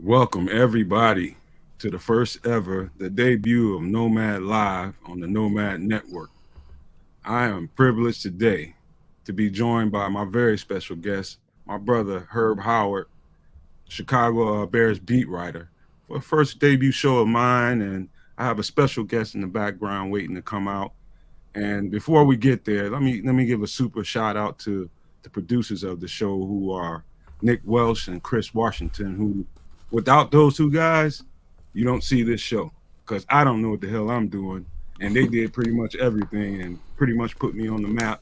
Welcome everybody to the first ever, the debut of Nomad Live on the Nomad Network. I am privileged today to be joined by my very special guest, my brother Herb Howard, Chicago Bears beat writer, for a first debut show of mine, and I have a special guest in the background waiting to come out. And before we get there, let me give a super shout out to the producers of the show, who are Nick Welsh and Chris Washington, who without those two guys, you don't see this show because I don't know what the hell I'm doing. And they did pretty much everything and pretty much put me on the map.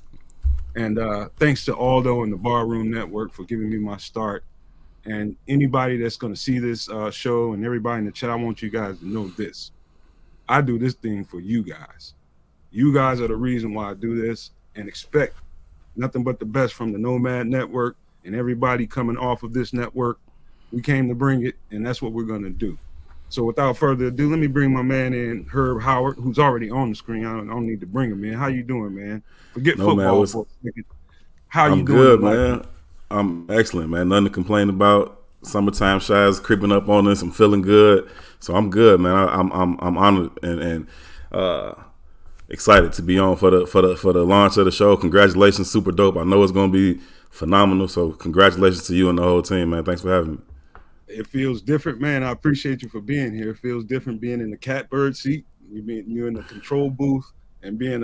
And thanks to Aldo and the Barroom Network for giving me my start. And anybody that's going to see this show and everybody in the chat, I want you guys to know this. I do this thing for you guys. You guys are the reason why I do this, and expect nothing but the best from the Nomad Network and everybody coming off of this network. We came to bring it, and that's what we're going to do. So without further ado, let me bring my man in, Herb Howard, who's already on the screen. I don't need to bring him in. How you doing, man? Forget No, man, football for a second. How you I'm doing good, in life? man. I'm excellent, man. Nothing to complain about. Summertime shy's creeping up on us. I'm feeling good, so I'm good, man. I'm honored and excited to be on for the launch of the show. Congratulations, super dope. I know it's gonna be phenomenal. So congratulations to you and the whole team, man. Thanks for having me. It feels different, man. I appreciate you for being here. It feels different being in the catbird seat. You're in the control booth and being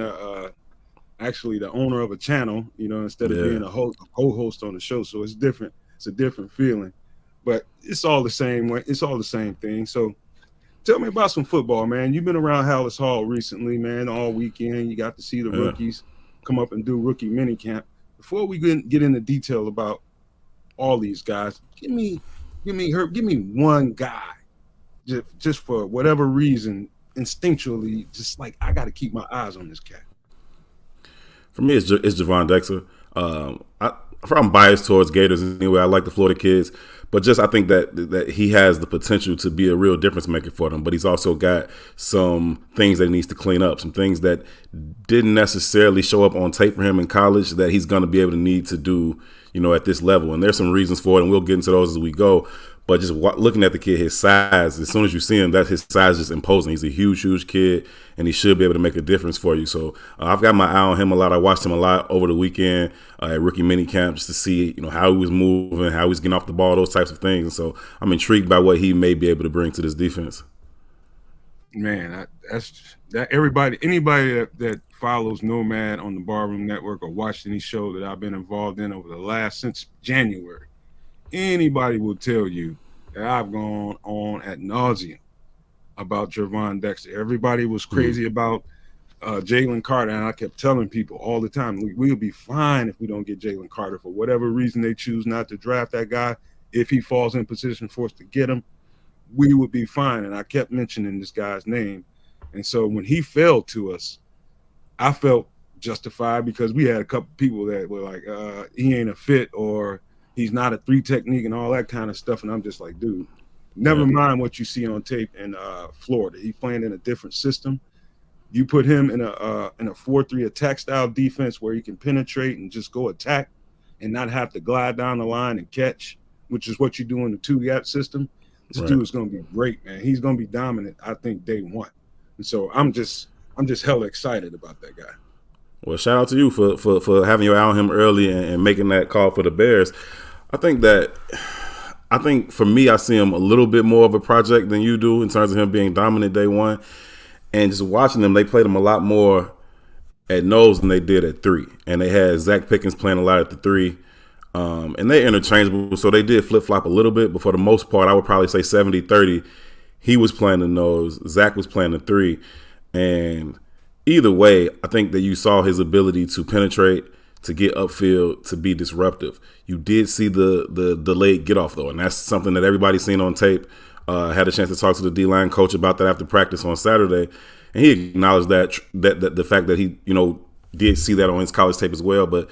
actually the owner of a channel, instead of being Yeah. a co-host on the show. So it's different. It's a different feeling, but it's all the same way. It's all the same thing. So tell me about some football, man. You've been around Hallis Hall recently, man, all weekend. You got to see the Yeah. rookies come up and do rookie mini camp. Before we get into detail about all these guys, give me one guy, just for whatever reason, instinctually, just like I got to keep my eyes on this cat. For me, it's Javon Dexter. I'm biased towards Gators anyway. I like the Florida kids, but just I think that he has the potential to be a real difference maker for them. But he's also got some things that he needs to clean up, some things that didn't necessarily show up on tape for him in college that he's going to be able to need to do, at this level. And there's some reasons for it, and we'll get into those as we go. But just looking at the kid, his size, as soon as you see him, that his size is imposing. He's a huge, huge kid, and he should be able to make a difference for you. So I've got my eye on him a lot. I watched him a lot over the weekend at rookie mini camp just to see, how he was moving, how he was getting off the ball, those types of things. And so I'm intrigued by what he may be able to bring to this defense. Man, anybody that follows Nomad on the Barroom Network or watched any show that I've been involved in over the last since January, anybody will tell you that I've gone on ad nauseum about Javon Dexter. Everybody was crazy about Jalen Carter, and I kept telling people all the time, we'll be fine if we don't get Jalen Carter. For whatever reason they choose not to draft that guy, if he falls in position for us to get him, we would be fine. And I kept mentioning this guy's name. And so when he fell to us, I felt justified because we had a couple people that were like, he ain't a fit, or he's not a three technique and all that kind of stuff. And I'm just like, dude, never mind what you see on tape in Florida. He's playing in a different system. You put him in a 4-3 attack style defense where he can penetrate and just go attack and not have to glide down the line and catch, which is what you do in the 2-gap system. This dude is going to be great, man. He's going to be dominant, I think, day one. And so I'm just hella excited about that guy. Well, shout out to you for having your eye on him early and making that call for the Bears. I think for me, I see him a little bit more of a project than you do in terms of him being dominant day one. And just watching them, they played him a lot more at nose than they did at 3. And they had Zach Pickens playing a lot at the 3. And they're interchangeable, so they did flip-flop a little bit. But for the most part, I would probably say 70-30. He was playing the nose. Zach was playing the 3. And either way, I think that you saw his ability to penetrate, to get upfield, to be disruptive. You did see the delayed get-off, though, and that's something that everybody's seen on tape. Had a chance to talk to the D-line coach about that after practice on Saturday, and he acknowledged that the fact that he did see that on his college tape as well. But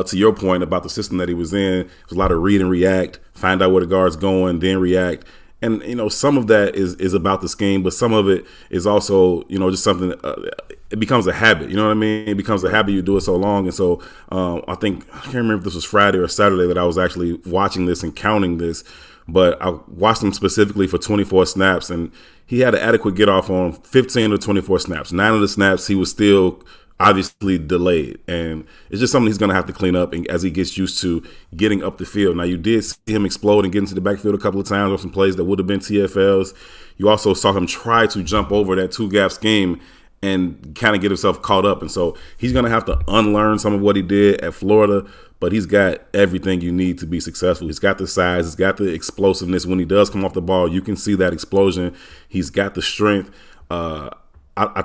to your point about the system that he was in, it was a lot of read and react, find out where the guard's going, then react. And some of that is about the scheme, but some of it is also just something. It becomes a habit. You know what I mean? It becomes a habit. You do it so long, and so I can't remember if this was Friday or Saturday that I was actually watching this and counting this. but I watched him specifically for 24 snaps, and he had an adequate get off on 15 to 24 snaps. 9 of the snaps he was still obviously delayed, and it's just something he's going to have to clean up as he gets used to getting up the field. Now, you did see him explode and get into the backfield a couple of times on some plays that would have been TFLs. You also saw him try to jump over that two-gap scheme and kind of get himself caught up. And so he's going to have to unlearn some of what he did at Florida, but he's got everything you need to be successful. He's got the size. He's got the explosiveness. When he does come off the ball, you can see that explosion. He's got the strength. I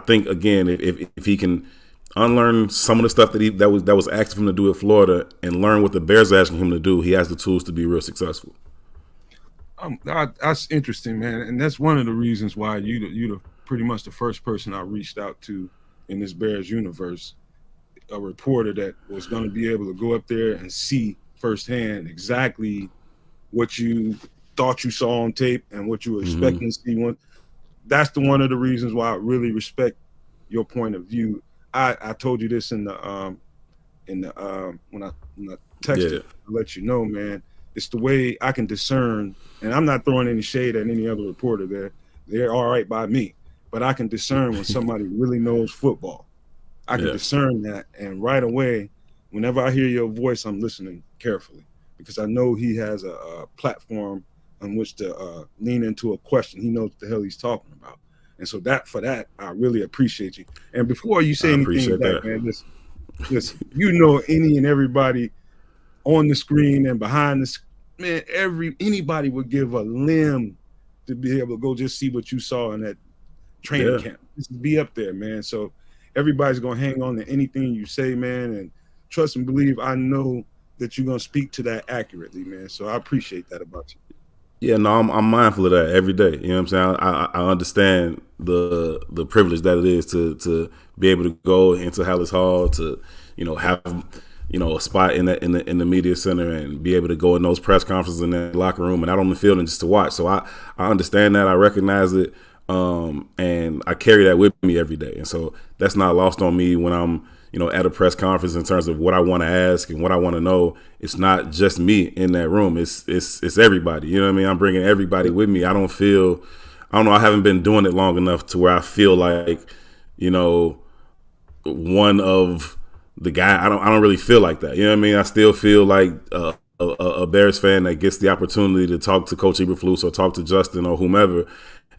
think, again, if he can unlearn some of the stuff that was asked of him to do at Florida and learn what the Bears are asking him to do, he has the tools to be real successful. That's interesting, man, and that's one of the reasons why you're pretty much the first person I reached out to in this Bears universe, a reporter that was going to be able to go up there and see firsthand exactly what you thought you saw on tape and what you were expecting to see. That's one of the reasons why I really respect your point of view. I told you this in the when I texted to let you know, man. It's the way I can discern, and I'm not throwing any shade at any other reporter there. They're all right by me, but I can discern when somebody really knows football. I can discern that, and right away, whenever I hear your voice, I'm listening carefully because I know he has a platform on which to lean into a question. He knows what the hell he's talking about. And so for that, I really appreciate you. And before you say anything back, man, listen, you know any and everybody on the screen and behind the man, anybody would give a limb to be able to go just see what you saw in that training camp. Just be up there, man. So everybody's gonna hang on to anything you say, man, and trust and believe I know that you're gonna speak to that accurately, man. So I appreciate that about you. Yeah, no, I'm mindful of that every day. You know what I'm saying? I understand the privilege that it is to be able to go into Hallis Hall, to have a spot in the media center and be able to go in those press conferences in that locker room and out on the field and just to watch. So I understand that. I recognize it, and I carry that with me every day. And so that's not lost on me when I'm at a press conference in terms of what I want to ask and what I want to know. It's not just me in that room. It's everybody. You know what I mean? I'm bringing everybody with me. I don't know. I haven't been doing it long enough to where I feel like, one of the guy. I don't really feel like that. You know what I mean? I still feel like a Bears fan that gets the opportunity to talk to Coach Eberflus or talk to Justin or whomever.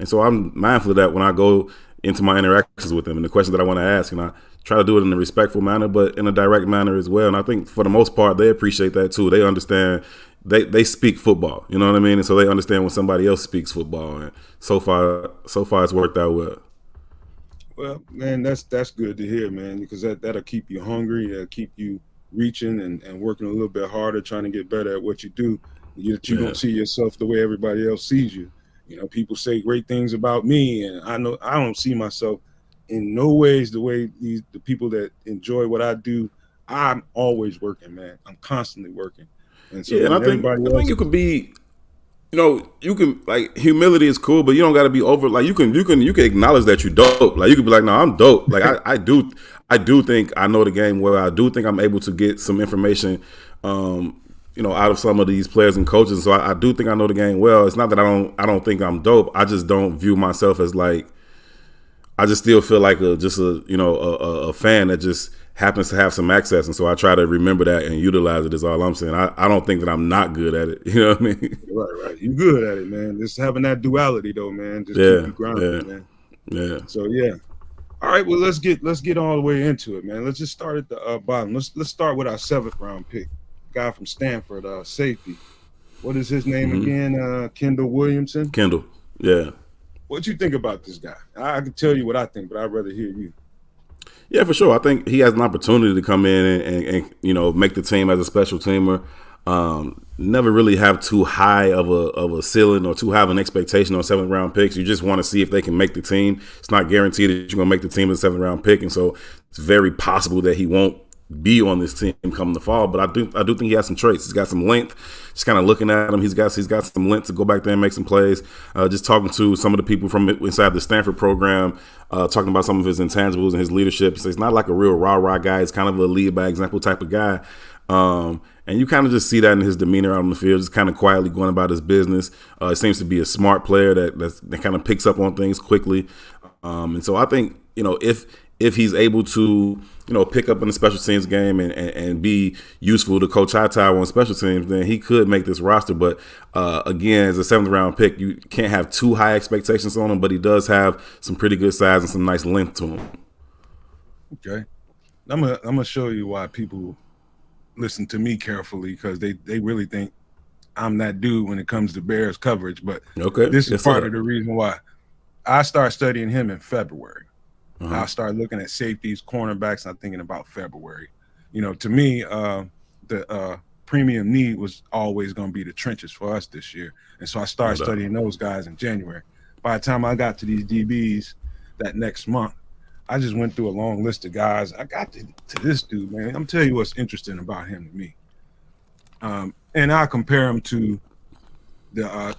And so I'm mindful of that when I go into my interactions with them and the questions that I want to ask. And I try to do it in a respectful manner, but in a direct manner as well. And I think for the most part, they appreciate that too. They understand. They speak football. You know what I mean? And so they understand when somebody else speaks football. And so far it's worked out well. Well, man, that's good to hear, man, because that'll keep you hungry. That'll keep you reaching and working a little bit harder, trying to get better at what you do. You don't see yourself the way everybody else sees you. People say great things about me, and I know I don't see myself in no ways the way the people that enjoy what I do. I'm always working, man. I'm constantly working. And so I think you can be, you can, like, humility is cool, but you don't got to be over. Like, you can acknowledge that you dope. Like, you can be like, no, I'm dope. Like, I do think I know the game well. I do think I'm able to get some information, out of some of these players and coaches. So I do think I know the game well. It's not that I don't think I'm dope. I just don't view myself as like. I just still feel like a fan that just happens to have some access, and so I try to remember that and utilize it. Is all I'm saying. I don't think that I'm not good at it. You know what I mean? Right. You're good at it, man. Just having that duality, though, man. Just keep you grounded, man. Yeah. So all right. Well, let's get all the way into it, man. Let's just start at the bottom. Let's start with our 7th round pick, guy from Stanford, safety. What is his name again? Kendall Williamson. Kendall. Yeah. What you think about this guy? I can tell you what I think, but I'd rather hear you. Yeah, for sure. I think he has an opportunity to come in and make the team as a special teamer. Never really have too high of a ceiling or too high of an expectation on 7th round picks. You just want to see if they can make the team. It's not guaranteed that you're going to make the team as a 7th round pick, and so it's very possible that he won't be on this team come the fall. But I do think he has some traits. He's got some length. Just kind of looking at him, he's got some length to go back there and make some plays. Just talking to some of the people from inside the Stanford program, talking about some of his intangibles and his leadership. So he's not like a real rah-rah guy. He's kind of a lead by example type of guy. And you kind of just see that in his demeanor out on the field, just kind of quietly going about his business. It seems to be a smart player that kind of picks up on things quickly. And so I think, if he's able to, pick up in the special teams game and be useful to Coach Hightower on special teams, then he could make this roster. But again, as a 7th-round pick, you can't have too high expectations on him, but he does have some pretty good size and some nice length to him. Okay. I'm gonna show you why people listen to me carefully, because they really think I'm that dude when it comes to Bears coverage. But this is part of the reason why. I start studying him in February. I start looking at safeties, cornerbacks, and I'm thinking about February. To me, the premium need was always going to be the trenches for us this year. And so I started studying those guys in January. By the time I got to these DBs that next month, I just went through a long list of guys. I got to this dude, man. I'm telling you what's interesting about him to me. And I compare him to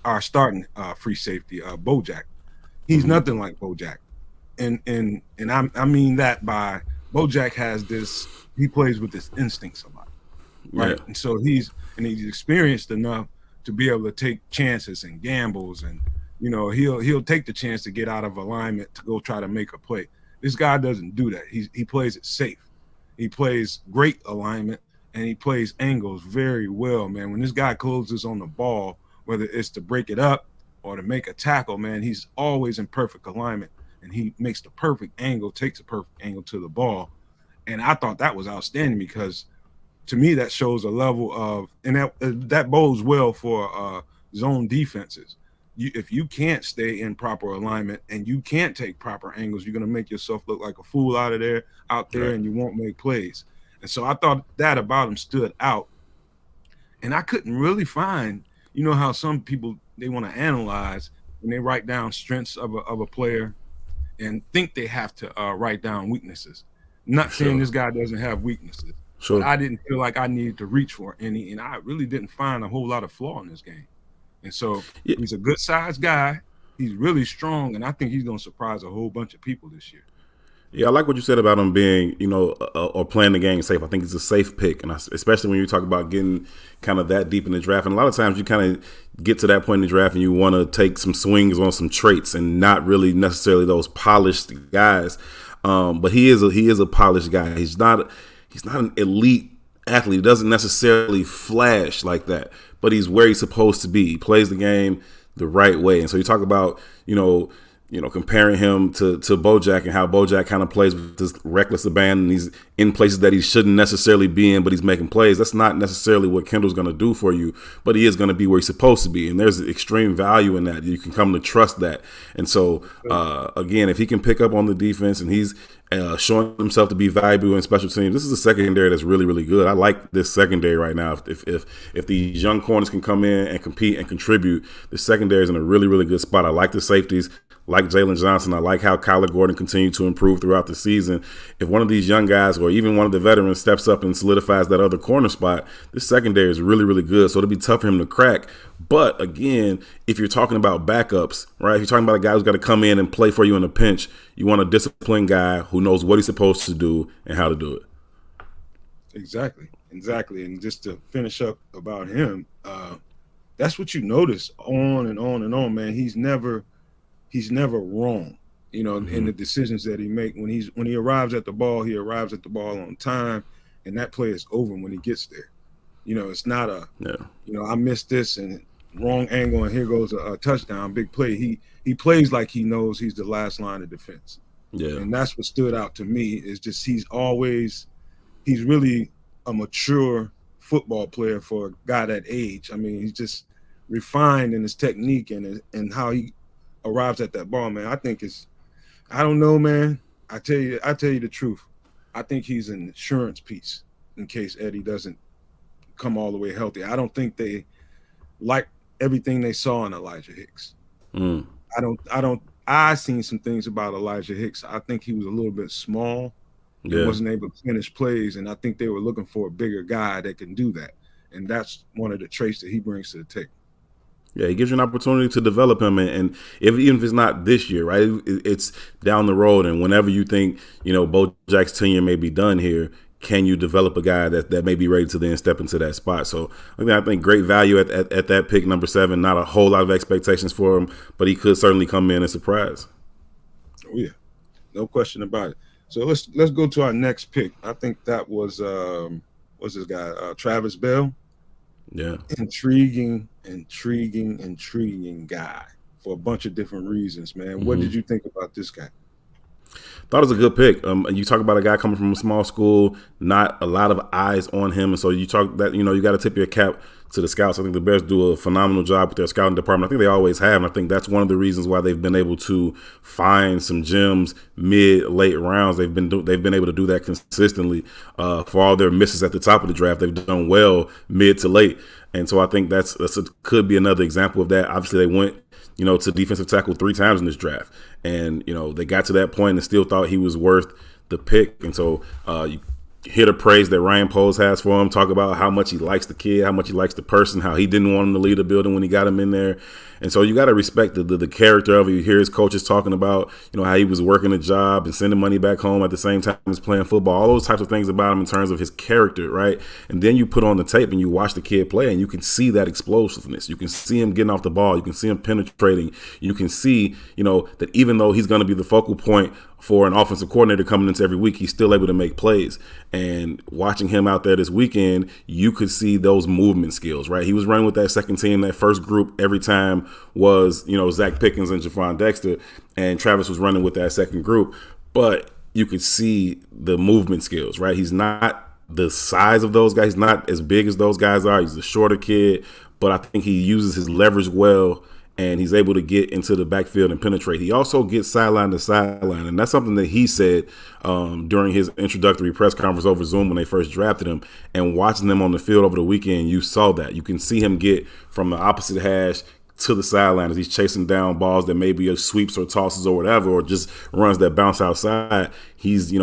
our starting free safety, Bojack. He's nothing like Bojack. And I mean that by Bojack has this, he plays with his instincts a lot. Right. And so he's experienced enough to be able to take chances and gambles, and he'll take the chance to get out of alignment to go try to make a play. This guy doesn't do that. He plays it safe. He plays great alignment, and he plays angles very well, man. When this guy closes on the ball, whether it's to break it up or to make a tackle, man, he's always in perfect alignment, and he makes the perfect angle, takes a perfect angle to the ball. And I thought that was outstanding, because to me that shows a level of, and that bodes well for zone defenses. If you can't stay in proper alignment and you can't take proper angles, you're going to make yourself look like a fool out there, and you won't make plays. And so I thought that about him stood out. And I couldn't really find, how some people, they want to analyze when they write down strengths of a player and think they have to write down weaknesses. Not saying this guy doesn't have weaknesses. But I didn't feel like I needed to reach for any, and I really didn't find a whole lot of flaw in this game. And so he's a good-sized guy. He's really strong, and I think he's going to surprise a whole bunch of people this year. Yeah, I like what you said about him being, or playing the game safe. I think he's a safe pick, and especially when you talk about getting kind of that deep in the draft. And a lot of times you kind of get to that point in the draft and you want to take some swings on some traits and not really necessarily those polished guys. But he is a polished guy. He's not an elite athlete. He doesn't necessarily flash like that, but he's where he's supposed to be. He plays the game the right way. And so you talk about, comparing him to Bojack and how Bojack kind of plays with this reckless abandon. He's in places that he shouldn't necessarily be in, but he's making plays. That's not necessarily what Kendall's going to do for you, but he is going to be where he's supposed to be. And there's extreme value in that. You can come to trust that. And so, again, if he can pick up on the defense and he's showing himself to be valuable in special teams, this is a secondary that's really, really good. I like this secondary right now. If these young corners can come in and compete and contribute, the secondary is in a really, really good spot. I like the safeties. Like Jalen Johnson, I like how Kyler Gordon continued to improve throughout the season. If one of these young guys or even one of the veterans steps up and solidifies that other corner spot, this secondary is really, really good. So it'll be tough for him to crack. But again, if you're talking about backups, right? If you're talking about a guy who's got to come in and play for you in a pinch, you want a disciplined guy who knows what he's supposed to do and how to do it. Exactly. And just to finish up about him, that's what you notice on and on and on, man. He's never wrong, in the decisions that he make. When he arrives at the ball, he arrives at the ball on time, and that play is over when he gets there. It's not I missed this and wrong angle, and here goes a touchdown, big play. He plays like he knows he's the last line of defense. Yeah. And that's what stood out to me, is just he's really a mature football player for a guy that age. I mean, he's just refined in his technique and how he arrives at that ball, man. I don't know, man. I tell you the truth. I think he's an insurance piece in case Eddie doesn't come all the way healthy. I don't think they like everything they saw in Elijah Hicks. I seen some things about Elijah Hicks. I think he was a little bit small. He wasn't able to finish plays, and I think they were looking for a bigger guy that can do that. And that's one of the traits that he brings to the table. Yeah, he gives you an opportunity to develop him, and even if it's not this year, right, it's down the road. And whenever you think, Bojack's tenure may be done here, can you develop a guy that may be ready to then step into that spot? So I think great value at that pick, number 7. Not a whole lot of expectations for him, but he could certainly come in and surprise. Oh yeah, no question about it. So let's go to our next pick. I think that was what's this guy? Travis Bell. Yeah. Intriguing guy for a bunch of different reasons, man. What did you think about this guy? Thought it was a good pick. You talk about a guy coming from a small school, not a lot of eyes on him, and so you talk that you got to tip your cap to the scouts. I think the Bears do a phenomenal job with their scouting department. I think they always have, and I think that's one of the reasons why they've been able to find some gems late rounds. They've been able to do that consistently. For all their misses at the top of the draft, they've done well mid to late, and so I think could be another example of that. Obviously, they went to defensive tackle 3 times in this draft. And, they got to that point and still thought he was worth the pick. And so you hear the praise that Ryan Poles has for him, talk about how much he likes the kid, how much he likes the person, how he didn't want him to leave the building when he got him in there. And so you got to respect the character of it. You hear his coaches talking about, how he was working a job and sending money back home at the same time as playing football, all those types of things about him in terms of his character, right? And then you put on the tape and you watch the kid play and you can see that explosiveness. You can see him getting off the ball. You can see him penetrating. You can see, that even though he's going to be the focal point for an offensive coordinator coming into every week, he's still able to make plays. And watching him out there this weekend, you could see those movement skills, right? He was running with that second team, that first group every time was, Zach Pickens and Javon Dexter, and Travis was running with that second group. But you could see the movement skills, right? He's not the size of those guys. He's not as big as those guys are. He's a shorter kid, but I think he uses his leverage well, and he's able to get into the backfield and penetrate. He also gets sideline to sideline, and that's something that he said during his introductory press conference over Zoom when they first drafted him. And watching them on the field over the weekend, you saw that. You can see him get from the opposite hash to the sideline as he's chasing down balls that maybe are sweeps or tosses or whatever, or just runs that bounce outside. He's,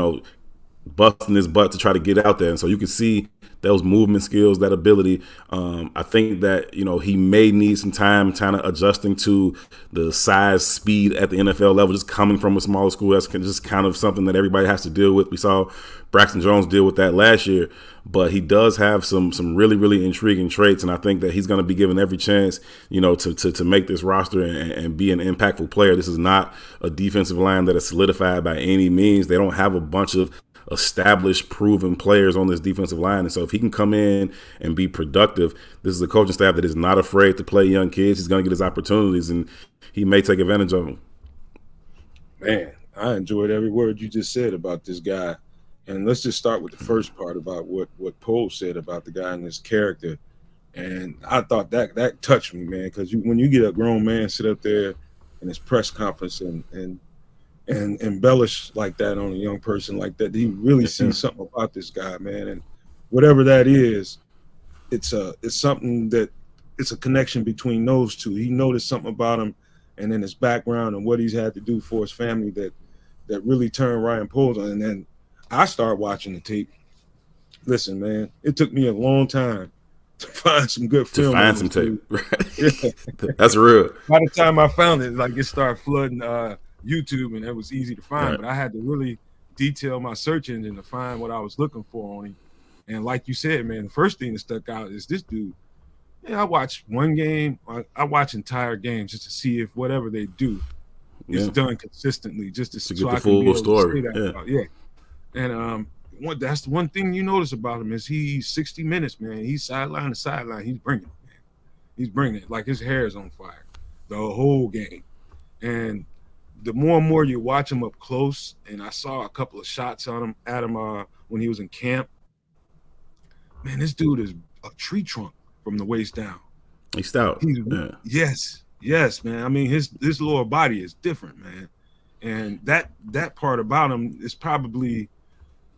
busting his butt to try to get out there. And so you can see those movement skills, that ability. I think that, he may need some time kind of adjusting to the size, speed at the NFL level, just coming from a smaller school. That's just kind of something that everybody has to deal with. We saw Braxton Jones deal with that last year, but he does have some really, really intriguing traits. And I think that he's going to be given every chance, to make this roster and be an impactful player. This is not a defensive line that is solidified by any means. They don't have a bunch of established, proven players on this defensive line. And so if he can come in and be productive, this is a coaching staff that is not afraid to play young kids. He's going to get his opportunities, and he may take advantage of them. Man, I enjoyed every word you just said about this guy. And let's just start with the first part about what Poe said about the guy and his character. And I thought that touched me, man, because when you get a grown man sit up there in his press conference and embellish like that on a young person like that, he really sees something about this guy, man. And whatever that is, it's something that it's a connection between those two. He noticed something about him and then his background and what he's had to do for his family that really turned Ryan Poles on. And then I started watching the tape. Listen, man, it took me a long time to find some good film. To find some tape. Right. Yeah. That's real. By the time I found it, it started flooding YouTube, and it was easy to find, but I had to really detail my search engine to find what I was looking for on him. And like you said, man, the first thing that stuck out is this dude. Yeah, I watch one game. I watch entire games just to see if whatever they do is done consistently, just to get the full story. And that's the one thing you notice about him is he's 60 minutes, man. He's sideline to sideline. He's bringing it, man. He's bringing it like his hair is on fire the whole game. And the more and more you watch him up close, and I saw a couple of shots at him when he was in camp. Man, this dude is a tree trunk from the waist down. He's stout. Yes, man. I mean, his lower body is different, man. And that part about him is probably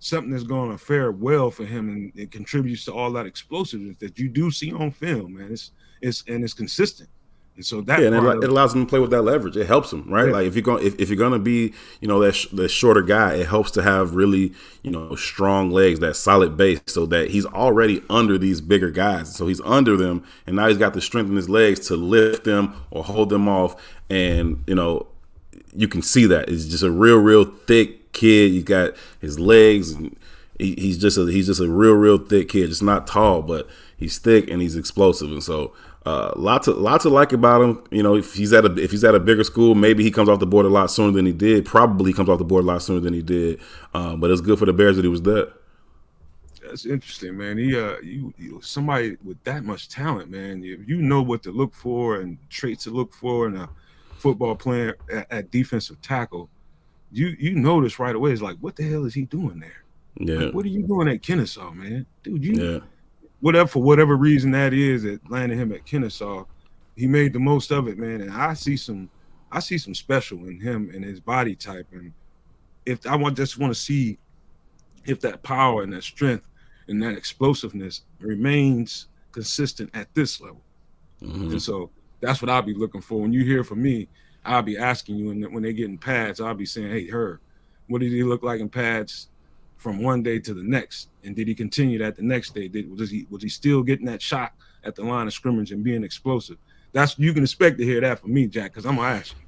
something that's going to fare well for him, and it contributes to all that explosiveness that you do see on film, man. It's consistent. And so that it allows him to play with that leverage. It helps him, right? Yeah. Like if you're gonna be, that shorter guy, it helps to have really, strong legs, that solid base, so that he's already under these bigger guys. So he's under them, and now he's got the strength in his legs to lift them or hold them off. And you can see that it's just a real thick kid. He's got his legs, and he's just a real thick kid. Just not tall, but he's thick and he's explosive. And so lots to like about him. You know, if he's at a bigger school, maybe he comes off the board a lot sooner than he did. Probably comes off the board a lot sooner than he did. But it's good for the Bears that he was there. That's interesting, man. You somebody with that much talent, man. You know what to look for and traits to look for in a football player at defensive tackle. You notice right away. It's like, what the hell is he doing there? Yeah. Like, what are you doing at Kennesaw, man? Dude, Yeah. for whatever reason that is that landed him at Kennesaw, he made the most of it, man. And I see some special in him and his body type. And if I just want to see if that power and that strength and that explosiveness remains consistent at this level. Mm-hmm. And so that's what I'll be looking for. When you hear from me, I'll be asking you, and when they get in pads, I'll be saying, hey, Herb, what did he look like in pads from one day to the next? And did he continue that the next day? Was he still getting that shot at the line of scrimmage and being explosive? You can expect to hear that from me, Jack, because I'm going to ask you.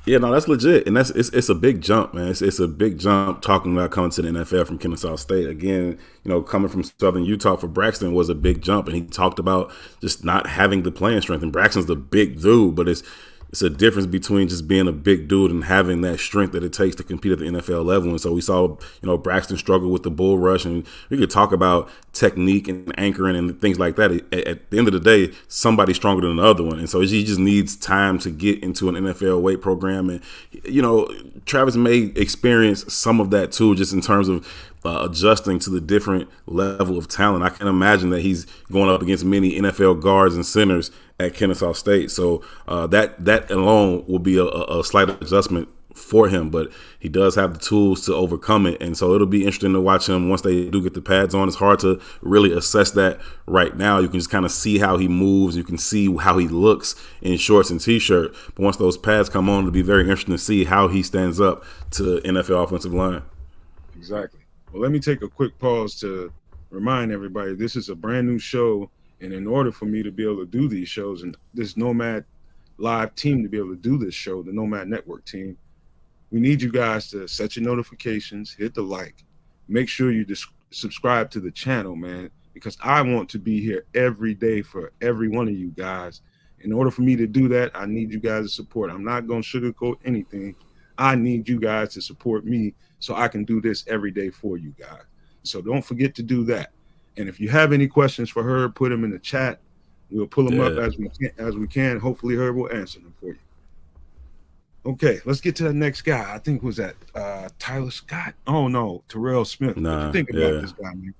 Yeah, no, that's legit, and it's a big jump, man. It's a big jump talking about coming to the NFL from Kennesaw State. Again, you know, coming from Southern Utah for Braxton was a big jump, and he talked about just not having the playing strength. And Braxton's the big dude, but it's a difference between just being a big dude and having that strength that it takes to compete at the NFL level. And so we saw, you know, Braxton struggle with the bull rush, and we could talk about technique and anchoring and things like that. At the end of the day, somebody's stronger than the other one. And so he just needs time to get into an NFL weight program. And, you know, Travis may experience some of that too, just in terms of adjusting to the different level of talent. I can imagine that he's going up against many NFL guards and centers at Kennesaw State. So that alone will be a slight adjustment for him, but he does have the tools to overcome it. And so it'll be interesting to watch him once they do get the pads on. It's hard to really assess that right now. You can just kind of see how he moves. You can see how he looks in shorts and t-shirt. But once those pads come on, it'll be very interesting to see how he stands up to NFL offensive line. Exactly. Well, let me take a quick pause to remind everybody this is a brand new show. And in order for me to be able to do these shows and this Nomad live team to be able to do this show, the Nomad Network team, we need you guys to set your notifications, hit the like, make sure you subscribe to the channel, man, because I want to be here every day for every one of you guys. In order for me to do that, I need you guys' support. I'm not going to sugarcoat anything. I need you guys to support me so I can do this every day for you guys. So don't forget to do that. And if you have any questions for her, put them in the chat. We'll pull them up as we can. Hopefully, her will answer them for you. Okay, let's get to the next guy. I think was that Tyler Scott. Oh no, Terrell Smith. What do you think about this guy, man?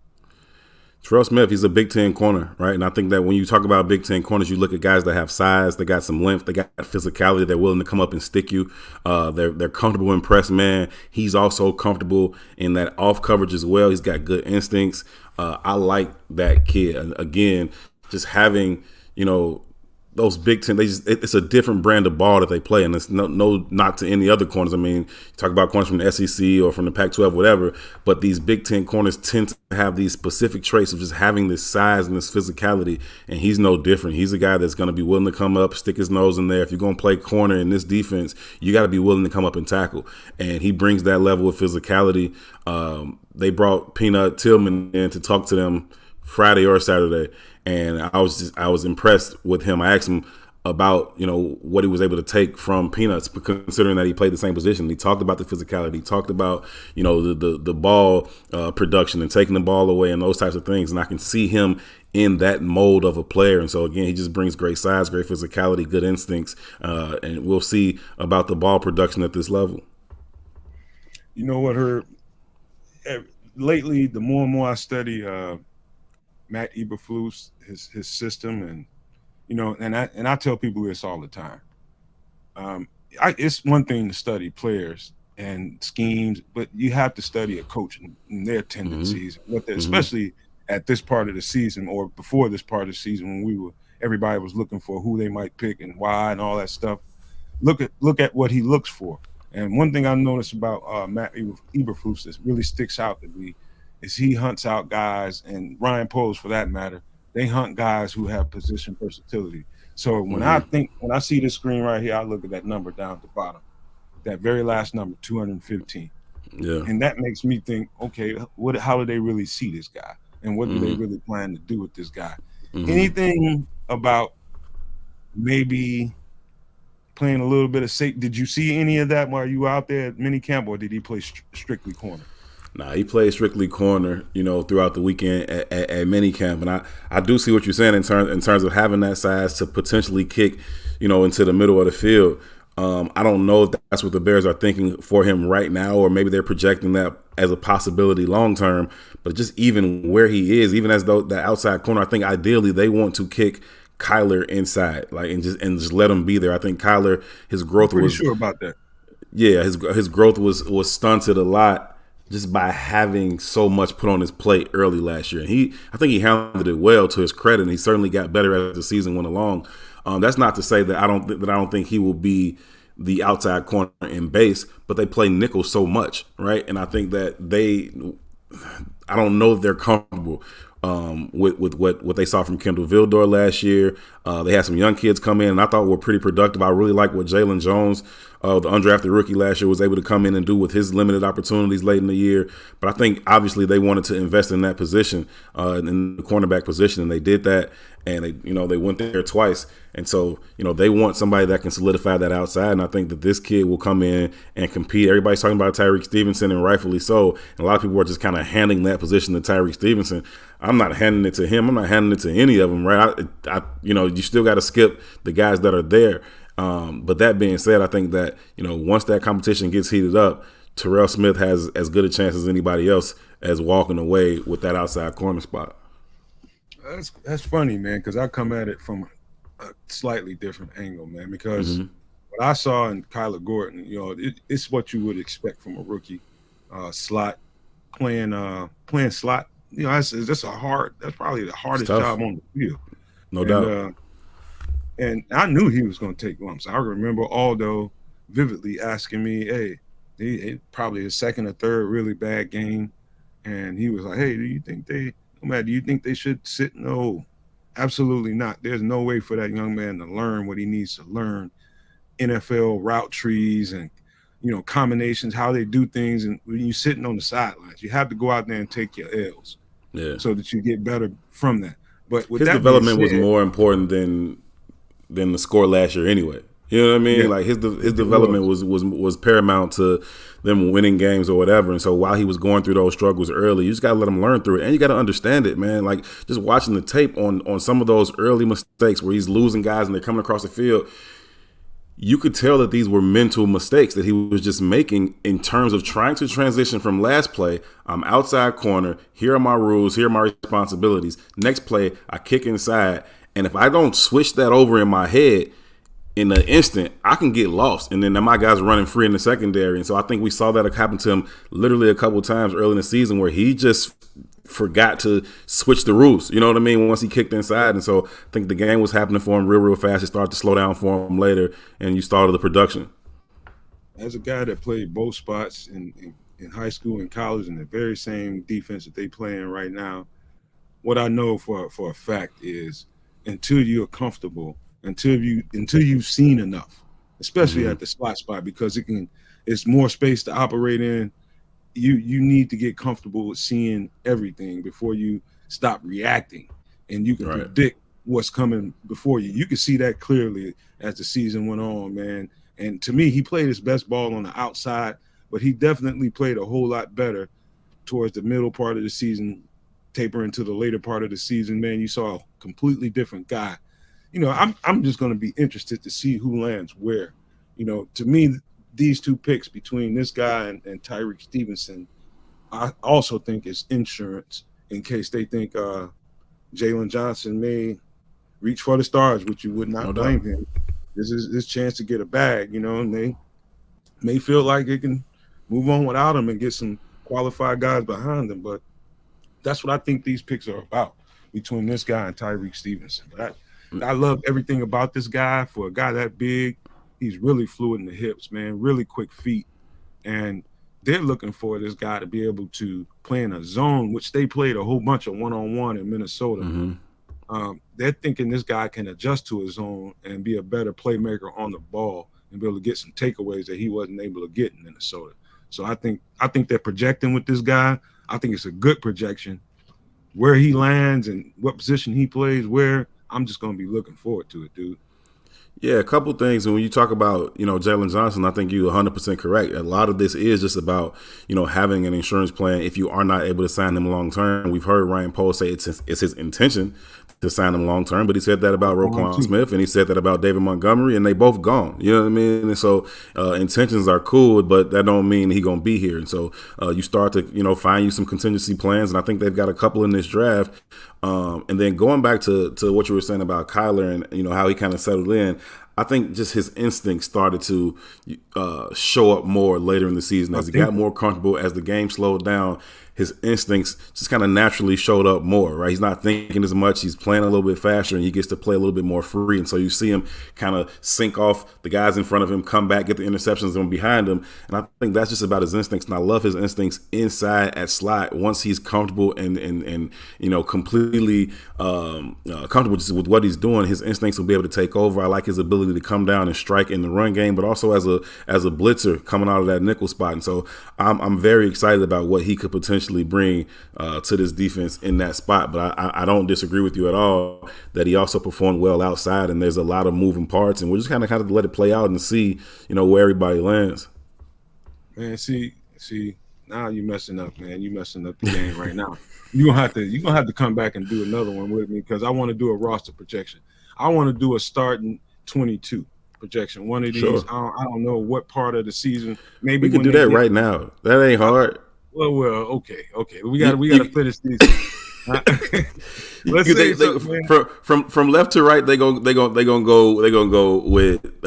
Terrell Smith, he's a Big Ten corner, right? And I think that when you talk about Big Ten corners, you look at guys that have size, they got some length, they got physicality, they're willing to come up and stick you. They're comfortable in press man. He's also comfortable in that off coverage as well. He's got good instincts. I like that kid. Again, just having, you know, those Big Ten, it's a different brand of ball that they play, and it's no knock to any other corners. I mean, you talk about corners from the SEC or from the Pac-12, whatever, but these Big Ten corners tend to have these specific traits of just having this size and this physicality, and he's no different. He's a guy that's going to be willing to come up, stick his nose in there. If you're going to play corner in this defense, you got to be willing to come up and tackle, and he brings that level of physicality. They brought Peanut Tillman in to talk to them Friday or Saturday, and I was impressed with him. I asked him about, you know, what he was able to take from Peanuts, considering that he played the same position. He talked about the physicality. He talked about, you know, the ball production and taking the ball away and those types of things. And I can see him in that mold of a player. And so, again, he just brings great size, great physicality, good instincts. And we'll see about the ball production at this level. You know what, lately, the more and more I study Matt Eberflus, his system, and you know, and I tell people this all the time. It's one thing to study players and schemes, but you have to study a coach and their tendencies, especially at this part of the season or before this part of the season when everybody was looking for who they might pick and why and all that stuff. Look at what he looks for. And one thing I noticed about Matt Eberflus that really sticks out to me is he hunts out guys, and Ryan Poles for that matter, they hunt guys who have position versatility. So when I see this screen right here, I look at that number down at the bottom, that very last number, 215. Yeah. And that makes me think, okay, how do they really see this guy, and what do they Mm-hmm. really plan to do with this guy? Mm-hmm. Anything about maybe playing a little bit of safety? Did you see any of that while you were out there at minicamp, or did he play strictly corner? Nah, he played strictly corner, throughout the weekend at minicamp, and I do see what you're saying in terms of having that size to potentially kick, into the middle of the field. I don't know if that's what the Bears are thinking for him right now, or maybe they're projecting that as a possibility long term. But just even where he is, even as though that outside corner, I think ideally they want to kick Kyler inside, like and just let him be there. I think Kyler, his I'm growth pretty was sure about that. yeah, his growth was stunted a lot just by having so much put on his plate early last year. And I think he handled it well to his credit, and he certainly got better as the season went along. That's not to say that I don't think he will be the outside corner in base, but they play nickel so much, right? And I think that I don't know if they're comfortable with what they saw from Kendall Vildor last year. They had some young kids come in, and I thought were pretty productive. I really like what Jalen Jones, the undrafted rookie last year, was able to come in and do with his limited opportunities late in the year. But I think obviously they wanted to invest in that position, in the cornerback position, and they did that. And they went there twice, and so they want somebody that can solidify that outside. And I think that this kid will come in and compete. Everybody's talking about Tyrique Stevenson, and rightfully so. And a lot of people are just kind of handing that position to Tyrique Stevenson. I'm not handing it to him. I'm not handing it to any of them, right? You still got to skip the guys that are there. But that being said, I think that once that competition gets heated up, Terrell Smith has as good a chance as anybody else as walking away with that outside corner spot. That's funny, man, because I come at it from a slightly different angle, man. Because Mm-hmm. what I saw in Kyler Gordon, it's what you would expect from a rookie, slot playing slot. That's probably the It's hardest tough, job on the field. no And doubt. and I knew he was going to take lumps. I remember Aldo vividly asking me, "Hey, probably his second or third really bad game," and he was like, "Hey, do you think they should sit?" No, absolutely not. There's no way for that young man to learn what he needs to learn. NFL route trees and combinations, how they do things, and when you're sitting on the sidelines, you have to go out there and take your L's Yeah, so that you get better from that. But with his that being development was said, more important than the score last year anyway. You know what I mean? yeah, Like his it development was. was paramount to them winning games or whatever. And so while he was going through those struggles early, you just gotta let him learn through it, and you gotta understand it, man. Like just watching the tape on some of those early mistakes where he's losing guys and they're coming across the field, you could tell that these were mental mistakes that he was just making in terms of trying to transition from last play. I'm outside corner. Here are my rules. Here are my responsibilities. Next play, I kick inside. And if I don't switch that over in my head in an instant, I can get lost. And then my guy's running free in the secondary. And so I think we saw that happen to him literally a couple of times early in the season where he just forgot to switch the rules. You know what I mean? Once he kicked inside. And so I think the game was happening for him real fast. It started to slow down for him later, and you started the production. As a guy that played both spots in high school and college in the very same defense that they play in right now, what I know for a fact is until you're comfortable, until you've seen enough, especially Mm-hmm. at the slot spot, because it's more space to operate in. You need to get comfortable with seeing everything before you stop reacting, and you can Right. predict what's coming before you. You can see that clearly as the season went on, man. And to me, he played his best ball on the outside, but he definitely played a whole lot better towards the middle part of the season, taper into the later part of the season. Man, you saw a completely different guy. I'm just going to be interested to see who lands where. To me, these two picks between this guy and Tyrique Stevenson, I also think is insurance in case they think Jalen Johnson may reach for the stars, which you would No not doubt. blame him. This is his chance to get a bag, and they may feel like they can move on without him and get some qualified guys behind them. But that's what I think these picks are about between this guy and Tyrique Stevenson. But I love everything about this guy. For a guy that big, he's really fluid in the hips, man, really quick feet. And they're looking for this guy to be able to play in a zone, which they played a whole bunch of one-on-one in Minnesota. Mm-hmm. They're thinking this guy can adjust to his zone and be a better playmaker on the ball and be able to get some takeaways that he wasn't able to get in Minnesota. So I think they're projecting with this guy. I think it's a good projection. Where he lands and what position he plays, where I'm just gonna be looking forward to it, dude. Yeah, a couple things. And when you talk about, Jalen Johnson, I think you're 100% correct. A lot of this is just about, having an insurance plan if you are not able to sign him long term. We've heard Ryan Poles say it's his intention to sign him long term, but he said that about Roquan Smith and he said that about David Montgomery, and they both gone. You know what I mean? And so intentions are cool, but that don't mean he going to be here. And so you start to, find you some contingency plans, and I think they've got a couple in this draft. And then going back to what you were saying about Kyler and how he kind of settled in, I think just his instincts started to show up more later in the season as he got more comfortable, as the game slowed down. His instincts just kind of naturally showed up more, right? He's not thinking as much. He's playing a little bit faster, and he gets to play a little bit more free. And so you see him kind of sink off the guys in front of him, come back, get the interceptions from behind him. And I think that's just about his instincts. And I love his instincts inside at slot once he's comfortable and completely comfortable just with what he's doing. His instincts will be able to take over. I like his ability to come down and strike in the run game, but also as a blitzer coming out of that nickel spot. And so I'm very excited about what he could potentially bring to this defense in that spot. But I don't disagree with you at all that he also performed well outside, and there's a lot of moving parts, and we're just kind of let it play out and see where everybody lands. Man, see, now you're messing up, man. You're messing up the game right now. You're gonna have to come back and do another one with me, because I want to do a roster projection. I want to do a starting 22 projection. One of these, sure. I don't know what part of the season. Maybe we can do that right now. That ain't hard. Well, okay. We got to finish these. Let's say from left to right, they gonna go with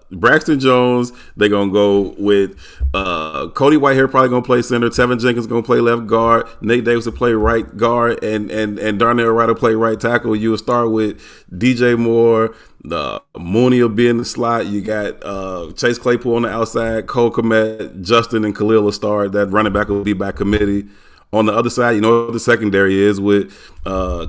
Braxton Jones. They gonna go with Cody Whitehair, probably gonna play center. Tevin Jenkins gonna play left guard. Nate Davis will play right guard, and Darnell Wright will play right tackle. You will start with DJ Moore. Mooney will be in the slot. You got Chase Claypool on the outside. Cole Kmet, Justin, and Khalil will start. That running back will be by committee. On the other side, the secondary is with Brisker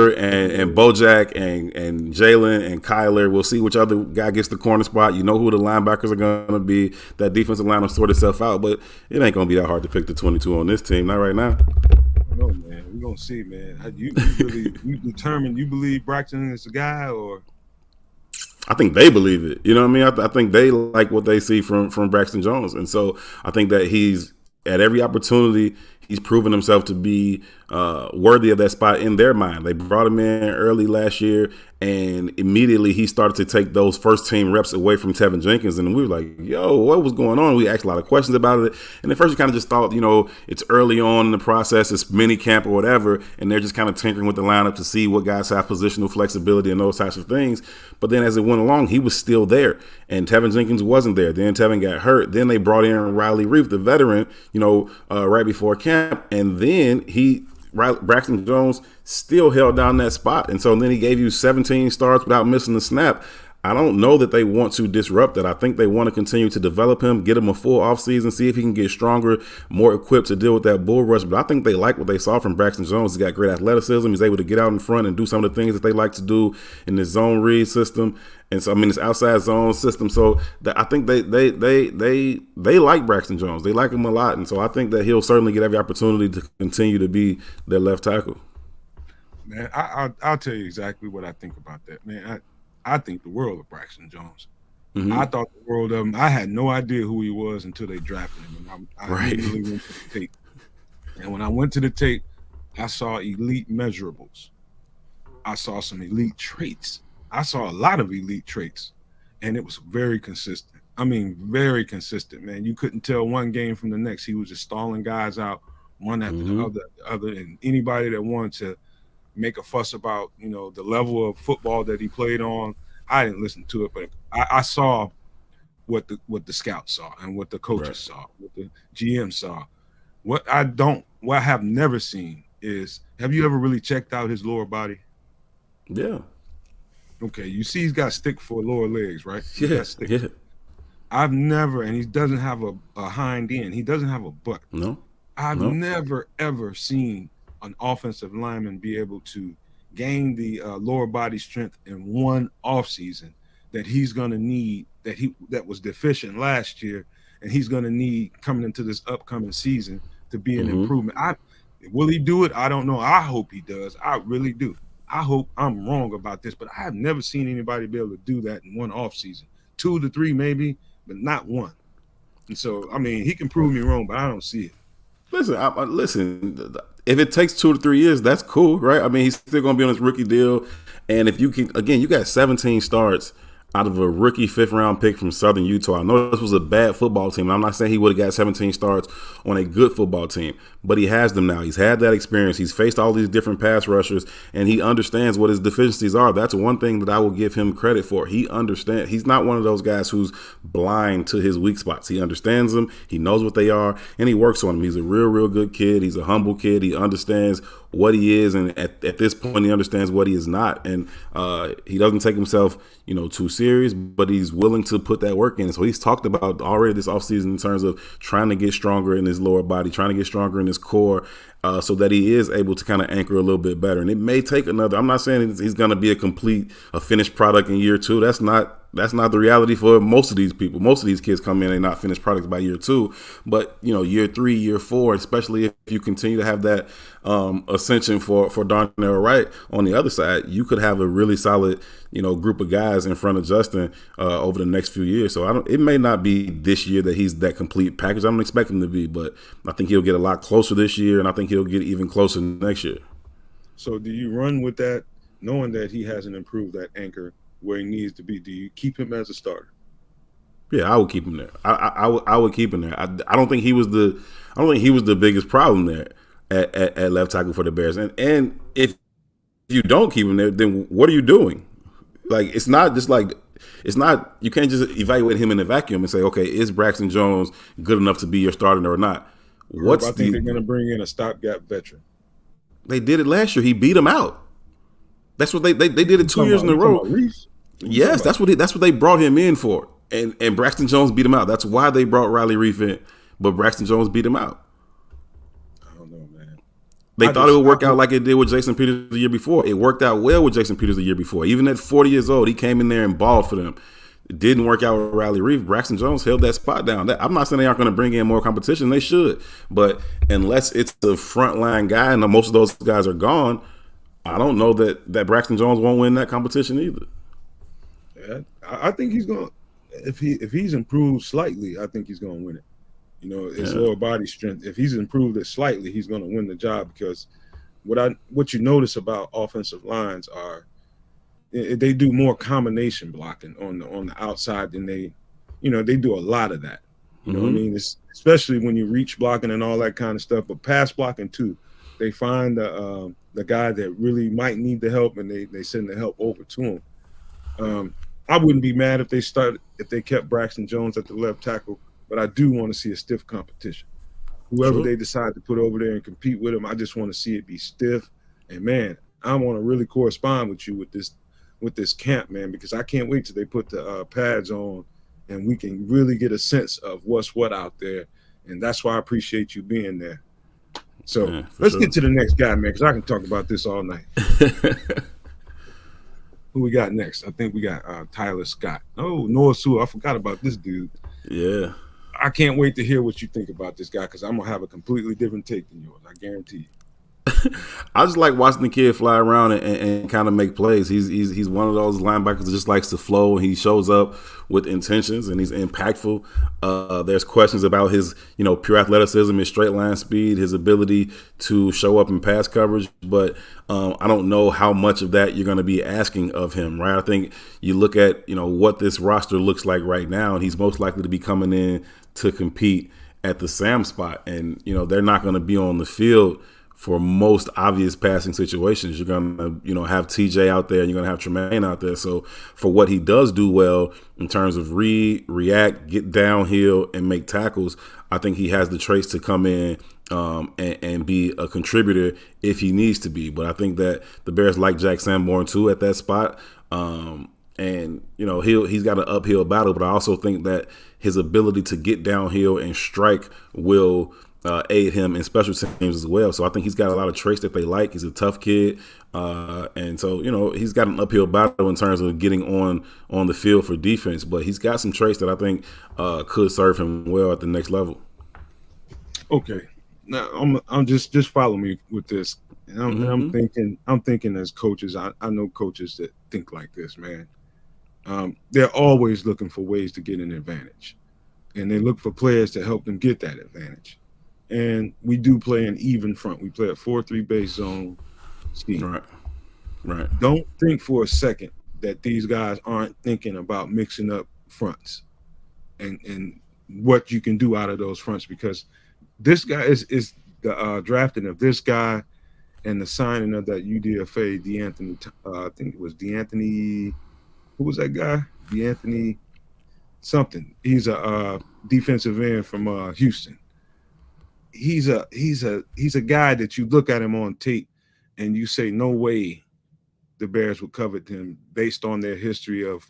and Bojack and Jalen and Kyler. We'll see which other guy gets the corner spot. You know who the linebackers are going to be. That defensive line will sort itself out, but it ain't going to be that hard to pick the 22 on this team. Not right now. No, man. We're going to see, man. You believe Braxton is the guy, or? I think they believe it. You know what I mean? I think they like what they see from Braxton Jones. And so I think that he's at every opportunity, he's proven himself to be worthy of that spot in their mind. They brought him in early last year, and immediately he started to take those first team reps away from Tevin Jenkins. And we were like, yo, what was going on? We asked a lot of questions about it. And at first you kind of just thought, it's early on in the process, it's mini camp or whatever, and they're just kind of tinkering with the lineup to see what guys have positional flexibility and those types of things. But then as it went along, he was still there, and Tevin Jenkins wasn't there. Then Tevin got hurt. Then they brought in Riley Reef, the veteran, right before camp. And then Braxton Jones still held down that spot. And so then he gave you 17 starts without missing a snap. I don't know that they want to disrupt that. I think they want to continue to develop him, get him a full offseason, see if he can get stronger, more equipped to deal with that bull rush. But I think they like what they saw from Braxton Jones. He's got great athleticism. He's able to get out in front and do some of the things that they like to do in the zone read system. And so, it's outside zone system. So I think they like Braxton Jones. They like him a lot. And so I think that he'll certainly get every opportunity to continue to be their left tackle. Man, I'll tell you exactly what I think about that, man. I think the world of Braxton Jones. Mm-hmm. I thought the world of him. I had no idea who he was until they drafted him. And I immediately went to the tape. And when I went to the tape, I saw elite measurables. I saw some elite traits. I saw a lot of elite traits. And it was very consistent. Very consistent, man. You couldn't tell one game from the next. He was just stalling guys out one after the other. And anybody that wanted to make a fuss about, the level of football that he played on, I didn't listen to it, but I saw what the scouts saw and what the coaches saw, what the GM saw. What I have never seen is, have you ever really checked out his lower body? Yeah. Okay, you see he's got stick for lower legs, right? Yeah. I've never, and he doesn't have a hind end. He doesn't have a butt. No. I've never, ever seen an offensive lineman be able to gain the lower body strength in one offseason that he's going to need that was deficient last year, and he's going to need coming into this upcoming season to be an improvement. Will he do it? I don't know. I hope he does. I really do. I hope I'm wrong about this, but I have never seen anybody be able to do that in one offseason. 2 to 3 maybe, but not one. And so, I mean, he can prove me wrong, but I don't see it. Listen. If it takes 2 to 3 years, that's cool, right? I mean, he's still going to be on his rookie deal, and if you can, again, you got 17 starts out of a rookie 5th-round pick from Southern Utah. I know this was a bad football team. I'm not saying he would have got 17 starts on a good football team, but he has them now. He's had that experience. He's faced all these different pass rushers, and he understands what his deficiencies are. That's one thing that I will give him credit for. He understands. He's not one of those guys who's blind to his weak spots. He understands them. He knows what they are, and he works on them. He's a real, real good kid. He's a humble kid. He understands what he is, and at this point, he understands what he is not. And he doesn't take himself, too serious, but he's willing to put that work in. So he's talked about already this offseason in terms of trying to get stronger in his lower body, trying to get stronger in his core, so that he is able to kind of anchor a little bit better. And it may take another. I'm not saying he's going to be a finished product in year 2. That's not the reality for most of these people. Most of these kids come in and not finished products by year 2. But, year 3, year 4, especially if you continue to have that ascension for Darnell Wright on the other side, you could have a really solid, group of guys in front of Justin over the next few years. So it may not be this year that he's that complete package. I don't expect him to be, but I think he'll get a lot closer this year, and I think he'll get even closer next year. So do you run with that, knowing that he hasn't improved that anchor where he needs to be? Do you keep him as a starter? Yeah, I would keep him there. I would keep him there. I don't think he was the biggest problem there at left tackle for the Bears. And if you don't keep him there, then what are you doing? Like, it's not you can't just evaluate him in a vacuum and say, okay, is Braxton Jones good enough to be your starter or not? I think they're going to bring in a stopgap veteran. They did it last year. He beat him out. That's what they did it 2 years in a row. Yes, that's what they brought him in for. And Braxton Jones beat him out. That's why they brought Riley Reif in. But Braxton Jones beat him out. I don't know, man. They thought it would work out like it did with Jason Peters the year before. It worked out well with Jason Peters the year before. Even at 40 years old, he came in there and balled for them. It didn't work out with Riley Reif. Braxton Jones held that spot down. I'm not saying they aren't going to bring in more competition. They should. But unless it's the frontline guy and most of those guys are gone, I don't know that Braxton Jones won't win that competition either. Yeah, I think he's going to. If he's improved slightly, I think he's going to win it. His lower body strength. If he's improved it slightly, he's going to win the job, because what you notice about offensive lines are they do more combination blocking on the outside than they do a lot of that. You know what I mean? It's, especially when you reach blocking and all that kind of stuff, but pass blocking too. They find the guy that really might need the help, and they send the help over to him. I wouldn't be mad if they kept Braxton Jones at the left tackle, but I do want to see a stiff competition. Whoever they decide to put over there and compete with him, I just want to see it be stiff. And man, I want to really correspond with you with this camp, man, because I can't wait till they put the pads on and we can really get a sense of what's what out there. And that's why I appreciate you being there. So let's get to the next guy, man, because I can talk about this all night. Who we got next? I think we got Tyler Scott. Oh, Noah Sewell. I forgot about this dude. Yeah. I can't wait to hear what you think about this guy, because I'm going to have a completely different take than yours. I guarantee you. I just like watching the kid fly around and kind of make plays. He's one of those linebackers that just likes to flow. He shows up with intentions and he's impactful. There's questions about his pure athleticism, his straight line speed, his ability to show up in pass coverage. But I don't know how much of that you're going to be asking of him, right? I think you look at what this roster looks like right now, and he's most likely to be coming in to compete at the Sam spot, and they're not going to be on the field for most obvious passing situations. You're going to, have TJ out there and you're going to have Tremaine out there. So for what he does do well in terms of react, get downhill, and make tackles, I think he has the traits to come in and be a contributor if he needs to be. But I think that the Bears like Jack Sanborn too at that spot. And he's got an uphill battle, but I also think that his ability to get downhill and strike will aid him in special teams as well. So I think he's got a lot of traits that they like. He's a tough kid, and so he's got an uphill battle in terms of getting on the field for defense. But he's got some traits that I think could serve him well at the next level. Okay, now I'm just follow me with this. And I'm thinking as coaches, I know coaches that think like this, man. They're always looking for ways to get an advantage, and they look for players to help them get that advantage. And we do play an even front. We play a 4-3 base zone scheme. Right. Don't think for a second that these guys aren't thinking about mixing up fronts and what you can do out of those fronts, because this guy is the drafting of this guy and the signing of that UDFA DeAnthony. I think it was DeAnthony. Who was that guy? DeAnthony something. He's a defensive end from Houston. He's a guy that you look at him on tape and you say, no way the Bears would covet him based on their history of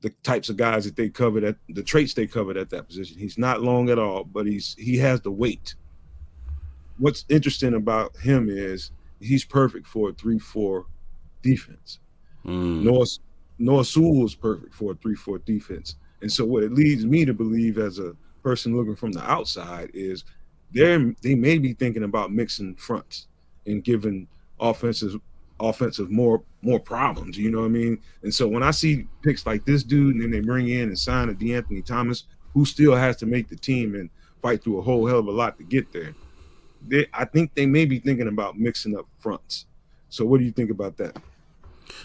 the types of guys that they covered, the traits they covered at that position. He's not long at all, but he has the weight. What's interesting about him is he's perfect for a 3-4 defense. Noah Sewell is perfect for a 3-4 defense. And so what it leads me to believe as a person looking from the outside is they may be thinking about mixing fronts and giving offensive more problems, you know what I mean? And so when I see picks like this dude, and then they bring in and sign a DeAnthony Thomas, who still has to make the team and fight through a whole hell of a lot to get there, I think they may be thinking about mixing up fronts. So what do you think about that?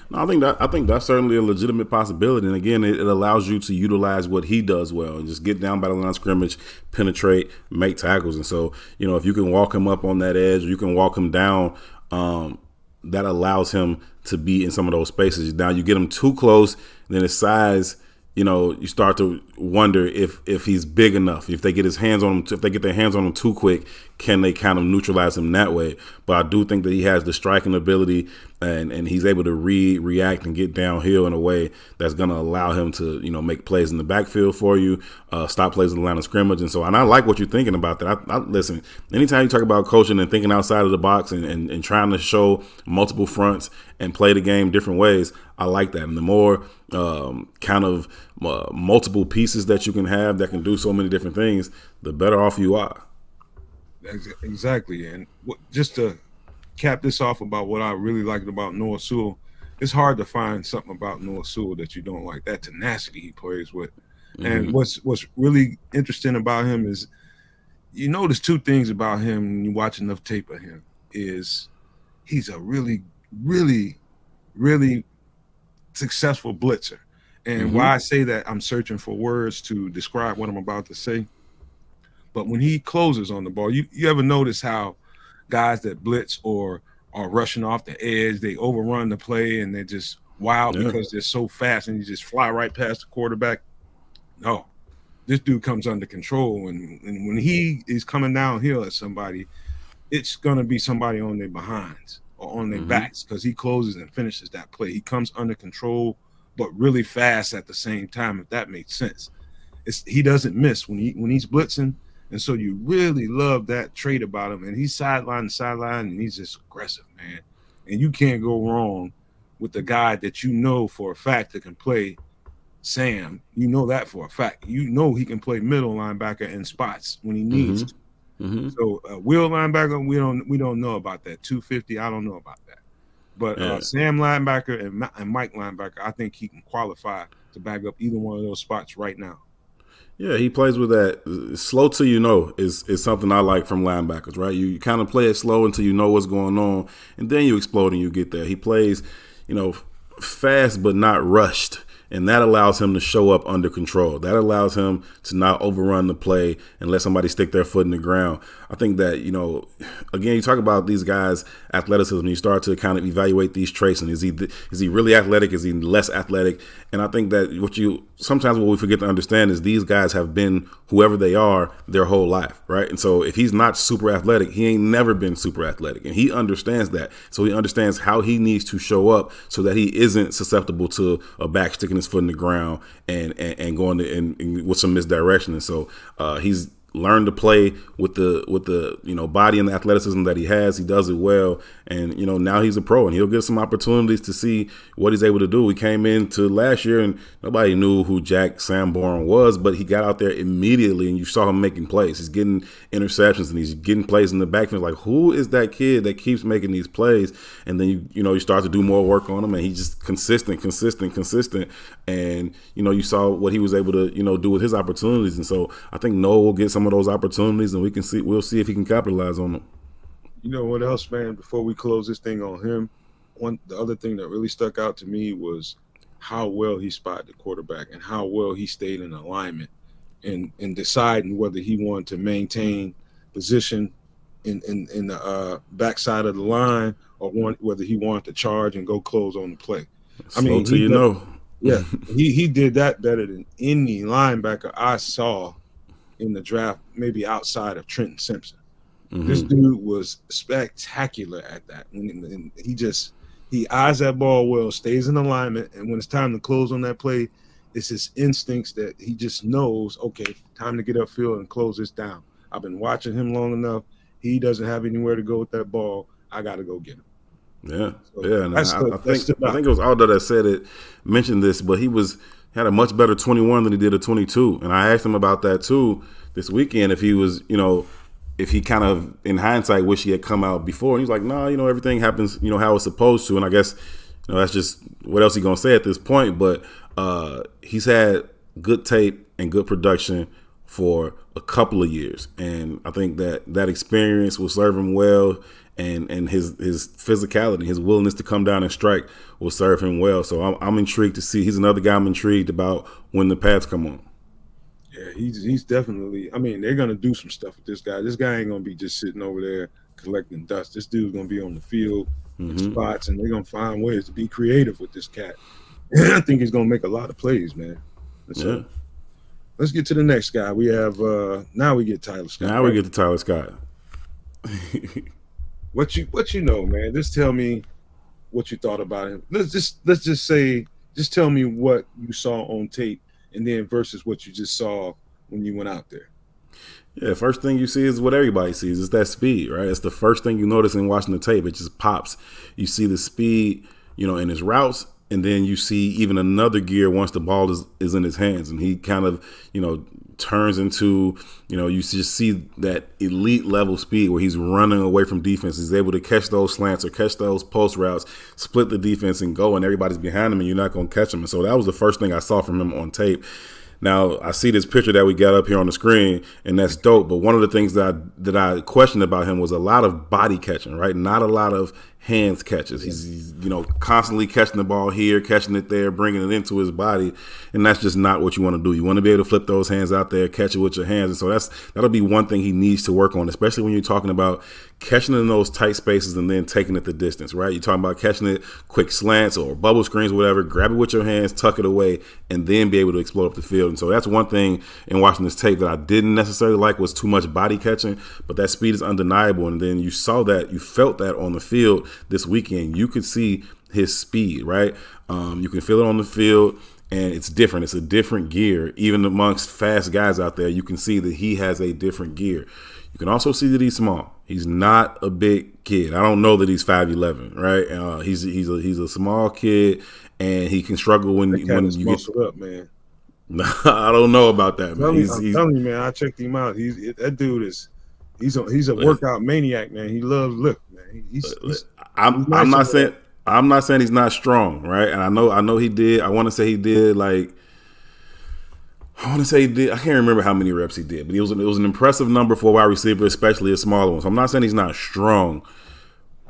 No, I think that's certainly a legitimate possibility. And again, it allows you to utilize what he does well and just get down by the line of scrimmage, penetrate, make tackles. And so, if you can walk him up on that edge, or you can walk him down, that allows him to be in some of those spaces. Now you get him too close, then his size, you start to wonder if he's big enough. If they get their hands on him too quick, can they kind of neutralize him that way? But I do think that he has the striking ability, and he's able to react and get downhill in a way that's going to allow him to make plays in the backfield for you, stop plays in the line of scrimmage. And I like what you're thinking about that. I listen, anytime you talk about coaching and thinking outside of the box and trying to show multiple fronts and play the game different ways, I like that. And the more multiple pieces that you can have that can do so many different things, the better off you are. Exactly. And just to cap this off about what I really liked about Noah Sewell, it's hard to find something about Noah Sewell that you don't like. That tenacity he plays with. And what's really interesting about him is you notice two things about him when you watch enough tape of him is he's a really, really, really successful blitzer. And why I say that, I'm searching for words to describe what I'm about to say. But when he closes on the ball, you ever notice how guys that blitz or are rushing off the edge, they overrun the play and they're just wild because they're so fast and you just fly right past the quarterback? No, this dude comes under control. And when he is coming downhill at somebody, it's going to be somebody on their behinds or on their backs, because he closes and finishes that play. He comes under control, but really fast at the same time, if that makes sense. He doesn't miss when he's blitzing. And so you really love that trait about him. And he's sideline to sideline, and he's just aggressive, man. And you can't go wrong with the guy that you know for a fact that can play Sam. You know that for a fact. You know he can play middle linebacker in spots when he needs to. So Will linebacker, we don't know about that. 250, I don't know about that. But Sam linebacker and Mike linebacker, I think he can qualify to back up either one of those spots right now. Yeah, he plays with that slow till you know is something I like from linebackers, right? You kind of play it slow until you know what's going on, and then you explode and you get there. He plays, fast but not rushed, and that allows him to show up under control. That allows him to not overrun the play and let somebody stick their foot in the ground. I think that, again, you talk about these guys' athleticism, you start to kind of evaluate these traits, and is he really athletic? Is he less athletic? And I think that sometimes what we forget to understand is these guys have been whoever they are their whole life, right? And so if he's not super athletic, he ain't never been super athletic, and he understands that. So he understands how he needs to show up so that he isn't susceptible to a back sticking his foot in the ground and going with some misdirection. And so learned to play with the body and the athleticism that he has. He does it well, and now he's a pro, and he'll get some opportunities to see what he's able to do. We came into last year and nobody knew who Jack Sanborn was, but he got out there immediately, and you saw him making plays. He's getting interceptions and he's getting plays in the backfield. Like, who is that kid that keeps making these plays? And then you start to do more work on him, and he's just consistent, and you saw what he was able to do with his opportunities. And so I think Noah will get some of those opportunities, and we'll see if he can capitalize on them. You know what else, man? Before we close this thing on him, the other thing that really stuck out to me was how well he spotted the quarterback and how well he stayed in alignment and deciding whether he wanted to maintain position in the backside of the line or whether he wanted to charge and go close on the play. Yeah, he did that better than any linebacker I saw in the draft, maybe outside of Trenton Simpson. Mm-hmm. This dude was spectacular at that. And he eyes that ball well, stays in alignment, and when it's time to close on that play, it's his instincts that he just knows, okay, time to get upfield and close this down. I've been watching him long enough. He doesn't have anywhere to go with that ball. I got to go get him. Yeah, so and I think it was Aldo that mentioned this, but he had a much better 21 than he did a 22, and I asked him about that too this weekend. If he was, if he kind of in hindsight wish he had come out before, and he's like, no, everything happens, how it's supposed to, and I guess that's just what else he gonna say at this point. But he's had good tape and good production for a couple of years, and I think that experience will serve him well. And his physicality, his willingness to come down and strike will serve him well. So I'm intrigued to see. He's another guy I'm intrigued about when the pads come on. Yeah, he's definitely. I mean, they're gonna do some stuff with this guy. This guy ain't gonna be just sitting over there collecting dust. This dude's gonna be on the field in spots, and they're gonna find ways to be creative with this cat. I think he's gonna make a lot of plays, man. So, let's get to the next guy. We have now we get Tyler Scott. Now we get to Tyler Scott. What you know, man? Just tell me what you thought about him. Let's just say, just tell me what you saw on tape, and then versus what you just saw when you went out there. Yeah, first thing you see is what everybody sees. It's that speed, right? It's the first thing you notice in watching the tape. It just pops. You see the speed, in his routes, and then you see even another gear once the ball is in his hands, and he kind of, turns into, you just see that elite level speed where he's running away from defense. He's able to catch those slants or catch those post routes, split the defense and go, and everybody's behind him and you're not going to catch him. And so that was the first thing I saw from him on tape. Now, I see this picture that we got up here on the screen, and that's dope. But one of the things that I questioned about him was a lot of body catching, right? Not a lot of hands catches. He's constantly catching the ball here, catching it there, bringing it into his body, and that's just not what you want to do. You want to be able to flip those hands out there, catch it with your hands, and so that'll be one thing he needs to work on, especially when you're talking about catching in those tight spaces and then taking it the distance, right? You're talking about catching it quick slants or bubble screens, whatever. Grab it with your hands, tuck it away, and then be able to explode up the field. And so that's one thing in watching this tape that I didn't necessarily like was too much body catching, but that speed is undeniable. And then you saw that, you felt that on the field this weekend. You could see his speed, right? You can feel it on the field, and it's different. It's a different gear. Even amongst fast guys out there, you can see that he has a different gear. You can also see that he's small. He's not a big kid. I don't know that he's 5'11", right? He's a small kid, and he can struggle when you get up, man. I don't know about that, man. I'm telling you, man. I checked him out. That dude is he's a workout maniac, man. He loves lift, man. I'm not saying he's not strong, right? And I know he did. I want to say he did I can't remember how many reps he did, but it was an impressive number for a wide receiver, especially a smaller one. So I'm not saying he's not strong.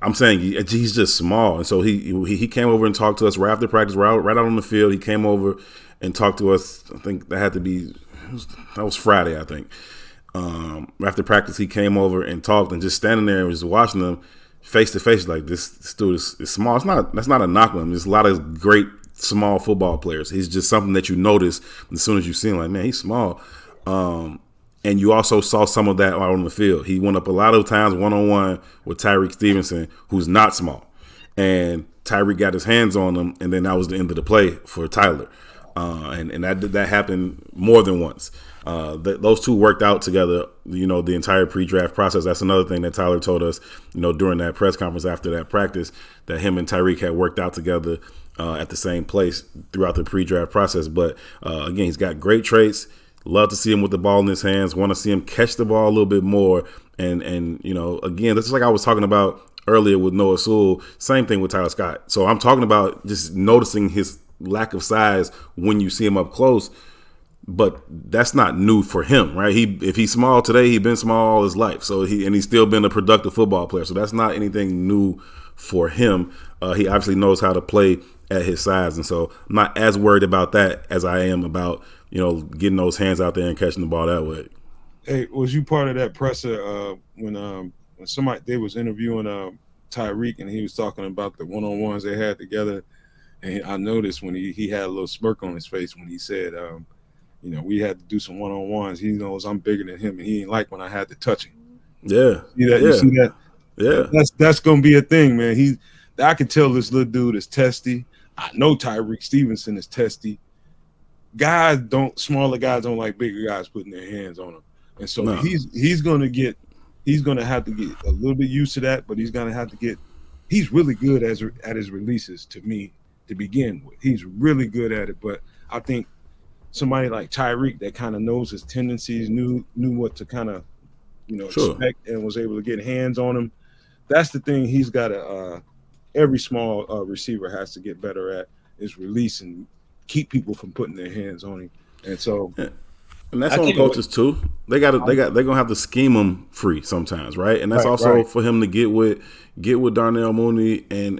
I'm saying he's just small. And so he came over and talked to us right after practice, right out on the field. He came over and talked to us. I think that was Friday, I think. After practice, he came over and talked, and just standing there and just watching them face to face, like this dude is small. That's not a knock on him. There's a lot of great small football players. He's just something that you notice as soon as you see him, like, man, he's small. And you also saw some of that out on the field. He went up a lot of times one-on-one with Tyrique Stevenson, who's not small. And Tyrique got his hands on him, and then that was the end of the play for Tyler. And that happened more than once. Those two worked out together, the entire pre-draft process. That's another thing that Tyler told us, during that press conference after that practice, that him and Tyrique had worked out together at the same place throughout the pre-draft process. But again, he's got great traits. Love to see him with the ball in his hands. Want to see him catch the ball a little bit more. And again, this is like I was talking about earlier with Noah Sewell. Same thing with Tyler Scott. So I'm talking about just noticing his lack of size when you see him up close. But that's not new for him, right? If he's small today, he's been small all his life. So he's still been a productive football player. So that's not anything new for him. He obviously knows how to play at his size, and so I'm not as worried about that as I am about getting those hands out there and catching the ball that way. Hey, was you part of that presser when somebody they was interviewing Tyrique and he was talking about the one-on-ones they had together, and I noticed when he had a little smirk on his face when he said, we had to do some one-on-ones. He knows I'm bigger than him, and he ain't like when I had to touch him. Yeah, You see that? Yeah, that's gonna be a thing, man. I can tell this little dude is testy. I know Tyrique Stevenson is testy. Smaller guys don't like bigger guys putting their hands on them, and so he's gonna have to get a little bit used to that. But he's gonna have to get. He's really good at his releases to me to begin with. He's really good at it, but I think somebody like Tyrique that kind of knows his tendencies, knew what to kind of expect, and was able to get hands on him. That's the thing he's got to. Every small receiver has to get better at is release and keep people from putting their hands on him. And so, and that's on coaches too. They're gonna have to scheme him free sometimes, right? And that's also for him to get with Darnell Mooney and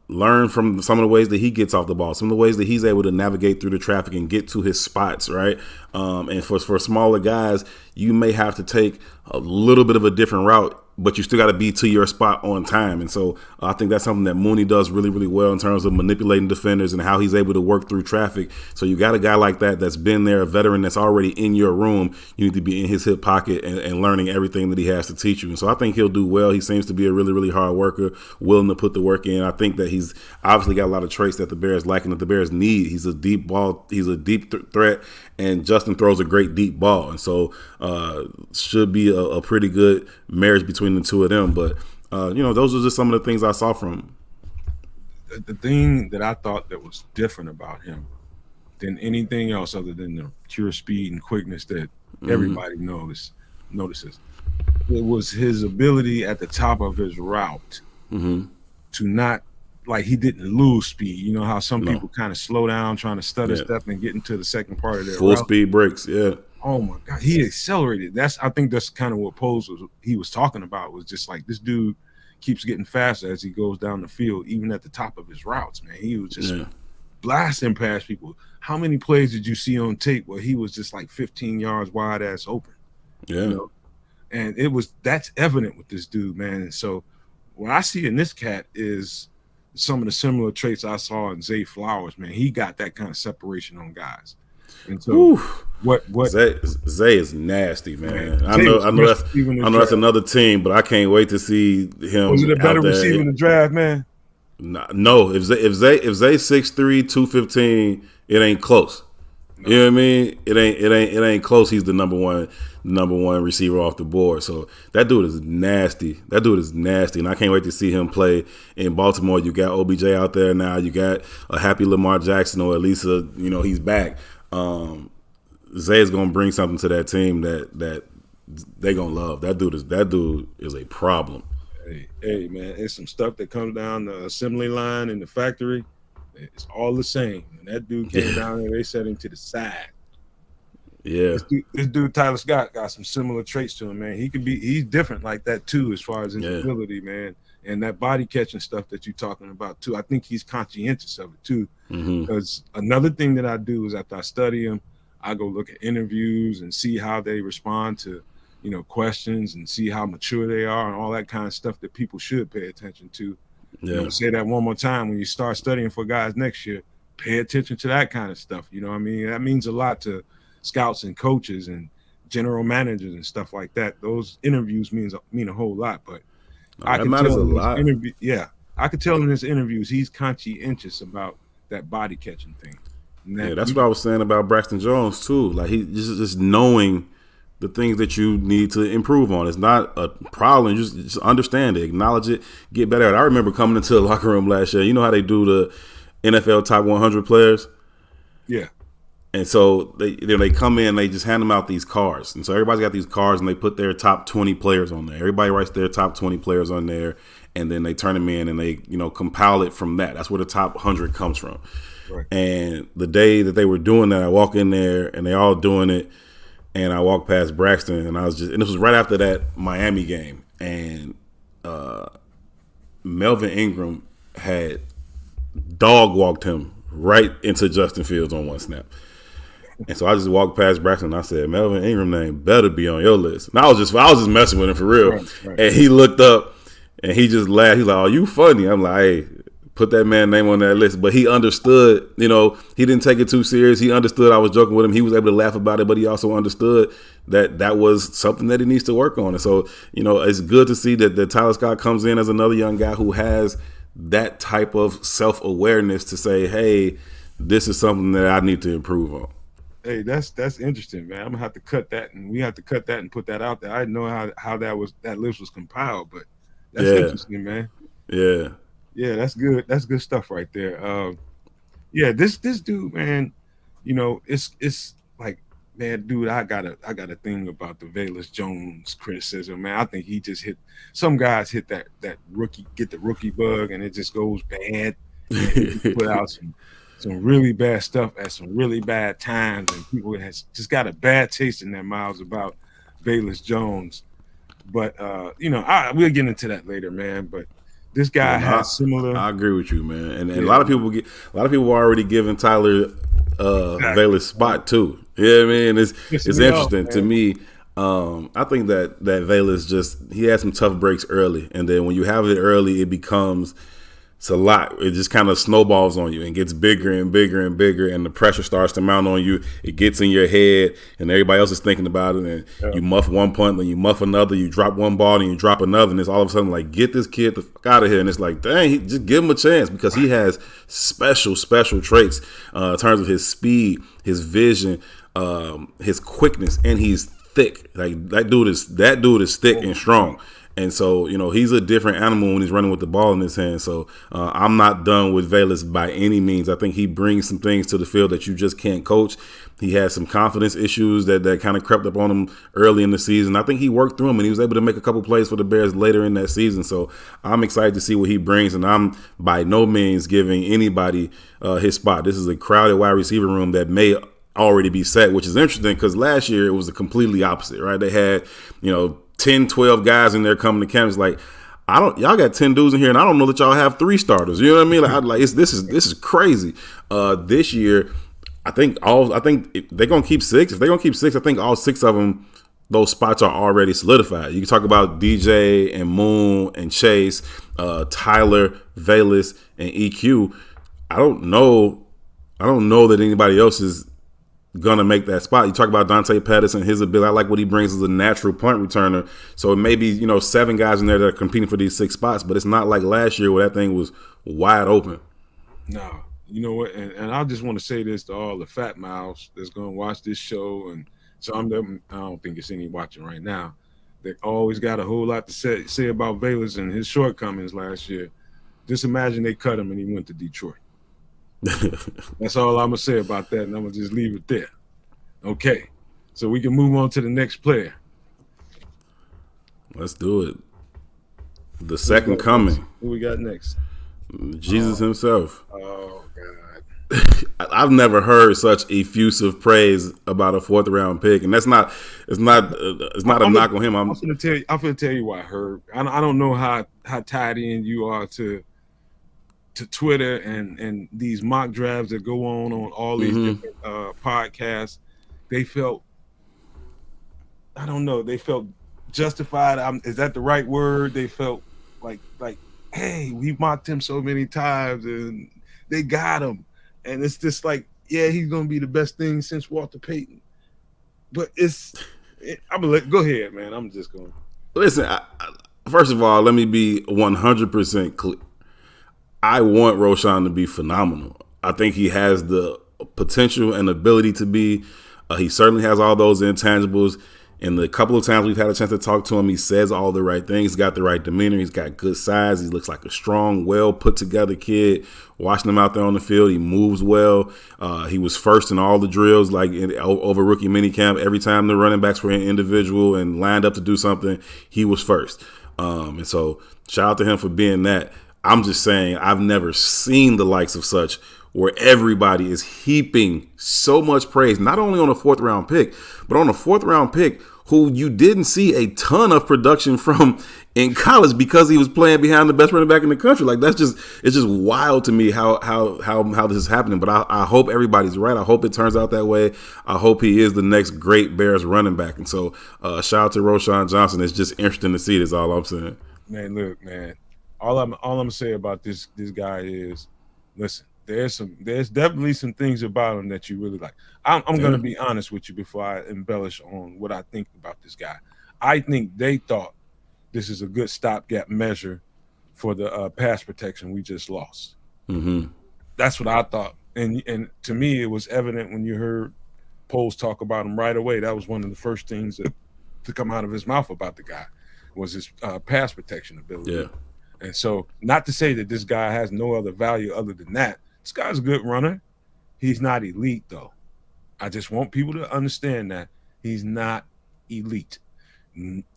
learn from some of the ways that he gets off the ball, some of the ways that he's able to navigate through the traffic and get to his spots, right? And for smaller guys, you may have to take a little bit of a different route, but you still got to be to your spot on time. And so I think that's something that Mooney does really, really well in terms of manipulating defenders and how he's able to work through traffic. So you got a guy like that's been there, a veteran that's already in your room. You need to be in his hip pocket and learning everything that he has to teach you. And so I think he'll do well. He seems to be a really, really hard worker, willing to put the work in. I think that he's obviously got a lot of traits that the Bears like and that the Bears need. He's a deep ball. He's a deep threat, and Justin throws a great deep ball. And so should be a pretty good marriage between the two of them. But those are just some of the things I saw from him. The thing that I thought that was different about him than anything else other than the pure speed and quickness that everybody notices, it was his ability at the top of his route to not, like, he didn't lose speed. You know how some people kind of slow down trying to stutter step and get into the second part of their full route? Speed breaks, yeah. Oh my God, he accelerated. I think that's kind of what he was talking about, was just like, this dude keeps getting faster as he goes down the field, even at the top of his routes, man. He was just blasting past people. How many plays did you see on tape where he was just like 15 yards wide ass open? Yeah. And that's evident with this dude, man. And so what I see in this cat is some of the similar traits I saw in Zay Flowers, man. He got that kind of separation on guys. And so what Zay is nasty, man. I know that's another team, but I can't wait to see him. Was it a better receiver in the draft, man? No, if Zay 6'3", 215, it ain't close. No. You know what I mean? It ain't close. He's the number one receiver off the board. So that dude is nasty. And I can't wait to see him play in Baltimore. You got OBJ out there now. You got a happy Lamar Jackson, or at least he's back. Zay is gonna bring something to that team that they gonna love. That dude is a problem. Hey man, it's some stuff that comes down the assembly line in the factory. It's all the same. When that dude came down there, they set him to the side. Yeah. This dude Tyler Scott got some similar traits to him, man. He's different like that too, as far as his ability, man. And that body catching stuff that you're talking about too. I think he's conscientious of it too. Because another thing that I do is, after I study him, I go look at interviews and see how they respond to, questions, and see how mature they are and all that kind of stuff that people should pay attention to. Yeah. Say that one more time. When you start studying for guys next year, pay attention to that kind of stuff. You know what I mean? That means a lot to scouts and coaches and general managers and stuff like that. Those interviews mean a whole lot. But that matters a lot. I could tell in his interviews he's conscientious about that body catching thing. And Yeah, that that's what I was saying about Braxton Jones too. Like he just knowing the things that you need to improve on. It's not a problem. Just understand it, acknowledge it, get better at it. I remember coming into the locker room last year. You know how they do the NFL top 100 players? yeah, And so they come in, they just hand them out these cards. And so everybody's got these cards and they put their top 20 players on there. Everybody writes their top 20 players on there and then they turn them in and they, compile it from that. That's where the top 100 comes from. right. And the day that they were doing that, I walk in there and they all doing it. And I walked past Braxton and and this was right after that Miami game. And Melvin Ingram had dog walked him right into Justin Fields on one snap. And so I just walked past Braxton and I said, Melvin Ingram name better be on your list. And I was just messing with him for real. Right. And he looked up and he just laughed. He's like, "Oh, you funny." I'm like, "Hey, put that man's name on that list." But he understood, he didn't take it too serious. He understood I was joking with him. He was able to laugh about it, but he also understood that was something that he needs to work on. And so, it's good to see that Tyler Scott comes in as another young guy who has that type of self-awareness to say, hey, this is something that I need to improve on. Hey, that's interesting, man. I'm gonna have to cut that, and we have to cut that and put that out there. I didn't know how that list was compiled, but that's interesting, man. Yeah. Yeah, that's good. That's good stuff right there. Yeah, this dude, man. It's like, man, dude. I got a thing about the Velus Jones criticism, man. I think he just hit. Some guys hit that rookie, get the rookie bug, and it just goes bad. And he put out some really bad stuff at some really bad times, and people has just got a bad taste in their mouths about Velus Jones. But we'll get into that later, man. But this guy has similar. I agree with you, man. And a lot of people are already giving Tyler Velus spot too. Yeah, man. It's interesting to me. I think that Velus he had some tough breaks early, and then when you have it early, it becomes. It's a lot. It just kind of snowballs on you and gets bigger and bigger and bigger, and the pressure starts to mount on you. It gets in your head, and everybody else is thinking about it. And you muff one punt, then you muff another. You drop one ball, and you drop another, and it's all of a sudden like, get this kid the fuck out of here. And it's like, dang, just give him a chance because he has special traits in terms of his speed, his vision, his quickness, and he's thick. Like that dude is thick and strong. And so, he's a different animal when he's running with the ball in his hand. So I'm not done with Velus by any means. I think he brings some things to the field that you just can't coach. He has some confidence issues that kind of crept up on him early in the season. I think he worked through them, and he was able to make a couple plays for the Bears later in that season. So I'm excited to see what he brings, and I'm by no means giving anybody his spot. This is a crowded wide receiver room that may already be set, which is interesting because last year it was the completely opposite, right? They had, 10, 12 guys in there coming to camp. It's like, y'all got 10 dudes in here, and I don't know that y'all have 3 starters. You know what I mean? This is crazy. This year, I think they're gonna keep 6. If they're gonna keep 6, I think all 6 of them, those spots are already solidified. You can talk about DJ and Moon and Chase, Tyler, Velus, and EQ. I don't know that anybody else is gonna make that spot. You talk about Dante Pettis and his ability. I like what he brings as a natural punt returner. So it may be 7 guys in there that are competing for these 6 spots, but it's not like last year where that thing was wide open. No, you know what? And I just want to say this to all the fat mouths that's gonna watch this show, and some of them, I don't think it's any watching right now. They always got a whole lot to say about Velus and his shortcomings last year. Just imagine they cut him and he went to Detroit. That's all I'm gonna say about that, and I'm gonna just leave it there. Okay, so we can move on to the next player. Let's do it. The second coming. Who we got next? Jesus himself. Oh God! I've never heard such effusive praise about a 4th round pick, and it's not a knock on him. I'm gonna tell you why, Herb. I don't know how tied in you are to Twitter and these mock drafts that go on all these different podcasts. They felt, I don't know, they felt justified. Is that the right word? They felt like, hey, we mocked him so many times and they got him. And it's just like, yeah, he's going to be the best thing since Walter Payton. But I'm going to go ahead, man. I'm just going to. Listen, first of all, let me be 100% clear. I want Roshan to be phenomenal. I think he has the potential and ability to be. He certainly has all those intangibles. And the couple of times we've had a chance to talk to him, he says all the right things. He's got the right demeanor. He's got good size. He looks like a strong, well put together kid. Watching him out there on the field, he moves well. He was first in all the drills, like over rookie minicamp. Every time the running backs were individual and lined up to do something, he was first. And so shout out to him for being that. I'm just saying I've never seen the likes of such where everybody is heaping so much praise, not only on a 4th round pick, but on a 4th round pick who you didn't see a ton of production from in college because he was playing behind the best running back in the country. Like it's just wild to me how this is happening. But I hope everybody's right. I hope it turns out that way. I hope he is the next great Bears running back. And so shout out to Roshan Johnson. It's just interesting to see. That's all I'm saying. Man, look, man. All I'm gonna say about this guy is, listen. There's definitely some things about him that you really like. I'm going to be honest with you before I embellish on what I think about this guy. I think they thought this is a good stopgap measure for the pass protection we just lost. Mm-hmm. That's what I thought. And to me, it was evident when you heard Poles talk about him right away. That was one of the first things to come out of his mouth about the guy was his pass protection ability. Yeah. And so not to say that this guy has no other value other than that. This guy's a good runner. He's not elite, though. I just want people to understand that he's not elite.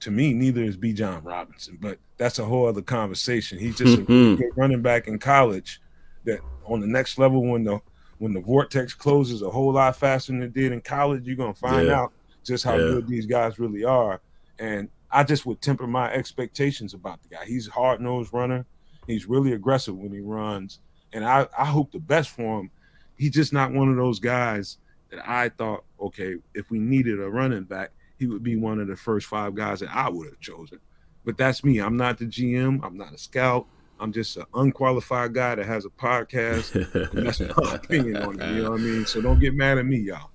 To me, neither is B. John Robinson, but that's a whole other conversation. He's just a good running back in college that on the next level, when the vortex closes a whole lot faster than it did in college, you're going to find out just how good these guys really are. And I just would temper my expectations about the guy. He's a hard-nosed runner. He's really aggressive when he runs. And I hope the best for him. He's just not one of those guys that I thought, okay, if we needed a running back, he would be one of the first 5 guys that I would have chosen. But that's me. I'm not the GM. I'm not a scout. I'm just an unqualified guy that has a podcast. And that's my opinion on it. You know what I mean? So don't get mad at me, y'all.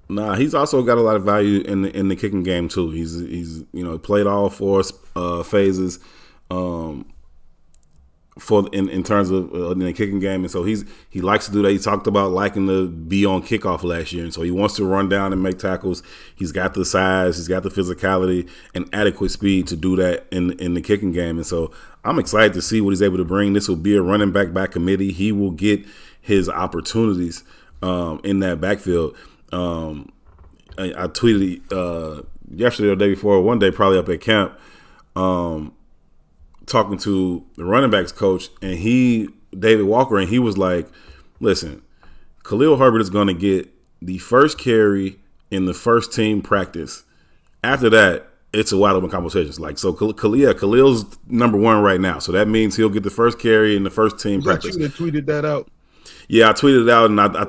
Nah, he's also got a lot of value in the kicking game too. He's played all 4 phases. For in terms of in the kicking game, and so he likes to do that. He talked about liking to be on kickoff last year, and so he wants to run down and make tackles. He's got the size, he's got the physicality, and adequate speed to do that in the kicking game. And so I'm excited to see what he's able to bring. This will be a running back by committee. He will get his opportunities in that backfield. I tweeted yesterday or the day before, one day probably up at camp. Talking to the running backs coach and David Walker, and he was like, listen, Khalil Herbert is going to get the first carry in the first team practice. After that, it's a wide open conversation. Like, so Khalil's number 1 right now. So that means he'll get the first carry in the first team practice. You that tweeted that out? Yeah, I tweeted it out, and I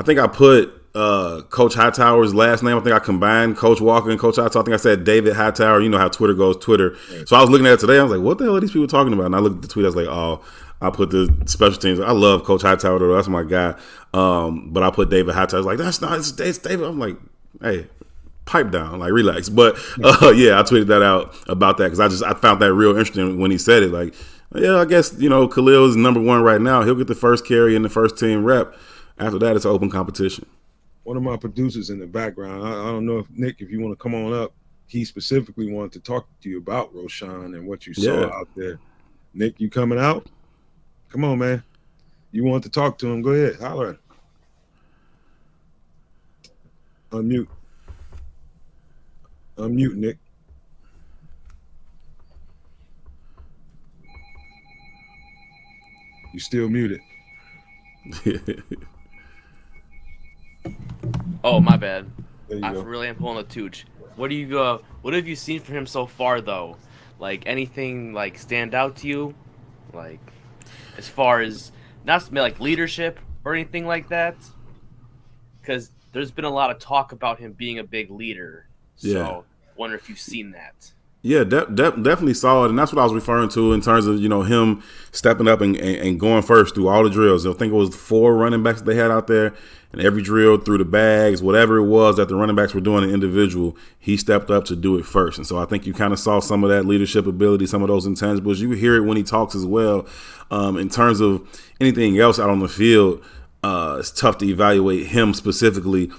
think I put Coach Hightower's last name. I think I combined Coach Walker and Coach Hightower. I think I said David Hightower. You know how Twitter goes, Twitter. Right. So I was looking at it today. I was like, what the hell are these people talking about? And I looked at the tweet. I was like, oh, I put the special teams. I love Coach Hightower, though. That's my guy. But I put David Hightower. I was like, that's not, it's David. I'm like, hey, pipe down, like relax. But yeah, I tweeted that out about that because I found that real interesting when he said it. Like, yeah, I guess, Khalil is number 1 right now. He'll get the first carry in the first team rep. After that, it's an open competition. One of my producers in the background, I don't know if you want to come on up. He specifically wanted to talk to you about Roshan and what you saw out there. Nick, you coming out? Come on, man. You want to talk to him? Go ahead, holler. Unmute, Nick. You still muted. Oh, my bad. I really am pulling a tooch. What have you seen from him so far, though? Like, anything, like, stand out to you? Like, as far as, not like leadership or anything like that? Because there's been a lot of talk about him being a big leader. So, wonder if you've seen that. Yeah, definitely saw it, and that's what I was referring to in terms of him stepping up and going first through all the drills. I think it was 4 running backs they had out there, and every drill through the bags, whatever it was that the running backs were doing, an individual, he stepped up to do it first. And so I think you kind of saw some of that leadership ability, some of those intangibles. You hear it when he talks as well. In terms of anything else out on the field, it's tough to evaluate him specifically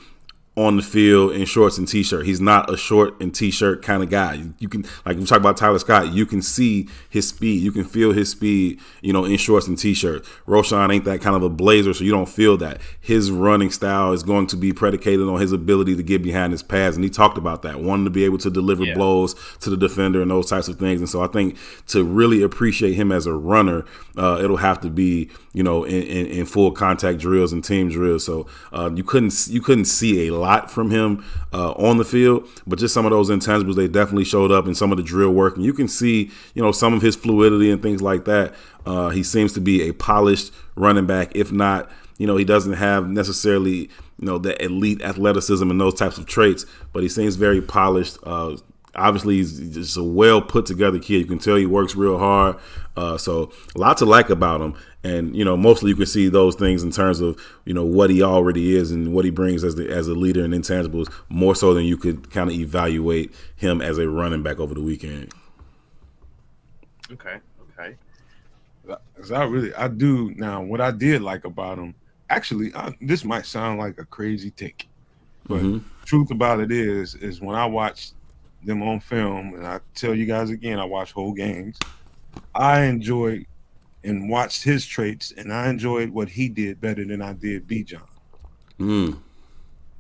on the field in shorts and t-shirt. He's not a short and t-shirt kind of guy. You can, like we talk about Tyler Scott, you can see his speed. You can feel his speed, in shorts and t-shirt. Roschon ain't that kind of a blazer, so you don't feel that. His running style is going to be predicated on his ability to get behind his pads, and he talked about that, wanting to be able to deliver blows to the defender and those types of things. And so I think to really appreciate him as a runner, it'll have to be, in full contact drills and team drills. So you couldn't see a lot from him on the field, but just some of those intangibles, they definitely showed up in some of the drill work, and you can see some of his fluidity and things like that. He seems to be a polished running back, if not he doesn't have necessarily the elite athleticism and those types of traits, but he seems very polished. Obviously, he's just a well put together kid. You can tell he works real hard. So a lot to like about him. And, mostly you can see those things in terms of, what he already is and what he brings as a leader in intangibles, more so than you could kind of evaluate him as a running back over the weekend. Okay. I do. Now, what I did like about him, actually, this might sound like a crazy take, but truth about it is when I watched them on film, and I tell you guys again, I watch whole games, I enjoyed and watched his traits, and I enjoyed what he did better than I did Bijan.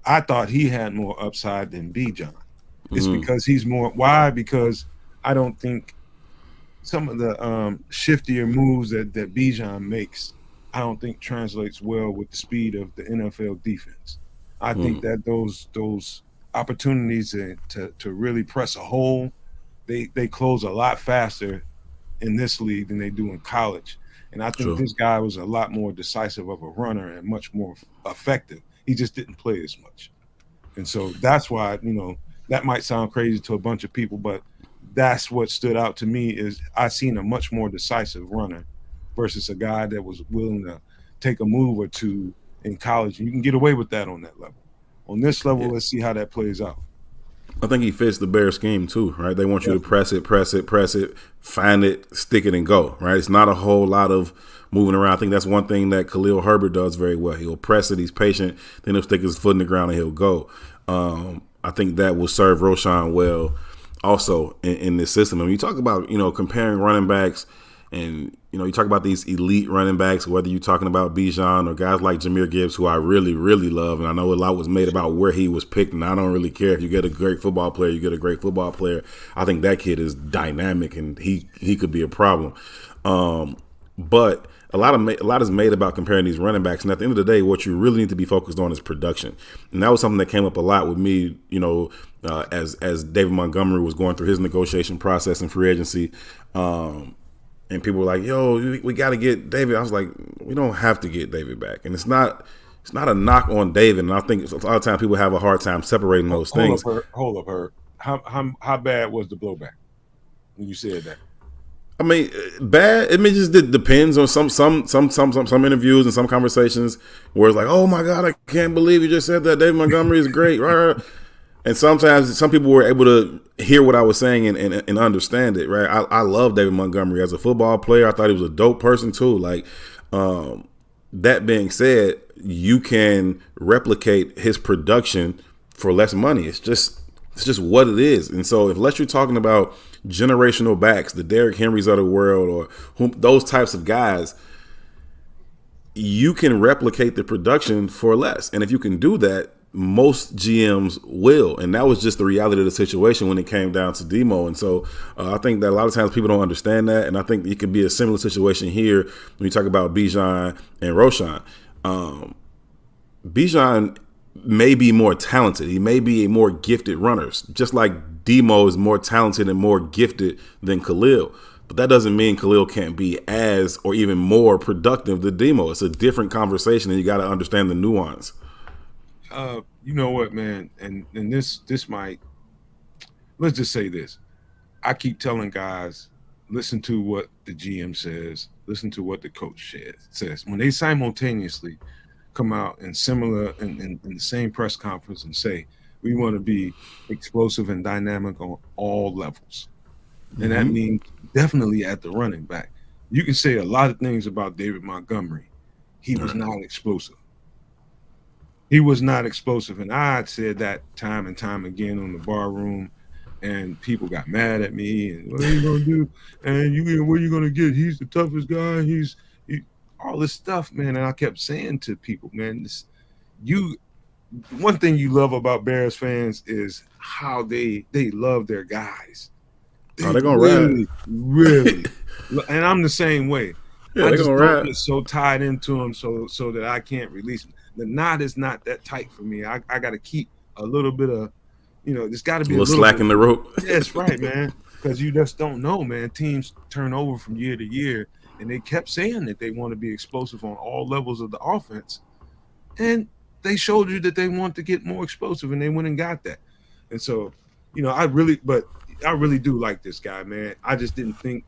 I thought he had more upside than Bijan. It's because he's more. Why? Because I don't think some of the shiftier moves that Bijan makes, I don't think translates well with the speed of the NFL defense. I think that those opportunities to really press a hole, they close a lot faster in this league than they do in college. And I think this guy was a lot more decisive of a runner and much more effective. He just didn't play as much. And so that's why, that might sound crazy to a bunch of people, but that's what stood out to me is I seen a much more decisive runner versus a guy that was willing to take a move or two in college. And you can get away with that on that level. On this level, let's see how that plays out. I think he fits the Bears scheme too, right? They want you to press it, find it, stick it, and go, right? It's not a whole lot of moving around. I think that's one thing that Khalil Herbert does very well. He'll press it, he's patient, then he'll stick his foot in the ground and he'll go. I think that will serve Roschon well also in this system. And when you talk about, comparing running backs and, you talk about these elite running backs, whether you're talking about Bijan or guys like Jahmyr Gibbs, who I really, really love. And I know a lot was made about where he was picked, and I don't really care. If you get a great football player, you get a great football player. I think that kid is dynamic, and he could be a problem. But a lot is made about comparing these running backs. And at the end of the day, what you really need to be focused on is production. And that was something that came up a lot with me, as David Montgomery was going through his negotiation process in free agency. And people were like, yo, we got to get David. I was like, we don't have to get David back. And it's not a knock on David. And I think a lot of times people have a hard time separating those things. Hold up, Herb. How bad was the blowback when you said that? I mean, bad. It just depends on some interviews and some conversations where it's like, oh my God, I can't believe you just said that. David Montgomery is great. Right. And sometimes some people were able to hear what I was saying and understand it, right? I love David Montgomery as a football player. I thought he was a dope person too. Like, that being said, you can replicate his production for less money. It's just what it is. And so unless you're talking about generational backs, the Derrick Henrys of the world, or those types of guys, you can replicate the production for less. And if you can do that, most GMs will, and that was just the reality of the situation when it came down to Demo. And so I think that a lot of times people don't understand that, and I think it could be a similar situation here when you talk about Bijan and Roschon. Bijan may be more talented. He may be a more gifted runner, just like Demo is more talented and more gifted than Khalil. But that doesn't mean Khalil can't be as or even more productive than Demo. It's a different conversation, and you got to understand the nuance. You know what, man, and this might, let's just say this. I keep telling guys, listen to what the GM says, listen to what the coach says. When they simultaneously come out and similar in the same press conference and say, we want to be explosive and dynamic on all levels. And that means definitely at the running back. You can say a lot of things about David Montgomery. He was not explosive. He was not explosive. And I said that time and time again on the bar room, and people got mad at me. And what are you gonna do? And what are you gonna get? He's the toughest guy. All this stuff, man. And I kept saying to people, man, you one thing you love about Bears fans is how they love their guys. Oh, They they're gonna ride. really, and I'm the same way. Yeah, I they're just gonna don't ride. get so tied into them so that I can't release them. The knot is not that tight for me. I got to keep a little bit of, there's got to A be a little little slack bit. in the rope. That's right, man. Because you just don't know, man. Teams turn over from year to year, and they kept saying that they want to be explosive on all levels of the offense, and they showed you that they want to get more explosive, and they went and got that. And so, I really do like this guy, man. I just didn't think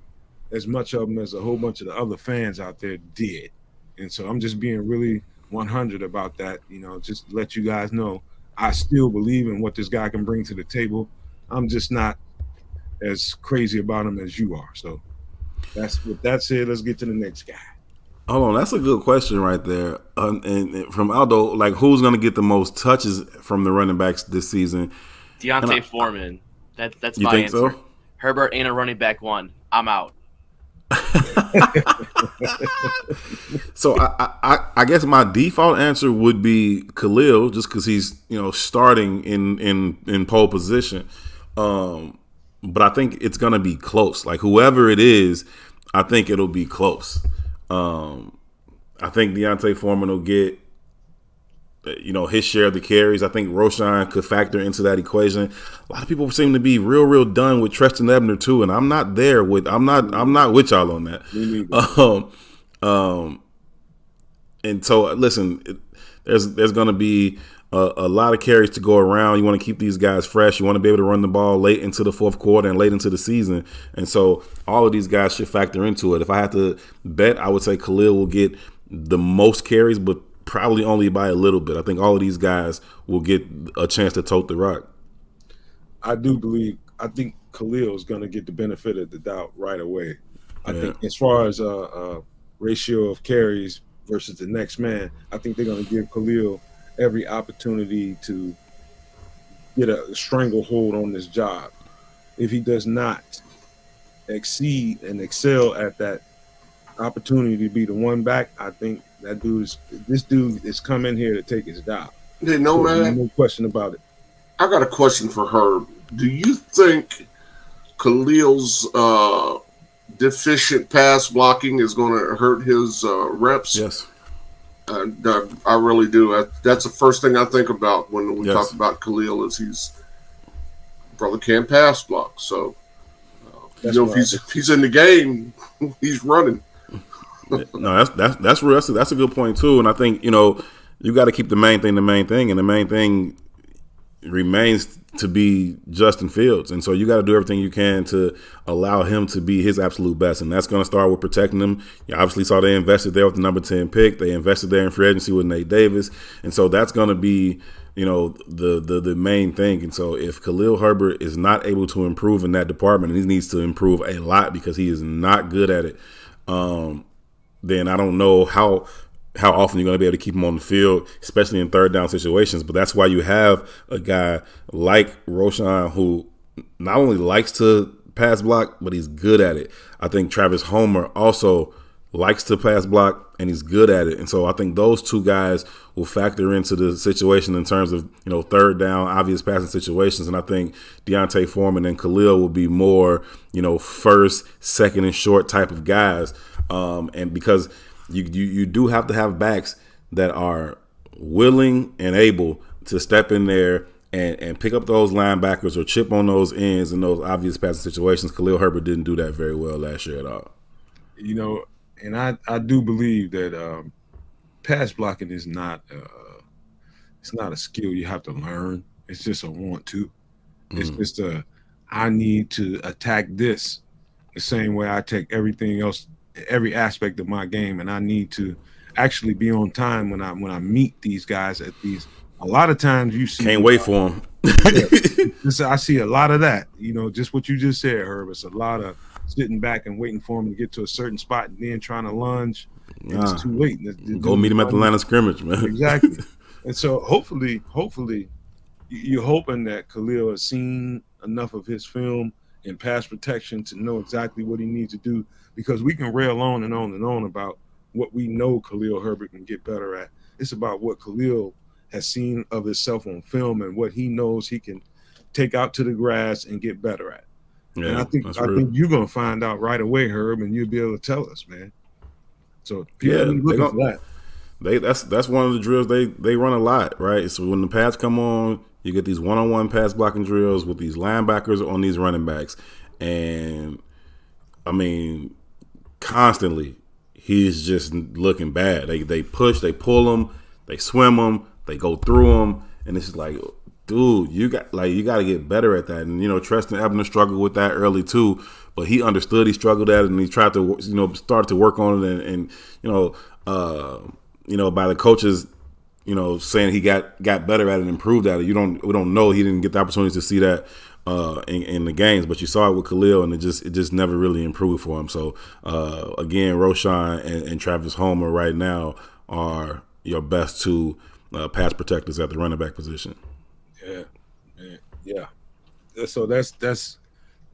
as much of him as a whole bunch of the other fans out there did. And so I'm just being really 100 about that, just to let you guys know I still believe in what this guy can bring to the table. I'm just not as crazy about him as you are. So with that said, let's get to the next guy. Hold on, that's a good question right there. And from Aldo, like who's going to get the most touches from the running backs this season? Deontay Foreman. That's You my think answer. so? Herbert ain't a running back one. I'm out. So I guess my default answer would be Khalil, just because he's starting in pole position. But I think it's gonna be close. Like whoever it is, I think it'll be close. I think Deontay Foreman will get his share of the carries. I think Roshan could factor into that equation. A lot of people seem to be real done with Treston Ebner too, and I'm not there with. I'm not with y'all on that. Me neither. And so listen, there's going to be a lot of carries to go around. You want to keep these guys fresh. You want to be able to run the ball late into the fourth quarter and late into the season. And so all of these guys should factor into it. If I had to bet, I would say Khalil will get the most carries, but probably only by a little bit. I think all of these guys will get a chance to tote the rock. I think Khalil is going to get the benefit of the doubt right away. I think as far as ratio of carries versus the next man, I think they're going to give Khalil every opportunity to get a stranglehold on this job. If he does not exceed and excel at that opportunity to be the one back, I think this dude is coming here to take his job. Nomad, no question about it. I got a question for Herb. Do you think Khalil's deficient pass blocking is going to hurt his reps? Yes. I really do. That's the first thing I think about when we talk about Khalil is brother can't pass block. So, if he's in the game, he's running. No, that's real. That's a good point too. And I think you got to keep the main thing, and the main thing remains to be Justin Fields. And so you got to do everything you can to allow him to be his absolute best. And that's going to start with protecting him. You obviously saw they invested there with the number 10 pick. They invested there in free agency with Nate Davis. And so that's going to be, the main thing. And so if Khalil Herbert is not able to improve in that department, and he needs to improve a lot because he is not good at it, then I don't know how often you're going to be able to keep him on the field, especially in third down situations. But that's why you have a guy like Roshan who not only likes to pass block, but he's good at it. I think Travis Homer also likes to pass block, and he's good at it. And so I think those two guys will factor into the situation in terms of, third down, obvious passing situations. And I think Deontay Foreman and Khalil will be more, first, second, and short type of guys. And because you do have to have backs that are willing and able to step in there and pick up those linebackers or chip on those ends in those obvious passing situations. Khalil Herbert didn't do that very well last year at all. And I do believe that pass blocking is not it's not a skill you have to learn. It's just a want to. It's just I need to attack this the same way I take everything else, every aspect of my game, and I need to actually be on time when I meet these guys at these. A lot of times you see, Can't wait for him. I see a lot of that. Just what you just said, Herb. It's a lot of sitting back and waiting for him to get to a certain spot and then trying to lunge, and it's too late. Go meet him at the line of scrimmage, man. Exactly. And so hopefully, you're hoping that Khalil has seen enough of his film and pass protection to know exactly what he needs to do, because we can rail on and on and on about what we know Khalil Herbert can get better at. It's about what Khalil has seen of himself on film and what he knows he can take out to the grass and get better at. Yeah, and I think you're gonna find out right away, Herb, and you'll be able to tell us, man. So looking for that. That's one of the drills they run a lot, right? So when the pads come on, you get these one-on-one pass blocking drills with these linebackers on these running backs, and I mean, constantly he's just looking bad. They push, they pull him, they swim him, they go through him, and it's just like, dude, you got to get better at that. And Treston Ebner struggled with that early too, but he understood he struggled at it, and he tried to start to work on it, and by the coaches, saying he got better at it and improved at it. We don't know, he didn't get the opportunity to see that in the games, but you saw it with Khalil, and it just never really improved for him. So again, Roshan and Travis Homer right now are your best two pass protectors at the running back position. Yeah. So that's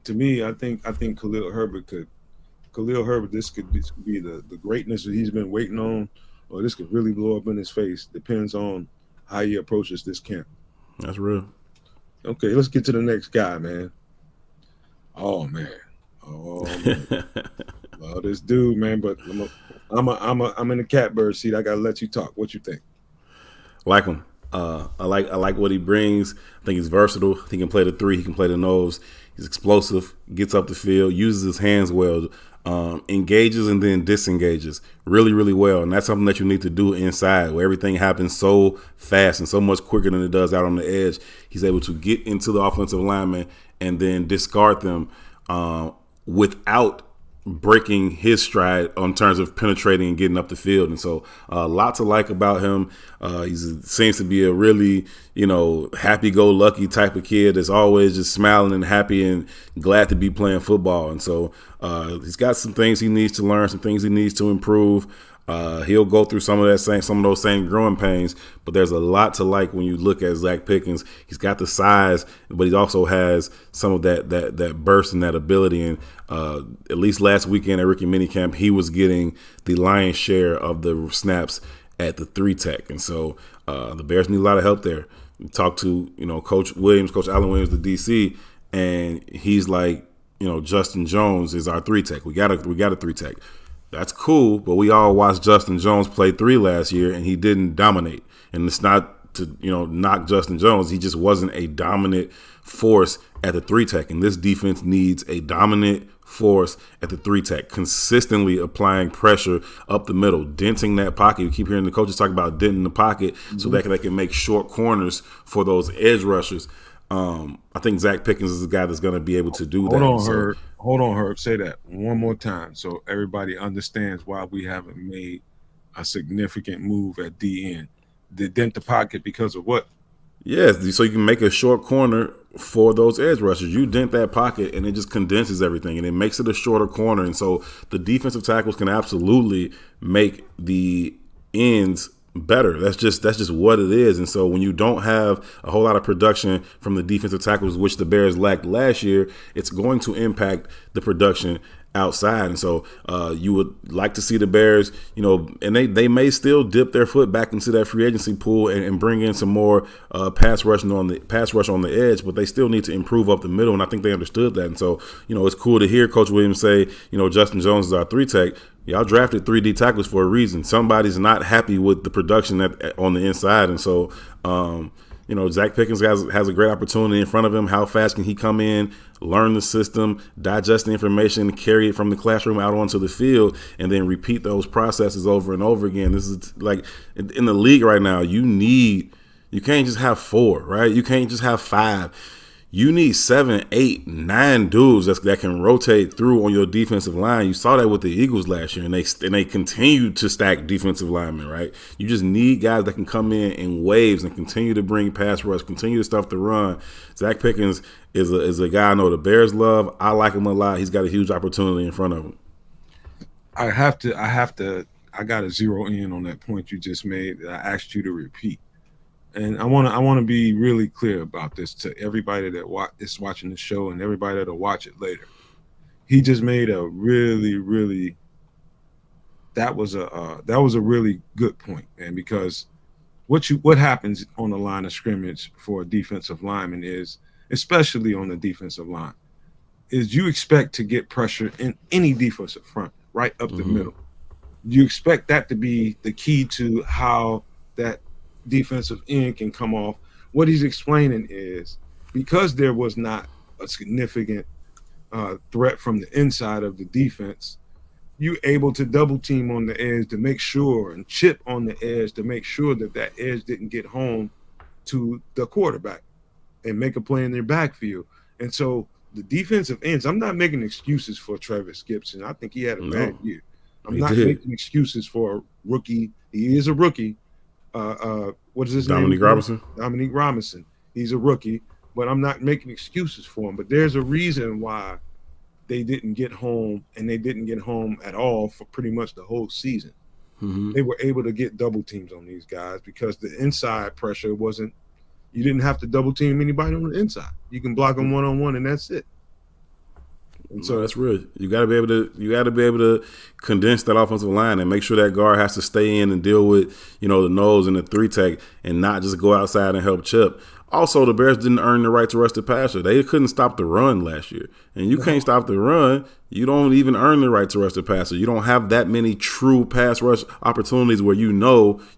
to me. I think Khalil Herbert, this could be the greatness that he's been waiting on, or this could really blow up in his face. Depends on how he approaches this camp. That's real. Okay, let's get to the next guy, man. Oh man. Well, this dude, man. But I'm in the catbird seat. I gotta let you talk. What you think? Like him. I like what he brings. I think he's versatile. He can play the 3. He can play the nose. He's explosive. Gets up the field. Uses his hands well. Engages and then disengages really, really well. And that's something that you need to do inside, where everything happens so fast and so much quicker than it does out on the edge. He's able to get into the offensive lineman and then discard them without breaking his stride in terms of penetrating and getting up the field. And so a lot to like about him. He seems to be a really, happy-go-lucky type of kid that's always just smiling and happy and glad to be playing football. And so he's got some things he needs to learn, some things he needs to improve. He'll go through some of those same growing pains, but there's a lot to like when you look at Zach Pickens. He's got the size, but he also has some of that burst and that ability. And at least last weekend at rookie minicamp, he was getting the lion's share of the snaps at the 3 tech. And so the Bears need a lot of help there. We talked to Coach Allen Williams, the DC, and he's like, Justin Jones is our 3 tech. We got a 3 tech. That's cool, but we all watched Justin Jones play 3 last year, and he didn't dominate. And it's not to knock Justin Jones. He just wasn't a dominant force at the 3 tech. And this defense needs a dominant force at the 3 tech, consistently applying pressure up the middle, denting that pocket. You keep hearing the coaches talk about denting the pocket so that they can make short corners for those edge rushers. I think Zach Pickens is the guy that's going to be able to do that. Hold on, Herb. Say that one more time so everybody understands why we haven't made a significant move at DN. The dent the pocket because of what? Yes, so you can make a short corner for those edge rushers. You dent that pocket, and it just condenses everything, and it makes it a shorter corner. And so the defensive tackles can absolutely make the ends better. That's just what it is. And so when you don't have a whole lot of production from the defensive tackles, which the Bears lacked last year, it's going to impact the production outside. And so you would like to see the Bears, and they may still dip their foot back into that free agency pool and bring in some more pass rush on the edge, but they still need to improve up the middle. And I think they understood that. And so, it's cool to hear Coach Williams say, Justin Jones is our 3 tech. Y'all drafted 3D tackles for a reason. Somebody's not happy with the production on the inside. And so, Zach Pickens has a great opportunity in front of him. How fast can he come in, learn the system, digest the information, carry it from the classroom out onto the field, and then repeat those processes over and over again? This is like in the league right now, you can't just have 4, right? You can't just have 5. you need 7, 8, 9 dudes that can rotate through on your defensive line. You saw that with the Eagles last year, and they continue to stack defensive linemen, right? You just need guys that can come in waves and continue to bring pass rush, continue to stuff the run. Zach Pickens is a guy I know the Bears love. I like him a lot. He's got a huge opportunity in front of him. I got to zero in on that point you just made that I asked you to repeat. And I want to be really clear about this to everybody that is watching the show and everybody that'll watch it later. He just made a really that was a really good point, man, because what happens on the line of scrimmage for a defensive lineman is, especially on the defensive line, is you expect to get pressure in any defensive front right up the middle. You expect that to be the key to how that defensive end can come off. What he's explaining is because there was not a significant threat from the inside of the defense, you able to double team on the edge to make sure and chip on the edge to make sure that edge didn't get home to the quarterback and make a play in their backfield. And so the defensive ends, I'm not making excuses for Travis Gibson. I think he had a bad year. I'm not making excuses for a rookie. He is a rookie. What is his name? Dominique Robinson. He's a rookie, but I'm not making excuses for him. But there's a reason why they didn't get home, and they didn't get home at all for pretty much the whole season. They were able to get double teams on these guys because the inside pressure wasn't. You didn't have to double team anybody on the inside. You can block them one-on-one, and that's it. And so that's real. You got to be able to condense that offensive line and make sure that guard has to stay in and deal with, the nose and the 3-tech and not just go outside and help Chip. Also, the Bears didn't earn the right to rush the passer. They couldn't stop the run last year. And you can't stop the run, you don't even earn the right to rush the passer. You don't have that many true pass rush opportunities where you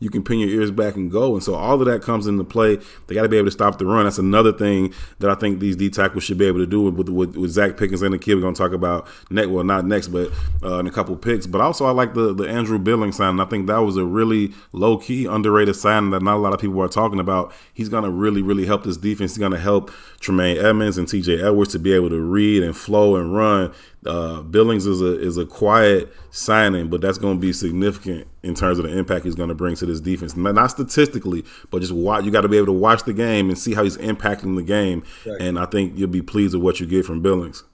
can pin your ears back and go. And so all of that comes into play. They got to be able to stop the run. That's another thing that I think these D tackles should be able to do with Zach Pickens and the kid we're going to talk about not next, but in a couple picks. But also I like the Andrew Billings signing. I think that was a really low-key, underrated signing that not a lot of people are talking about. He's going to really help this defense. He's going to help Tremaine Edmonds and TJ Edwards to be able to read and flow and run. Billings is a quiet signing, but that's going to be significant in terms of the impact he's going to bring to this defense. Not statistically, but just watch. You got to be able to watch the game and see how he's impacting the game. Exactly. And I think you'll be pleased with what you get from Billings.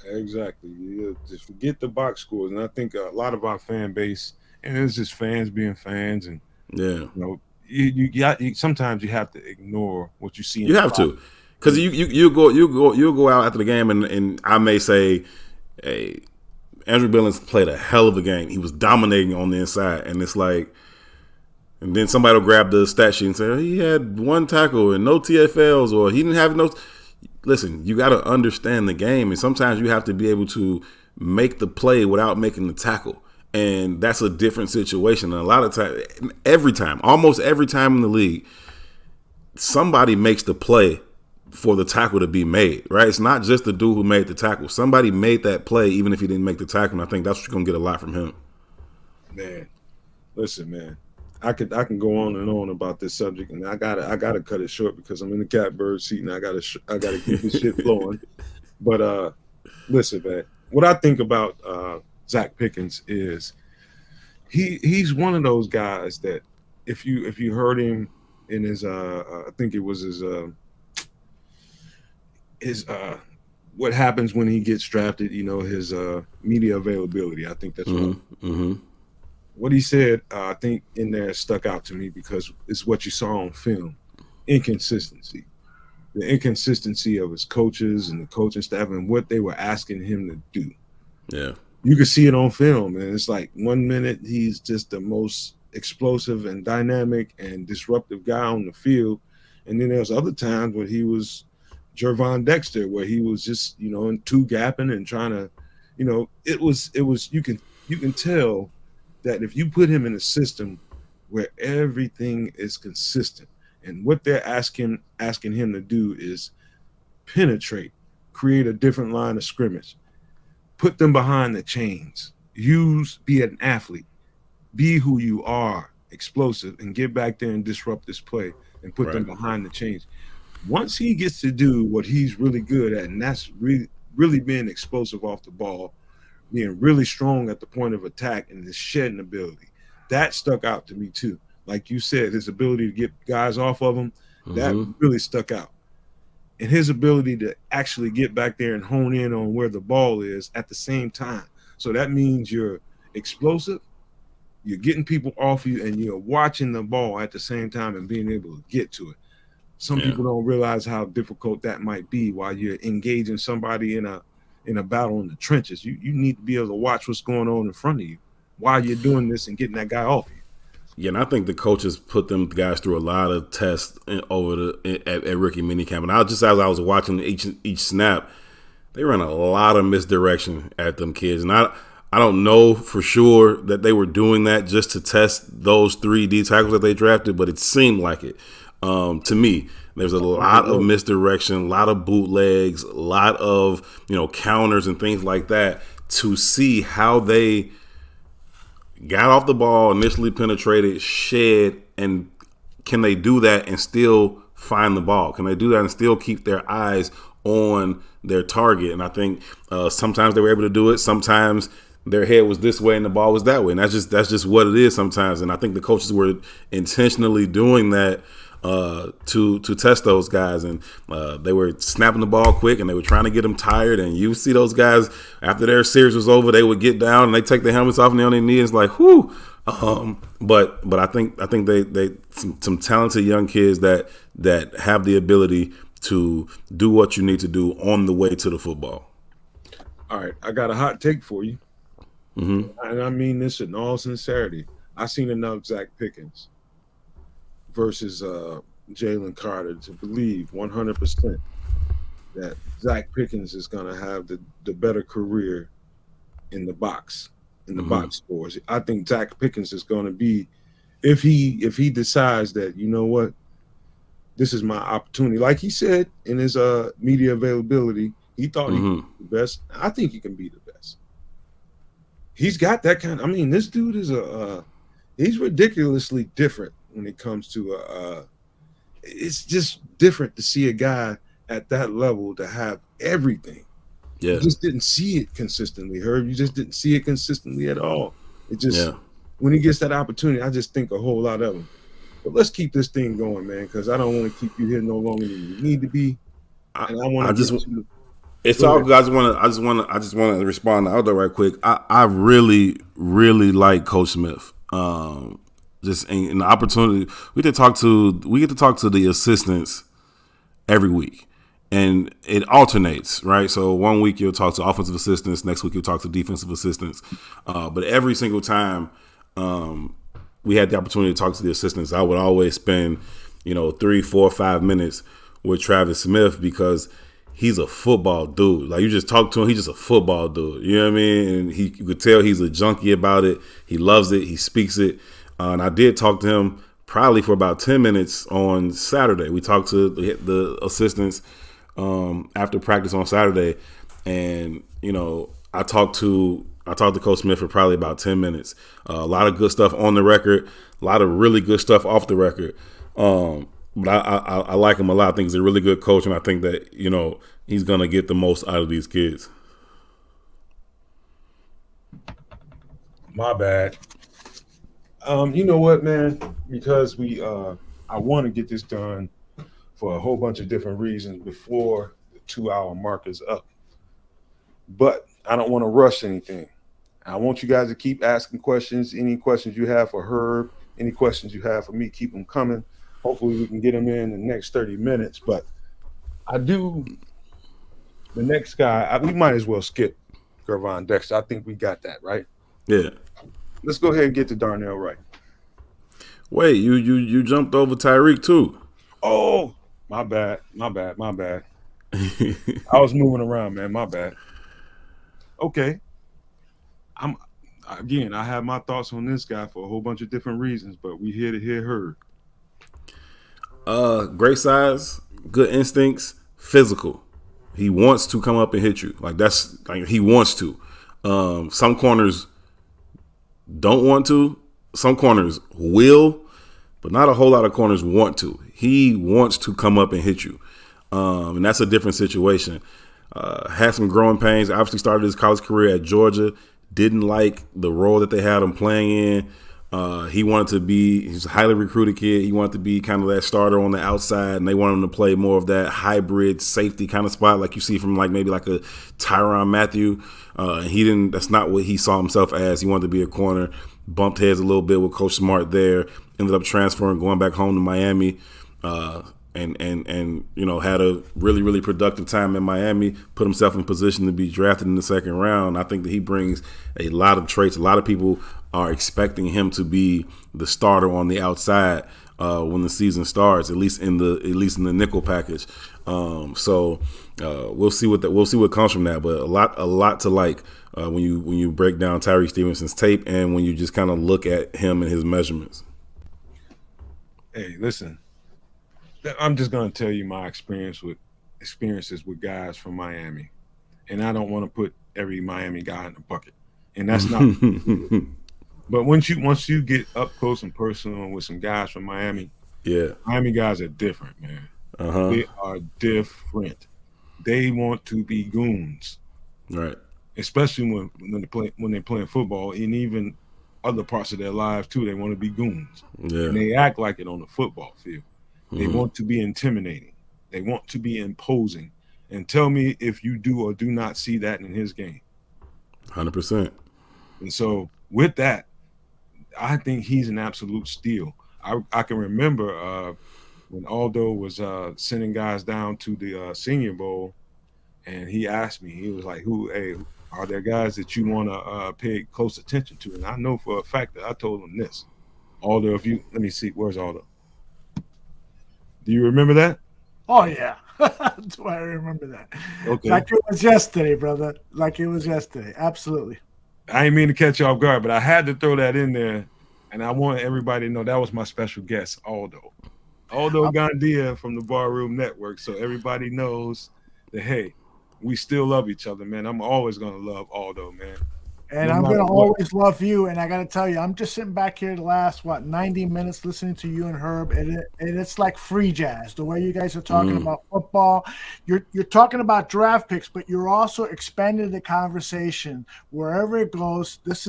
Exactly. You just forget the box scores, and I think a lot of our fan base, and it's just fans being fans, and you sometimes you have to ignore what you see. You have to, because you go out after the game, and I may say, hey, Andrew Billings played a hell of a game. He was dominating on the inside, and it's like, and then somebody will grab the stat sheet and say, he had 1 tackle and no TFLs, or he didn't have no. Listen, you got to understand the game, and sometimes you have to be able to make the play without making the tackle. And that's a different situation. And a lot of times, almost every time in the league, somebody makes the play for the tackle to be made, right? It's not just the dude who made the tackle. Somebody made that play even if he didn't make the tackle, and I think that's what you're going to get a lot from him. Man, listen, man. I can go on and on about this subject, and I gotta cut it short because I'm in the catbird seat and I gotta keep this shit flowing. But listen, man, what I think about Zach Pickens is he's one of those guys that if you heard him in his I think it was his what happens when he gets drafted, his media availability. I think that's what he said, I think in there stuck out to me because it's what you saw on film. Inconsistency. The inconsistency of his coaches and the coaching staff and what they were asking him to do. Yeah. You could see it on film, and it's like 1 minute he's just the most explosive and dynamic and disruptive guy on the field. And then there's other times where he was Javon Dexter, where he was just, in two-gapping and trying to, it was you can tell that if you put him in a system where everything is consistent and what they're asking him to do is penetrate, create a different line of scrimmage, put them behind the chains, be an athlete, be who you are, explosive, and get back there and disrupt this play and put them behind the chains. Once he gets to do what he's really good at, and that's really being explosive off the ball, being really strong at the point of attack, and his shedding ability, that stuck out to me too. Like you said, his ability to get guys off of him, that really stuck out. And his ability to actually get back there and hone in on where the ball is at the same time. So that means you're explosive, you're getting people off you, and you're watching the ball at the same time and being able to get to it. Some people don't realize how difficult that might be while you're engaging somebody in a battle in the trenches. You need to be able to watch what's going on in front of you while you're doing this and getting that guy off you. Yeah, and I think the coaches put them guys through a lot of tests over at rookie minicamp. And as I was watching each snap, they ran a lot of misdirection at them kids. And I don't know for sure that they were doing that just to test those 3 D tackles that they drafted, but it seemed like it. To me, there's a lot of misdirection, a lot of bootlegs, a lot of counters and things like that to see how they got off the ball, initially penetrated, shed, and can they do that and still find the ball? Can they do that and still keep their eyes on their target? And I think sometimes they were able to do it. Sometimes their head was this way and the ball was that way. And that's just what it is sometimes. And I think the coaches were intentionally doing that to test those guys, and they were snapping the ball quick, and they were trying to get them tired. And you see those guys after their series was over, they would get down and they take their helmets off and they're on their knees, like whoo. But I think they some talented young kids that have the ability to do what you need to do on the way to the football. All right, I got a hot take for you, and I mean this in all sincerity. I seen enough Zach Pickens versus Jalen Carter to believe 100% that Zach Pickens is going to have the better career in the box scores. I think Zach Pickens is going to be, if he decides that, you know what, this is my opportunity. Like he said in his media availability, he thought he could be the best. I think he can be the best. He's got that kind of, I mean, this dude is he's ridiculously different when it comes to it's just different to see a guy at that level to have everything. You just didn't see it consistently, Herb. You just didn't see it consistently at all. It just when he gets that opportunity, I just think a whole lot of him. But let's keep this thing going, man, because I don't want to keep you here no longer than you need to be. And I want to. It's all good. I just want to respond to Aldo right quick. I really, really like Coach Smith. Just in the opportunity, we get to talk to the assistants every week, and it alternates, right? So one week you'll talk to offensive assistants, next week you'll talk to defensive assistants, but every single time we had the opportunity to talk to the assistants, I would always spend 3, 4, 5 minutes with Travis Smith because he's a football dude. Like, you just talk to him, he's just a football dude. You know what I mean? And you could tell he's a junkie about it. He loves it. He speaks it. And I did talk to him probably for about 10 minutes on Saturday. We talked to the assistants after practice on Saturday. And, I talked to Coach Smith for probably about 10 minutes. A lot of good stuff on the record, a lot of really good stuff off the record. But I like him a lot. I think he's a really good coach, and I think that, he's going to get the most out of these kids. My bad. You know what, man? Because I want to get this done for a whole bunch of different reasons before the 2-hour mark is up. But I don't want to rush anything. I want you guys to keep asking questions. Any questions you have for Herb, any questions you have for me, keep them coming. Hopefully we can get them in the next 30 minutes. But the next guy, we might as well skip Javon Dexter. I think we got that, right? Yeah. Let's go ahead and get to Darnell Wright. Wait, you jumped over Tyrique too. Oh, my bad. I was moving around, man. My bad. Okay. I have my thoughts on this guy for a whole bunch of different reasons, but we here to hear her. Great size, good instincts, physical. He wants to come up and hit you. He wants to. Some corners don't want to. Some corners will. but not a whole lot of corners want to. He wants to come up and hit you, and that's a different situation. Had some growing pains. Obviously started his college career at Georgia. Didn't like the role that they had him playing in. He's a highly recruited kid. He wanted to be kind of that starter on the outside, and they wanted him to play more of that hybrid safety kind of spot like you see from maybe a Tyrann Mathieu. That's not what he saw himself as. He wanted to be a corner. Bumped heads a little bit with Coach Smart there. Ended up transferring, going back home to Miami. And had a really, really productive time in Miami, put himself in position to be drafted in the second round. I think that he brings a lot of traits. A lot of people are expecting him to be the starter on the outside when the season starts, at least in the nickel package. So we'll see what comes from that. But a lot to like when you break down Tyrique Stevenson's tape and when you just kind of look at him and his measurements. Hey, listen. I'm just going to tell you my experiences with guys from Miami, and I don't want to put every Miami guy in the bucket, and that's not. But once you get up close and personal with some guys from Miami, Miami guys are different, man. They are different. They want to be goons, right? Especially when they're playing football, and even other parts of their lives too. They want to be goons, and they act like it on the football field. They want to be intimidating. They want to be imposing. And tell me if you do or do not see that in his game. 100%. And so with that, I think he's an absolute steal. I can remember when Aldo was sending guys down to the Senior Bowl, and he asked me, he was like, are there guys that you want to pay close attention to? And I know for a fact that I told him this. Aldo, let me see, where's Aldo? Do you remember that? Oh, yeah. That's why I remember that. Okay. Like it was yesterday, brother. Like it was yesterday. Absolutely. I didn't mean to catch you off guard, but I had to throw that in there, and I want everybody to know that was my special guest, Aldo Gandia from the Barroom Network, so everybody knows that, hey, we still love each other, man. I'm always going to love Aldo, man. And I'm going to always love you. And I got to tell you, I'm just sitting back here the last, 90 minutes listening to you and Herb. And it's like free jazz, the way you guys are talking about football. You're talking about draft picks, but you're also expanding the conversation wherever it goes. This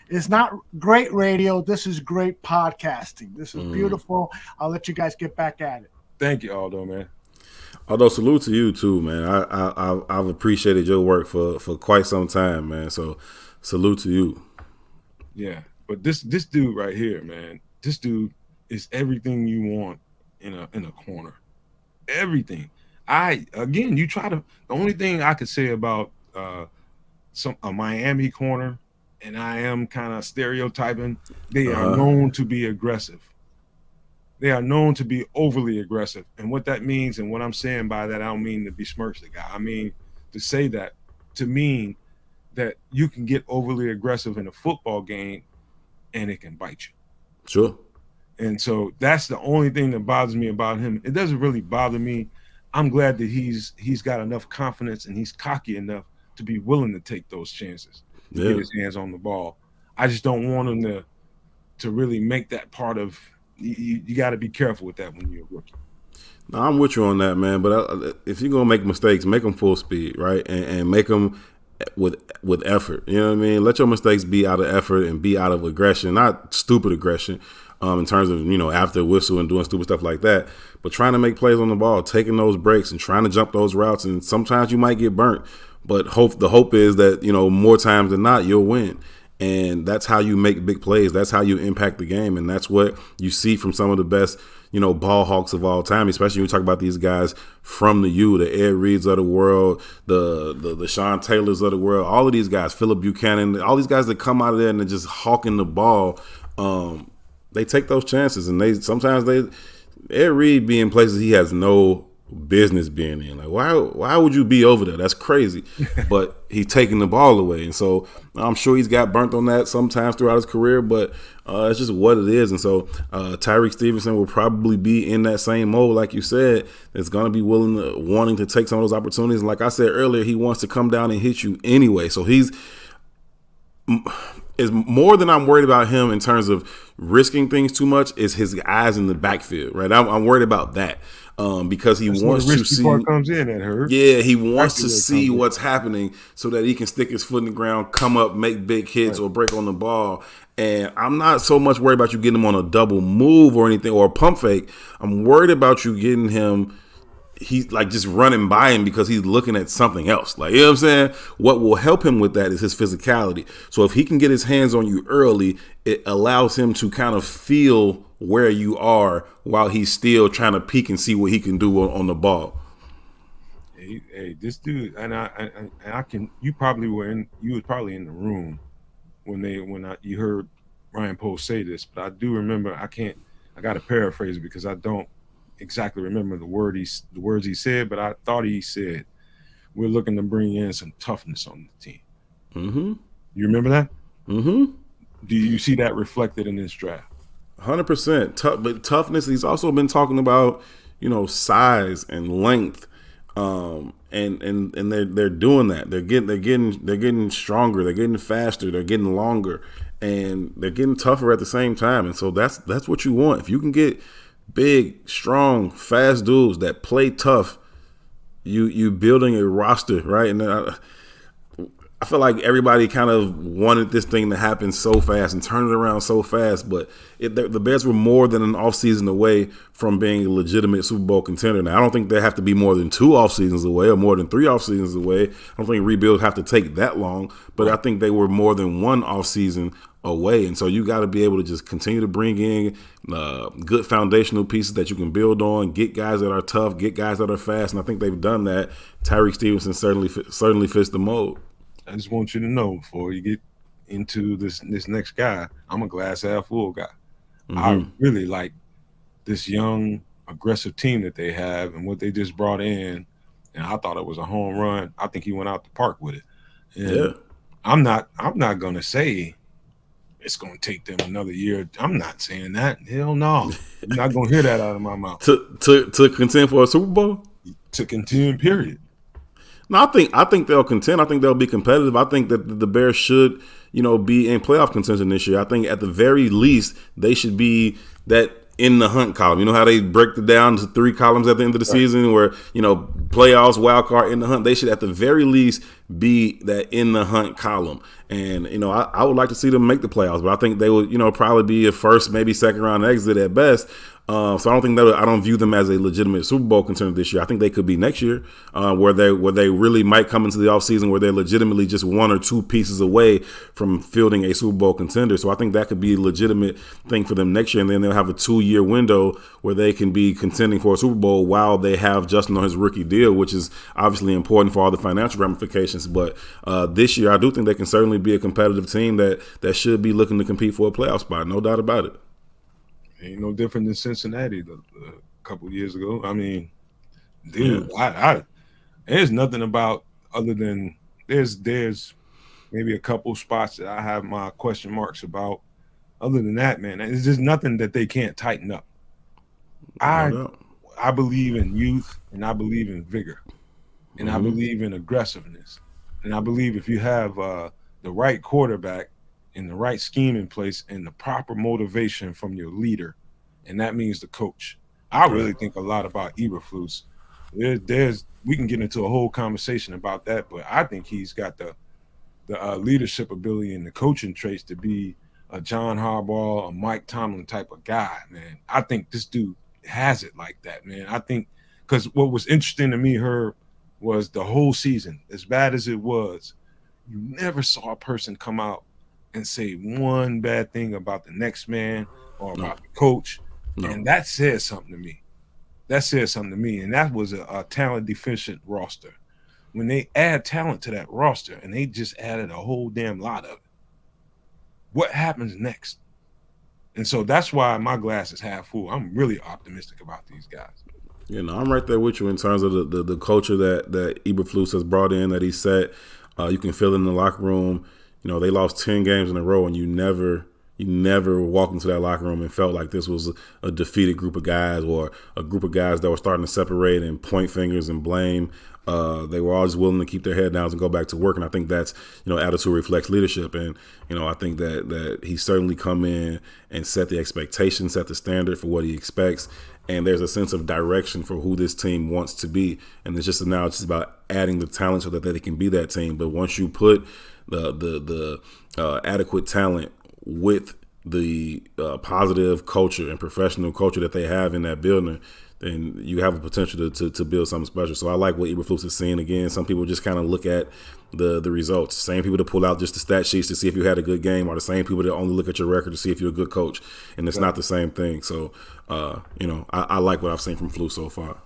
is not great radio. This is great podcasting. This is beautiful. I'll let you guys get back at it. Thank you, Aldo, man. Although salute to you too, man. I've appreciated your work for quite some time, man. So salute to you. Yeah, but this dude right here, man. This dude is everything you want in a corner. Everything. The only thing I could say about a Miami corner, and I am kind of stereotyping, they are known to be aggressive. They are known to be overly aggressive. And what that means, and what I'm saying by that, I don't mean to besmirch the guy. I mean to say that, to mean that you can get overly aggressive in a football game and it can bite you. Sure. And so that's the only thing that bothers me about him. It doesn't really bother me. I'm glad that he's got enough confidence and he's cocky enough to be willing to take those chances, to get his hands on the ball. I just don't want him to really make that part of – you got to be careful with that when you're a rookie. No, I'm with you on that, man. But if you're going to make mistakes, make them full speed, right? And make them with effort. You know what I mean? Let your mistakes be out of effort and be out of aggression, not stupid aggression in terms of, after a whistle and doing stupid stuff like that. But trying to make plays on the ball, taking those breaks and trying to jump those routes. And sometimes you might get burnt. But the hope is that, more times than not, you'll win. And that's how you make big plays. That's how you impact the game. And that's what you see from some of the best, ball hawks of all time, especially when you talk about these guys from the U, the Ed Reeds of the world, the Sean Taylors of the world, all of these guys, Philip Buchanan, all these guys that come out of there and they're just hawking the ball. They take those chances, and Ed Reed be in places he has no business being in. Like, why would you be over there? That's crazy. But he's taking the ball away, and so I'm sure he's got burnt on that sometimes throughout his career, but it's just what it is. And so Tyrique Stevenson will probably be in that same mode, like you said. It's going to be wanting to take some of those opportunities. And like I said earlier, he wants to come down and hit you anyway. So he's is more than I'm worried about him in terms of risking things too much is his eyes in the backfield, right? I'm worried about that because That's where the risky part comes in at her. Yeah, he wants to see what's happening so that he can stick his foot in the ground, come up, make big hits or break on the ball. And I'm not so much worried about you getting him on a double move or anything or a pump fake. I'm worried about you getting him. He's like just running by him because he's looking at something else. Like, you know what I'm saying? What will help him with that is his physicality. So if he can get his hands on you early, it allows him to kind of feel where you are while he's still trying to peek and see what he can do on the ball. Hey, this dude, and I can. You probably were in. You was probably in the room when you heard Ryan Post say this, but I do remember. I got to paraphrase it because I don't exactly remember the words he said, but I thought he said, "We're looking to bring in some toughness on the team." Mm-hmm. You remember that? Mm-hmm. Do you see that reflected in this draft? 100%. But toughness. He's also been talking about, size and length, and they're doing that. They're getting stronger. They're getting faster. They're getting longer, and they're getting tougher at the same time. And so that's what you want. If you can get big, strong, fast dudes that play tough, you building a roster, right? And I feel like everybody kind of wanted this thing to happen so fast and turn it around so fast, but the Bears were more than an offseason away from being a legitimate Super Bowl contender. Now, I don't think they have to be more than 2 off seasons away or more than 3 off seasons away. I don't think rebuilds have to take that long, but I think they were more than 1 off season away. And so you got to be able to just continue to bring in good foundational pieces that you can build on, get guys that are tough, get guys that are fast, and I think they've done that. Tyrique Stevenson certainly fits the mold. I just want you to know before you get into this next guy, I'm a glass half full guy. Mm-hmm. I really like this young, aggressive team that they have and what they just brought in. And I thought it was a home run. I think he went out the park with it. And I'm not gonna say it's gonna take them another year. I'm not saying that. Hell no. You're not gonna hear that out of my mouth. To contend for a Super Bowl? To contend, period. No, I think they'll contend. I think they'll be competitive. I think that the Bears should, be in playoff contention this year. I think at the very least they should be that in the hunt column. You know how they break it down to 3 columns at the end of the season where, playoffs, wild card, in the hunt. They should at the very least be that in the hunt column. And, I would like to see them make the playoffs, but I think they would, probably be a first, maybe second round exit at best. So I don't view them as a legitimate Super Bowl contender this year. I think they could be next year, where they really might come into the offseason where they're legitimately just 1 or 2 pieces away from fielding a Super Bowl contender. So I think that could be a legitimate thing for them next year, and then they'll have a 2-year window where they can be contending for a Super Bowl while they have Justin on his rookie deal, which is obviously important for all the financial ramifications. But this year, I do think they can certainly be a competitive team that should be looking to compete for a playoff spot, no doubt about it. Ain't no different than Cincinnati a couple of years ago. I mean, dude, I there's nothing about other than there's maybe a couple spots that I have my question marks about. Other than that, man, it's just nothing that they can't tighten up. I believe in youth, and I believe in vigor, and I believe in aggressiveness, and I believe if you have the right quarterback and the right scheme in place and the proper motivation from your leader, and that means the coach. I really think a lot about Eberflus. We can get into a whole conversation about that, but I think he's got the leadership ability and the coaching traits to be a John Harbaugh, a Mike Tomlin type of guy, man. I think this dude has it like that, man. I think because what was interesting to me, Herb, was the whole season, as bad as it was, you never saw a person come out and say one bad thing about the next man or about the coach. And that says something to me. And that was a talent deficient roster. When they add talent to that roster, and they just added a whole damn lot of it, what happens next? And so that's why my glass is half full. I'm really optimistic about these guys. I'm right there with you in terms of the culture that Eberflus has brought in, that he set. You can feel it in the locker room. They lost 10 games in a row, and you never You never walked into that locker room and felt like this was a defeated group of guys or a group of guys that were starting to separate and point fingers and blame. They were always willing to keep their head down and go back to work. And I think that's, attitude reflects leadership. And, I think that he certainly come in and set the expectation, set the standard for what he expects. And there's a sense of direction for who this team wants to be. And it's just now it's just about adding the talent so that they can be that team. But once you put the adequate talent with the positive culture and professional culture that they have in that building, then you have a potential to build something special. So I like what Eberflus is seeing. Again, some people just kind of look at the results. Same people that pull out just the stat sheets to see if you had a good game are the same people that only look at your record to see if you're a good coach. And it's not the same thing. So, I like what I've seen from Flus so far.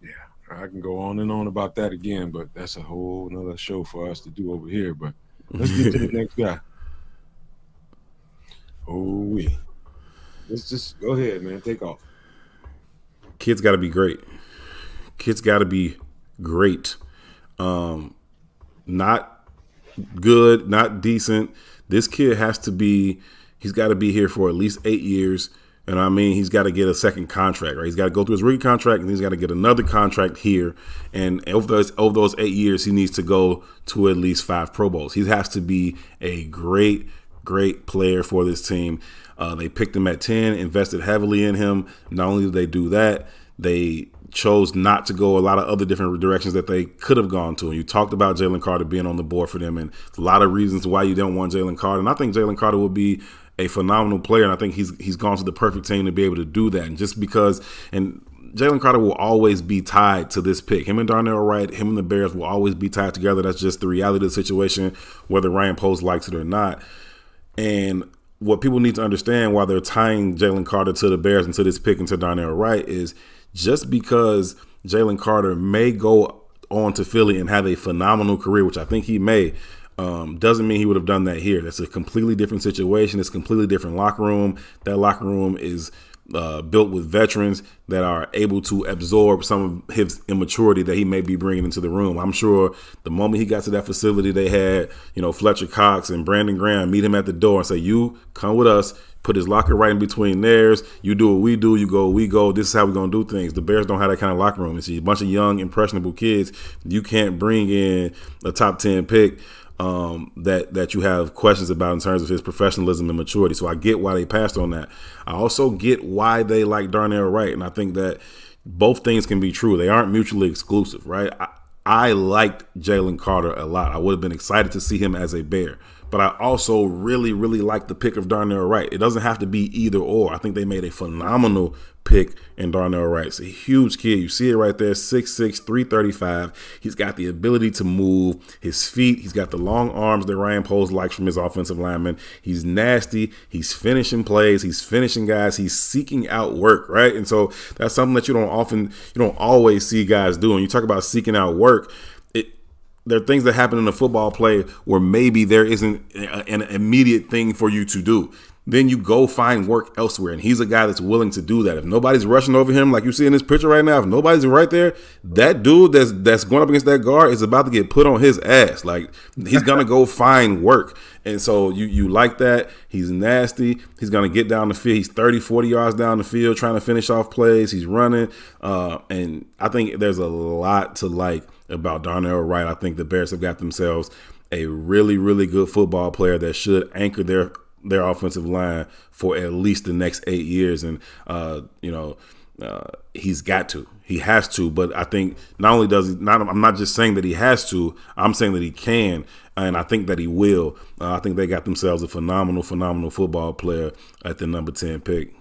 Yeah, I can go on and on about that again, but that's a whole nother show for us to do over here. But let's get to the next guy. Let's just go ahead, man. Take off. Kids got to be great. Kids got to be great. Not good, not decent. This kid he's got to be here for at least 8 years. And I mean, he's got to get a second contract, right? He's got to go through his rookie contract and he's got to get another contract here. And over those 8 years, he needs to go to at least 5 Pro Bowls. He has to be a great player for this team. They picked him at 10, invested heavily in him. Not only did they do that, they chose not to go a lot of other different directions that they could have gone to. And you talked about Jalen Carter being on the board for them and a lot of reasons why you don't want Jalen Carter. And I think Jalen Carter will be a phenomenal player, and I think he's gone to the perfect team to be able to do that. And just because – and Jalen Carter will always be tied to this pick. Him and Darnell Wright, him and the Bears will always be tied together. That's just the reality of the situation, whether Ryan Post likes it or not. And what people need to understand while they're tying Jalen Carter to the Bears and to this pick and to Darnell Wright is just because Jalen Carter may go on to Philly and have a phenomenal career, which I think he may, doesn't mean he would have done that here. That's a completely different situation. It's a completely different locker room. That locker room is built with veterans that are able to absorb some of his immaturity that he may be bringing into the room. I'm sure the moment he got to that facility, they had, Fletcher Cox and Brandon Graham meet him at the door and say, you come with us, put his locker right in between theirs. You do what we do. You go, we go. This is how we're going to do things. The Bears don't have that kind of locker room. It's a bunch of young, impressionable kids. You can't bring in a top 10 pick that you have questions about in terms of his professionalism and maturity. So I get why they passed on that. I also get why they like Darnell Wright, and I think that both things can be true. They aren't mutually exclusive, right? I liked Jalen Carter a lot. I would have been excited to see him as a Bear. But I also really, really like the pick of Darnell Wright. It doesn't have to be either or. I think they made a phenomenal pick in Darnell Wright. It's a huge kid. You see it right there, 6'6", 335. He's got the ability to move his feet. He's got the long arms that Ryan Poles likes from his offensive lineman. He's nasty. He's finishing plays. He's finishing guys. He's seeking out work, right? And so that's something that you don't always see guys doing. You talk about seeking out work. There are things that happen in a football play where maybe there isn't an immediate thing for you to do. Then you go find work elsewhere, and he's a guy that's willing to do that. If nobody's rushing over him, like you see in this picture right now, if nobody's right there, that dude that's going up against that guard is about to get put on his ass. Like, he's going to go find work. And so you like that. He's nasty. He's going to get down the field. He's 30, 40 yards down the field trying to finish off plays. He's running. And I think there's a lot to like about Darnell Wright. I think the Bears have got themselves a really, really good football player that should anchor their offensive line for at least the next 8 years. And, he's got to. He has to. But I think not only does he – I'm not just saying that he has to. I'm saying that he can, and I think that he will. I think they got themselves a phenomenal, phenomenal football player at the number 10 pick.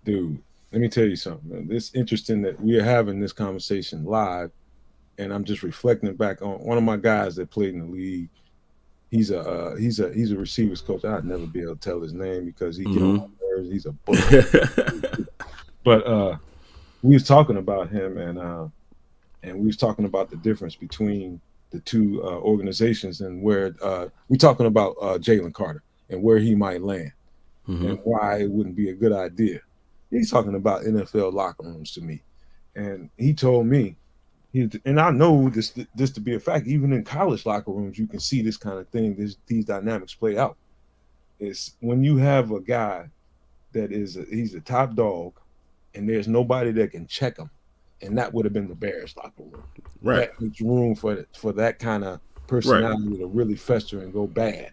Dude, let me tell you something, man. It's interesting that we are having this conversation live, and I'm just reflecting back on one of my guys that played in the league. He's a receivers coach. I'd never be able to tell his name because he get on my nerves. He's a bully. But we was talking about him, and we was talking about the difference between the two organizations, and where we talking about Jalen Carter and where he might land and why it wouldn't be a good idea. He's talking about NFL locker rooms to me, and he told me. And I know this to be a fact. Even in college locker rooms, you can see this kind of thing. These dynamics play out. is when you have a guy that he's a top dog, and there's nobody that can check him, and that would have been the Bears locker room. Right. That makes room for that kind of personality to really fester and go bad,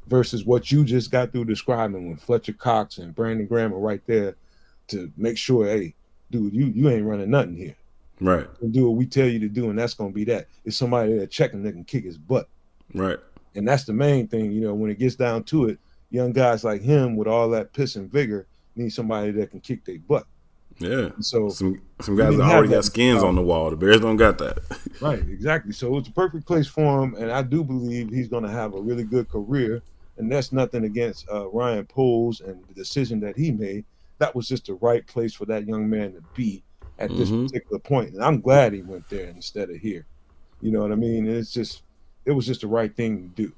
versus what you just got through describing when Fletcher Cox and Brandon Graham are right there to make sure, hey, dude, you ain't running nothing here. Right. You do what we tell you to do, and that's going to be that. It's somebody that checking that can kick his butt. Right. And that's the main thing, when it gets down to it, young guys like him with all that piss and vigor need somebody that can kick their butt. Yeah. So some guys that already got skins on the wall. The Bears don't got that. Right, exactly. So it's a perfect place for him, and I do believe he's going to have a really good career. And that's nothing against Ryan Poles and the decision that he made. That was just the right place for that young man to be at this particular point. And I'm glad he went there instead of here. You know what I mean? It was just the right thing to do.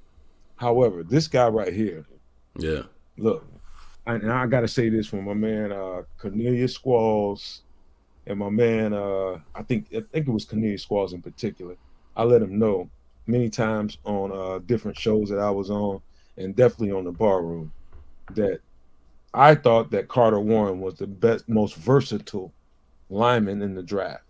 However, this guy right here, look, and I got to say this for my man Cornelius Squalls and my man, I think it was Cornelius Squalls in particular. I let him know many times on different shows that I was on, and definitely on the bar room, that I thought that Carter Warren was the best, most versatile lineman in the draft.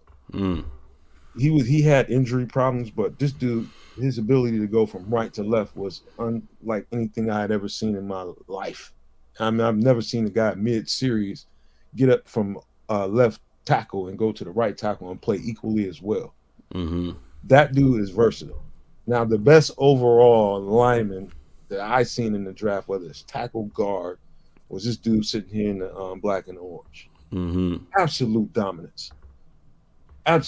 He had injury problems, but this dude, his ability to go from right to left was unlike anything I had ever seen in my life. I mean, I've never seen a guy mid-series get up from left tackle and go to the right tackle and play equally as well. That dude is versatile. Now, the best overall lineman that I seen in the draft, whether it's tackle, guard, was this dude sitting here in the black and orange. Absolute dominance. And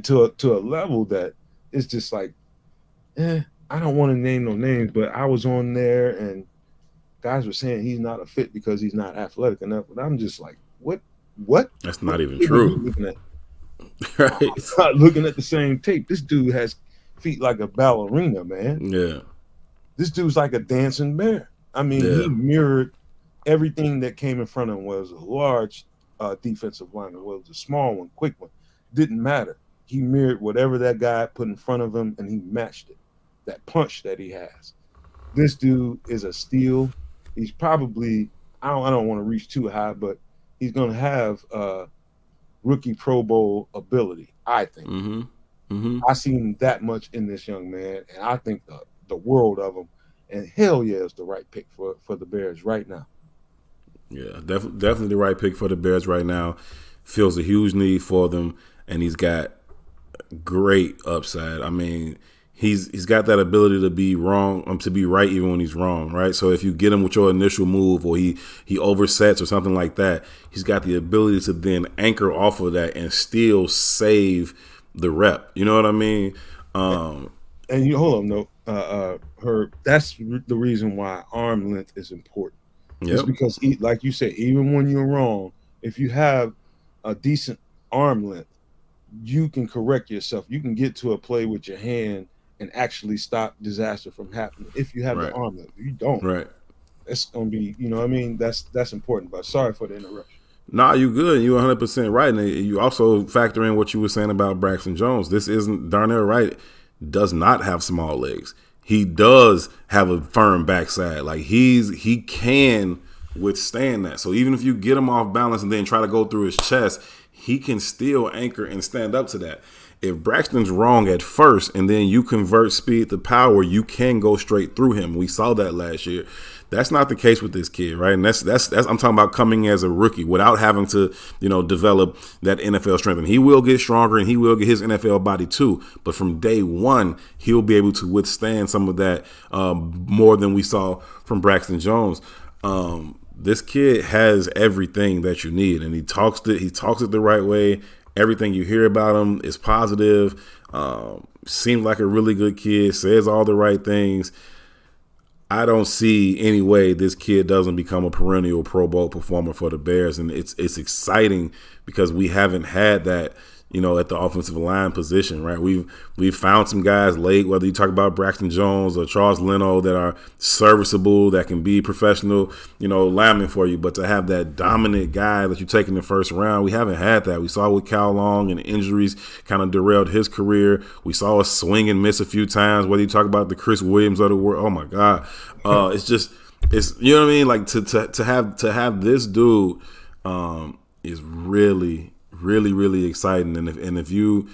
to a level that it's just like, I don't want to name no names, but I was on there and guys were saying he's not a fit because he's not athletic enough. But I'm just like, what? That's not even true. Looking at? Right. I'm not looking at the same tape. This dude has feet like a ballerina, man. Yeah. This dude's like a dancing bear. I mean, he mirrored everything that came in front of him. Was a large defensive lineman, was a small one, quick one. Didn't matter. He mirrored whatever that guy put in front of him, and he matched it. That punch that he has. This dude is a steal. He's probably, I don't want to reach too high, but he's going to have rookie Pro Bowl ability, I think. I seen that much in this young man, and I think the world of him. And hell yeah, it's the right pick for the Bears right now. Yeah, definitely the right pick for the Bears right now. Feels a huge need for them, and he's got great upside. I mean, he's got that ability to be wrong, to be right even when he's wrong, right? So if you get him with your initial move, or he oversets or something like that, he's got the ability to then anchor off of that and still save the rep. You know what I mean? And you hold on, no. Herb, that's the reason why arm length is important. It's because, like you said, even when you're wrong, if you have a decent arm length, you can correct yourself. You can get to a play with your hand and actually stop disaster from happening if you have the arm length. If you don't, it's going to be, you know what I mean? That's important. But sorry for the interruption. Nah, you good. You're 100% right. And you also factor in what you were saying about Braxton Jones. This isn't, Darnell Wright does not have small legs. He does have a firm backside. Like he can withstand that. So even if you get him off balance and then try to go through his chest, he can still anchor and stand up to that. If Braxton's wrong at first and then you convert speed to power, you can go straight through him. We saw that last year. That's not the case with this kid, right? And that's I'm talking about coming as a rookie without having to, develop that NFL strength. And he will get stronger and he will get his NFL body too. But from day one, he'll be able to withstand some of that more than we saw from Braxton Jones. This kid has everything that you need, and he talks it the right way. Everything you hear about him is positive. Seems like a really good kid. Says all the right things. I don't see any way this kid doesn't become a perennial Pro Bowl performer for the Bears, and it's exciting because we haven't had that at the offensive line position, right? We've found some guys late, whether you talk about Braxton Jones or Charles Leno, that are serviceable, that can be professional, linemen for you. But to have that dominant guy that you take in the first round, we haven't had that. We saw with Cal Long, and injuries kind of derailed his career. We saw us swing and miss a few times, whether you talk about the Chris Williams of the world. Oh my God. It's you know what I mean? Like to have this dude is really, really, really exciting. And if you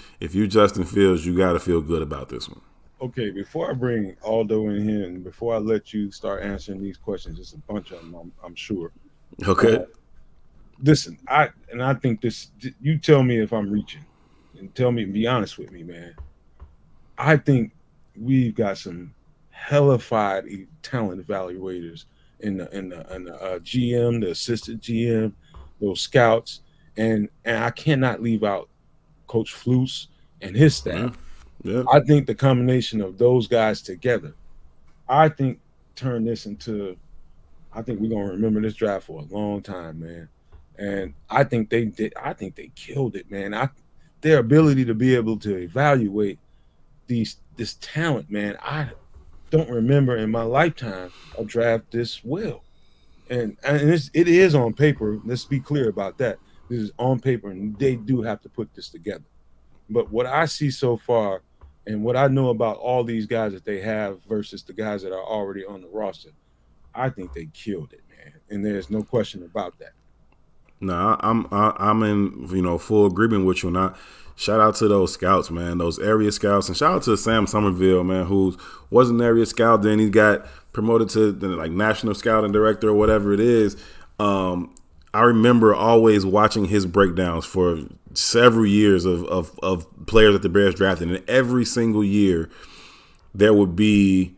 Justin Fields, you got to feel good about this one. Okay, before I bring Aldo in here and before I let you start answering these questions, just a bunch of them, I'm sure. Okay. Listen, I think this. You tell me if I'm reaching, and be honest with me, man. I think we've got some hellified talent evaluators in the GM, the assistant GM, those scouts, and I cannot leave out Coach Flus and his staff. Yeah. I think the combination of those guys together, turn this into. I think we're gonna remember this draft for a long time, man. And I think they did. I think they killed it, man. Their ability to be able to evaluate this talent, man. I don't remember in my lifetime a draft this well. And it is on paper. Let's be clear about that. This is on paper, and they do have to put this together. But what I see so far, and what I know about all these guys that they have versus the guys that are already on the roster, I think they killed it, man. And there's no question about that. No, I'm in full agreement with you, and shout out to those scouts, man, those area scouts, and shout out to Sam Somerville, man, who was an area scout, then he got promoted to the national scouting director or whatever it is. I remember always watching his breakdowns for several years of players that the Bears drafted, and every single year there would be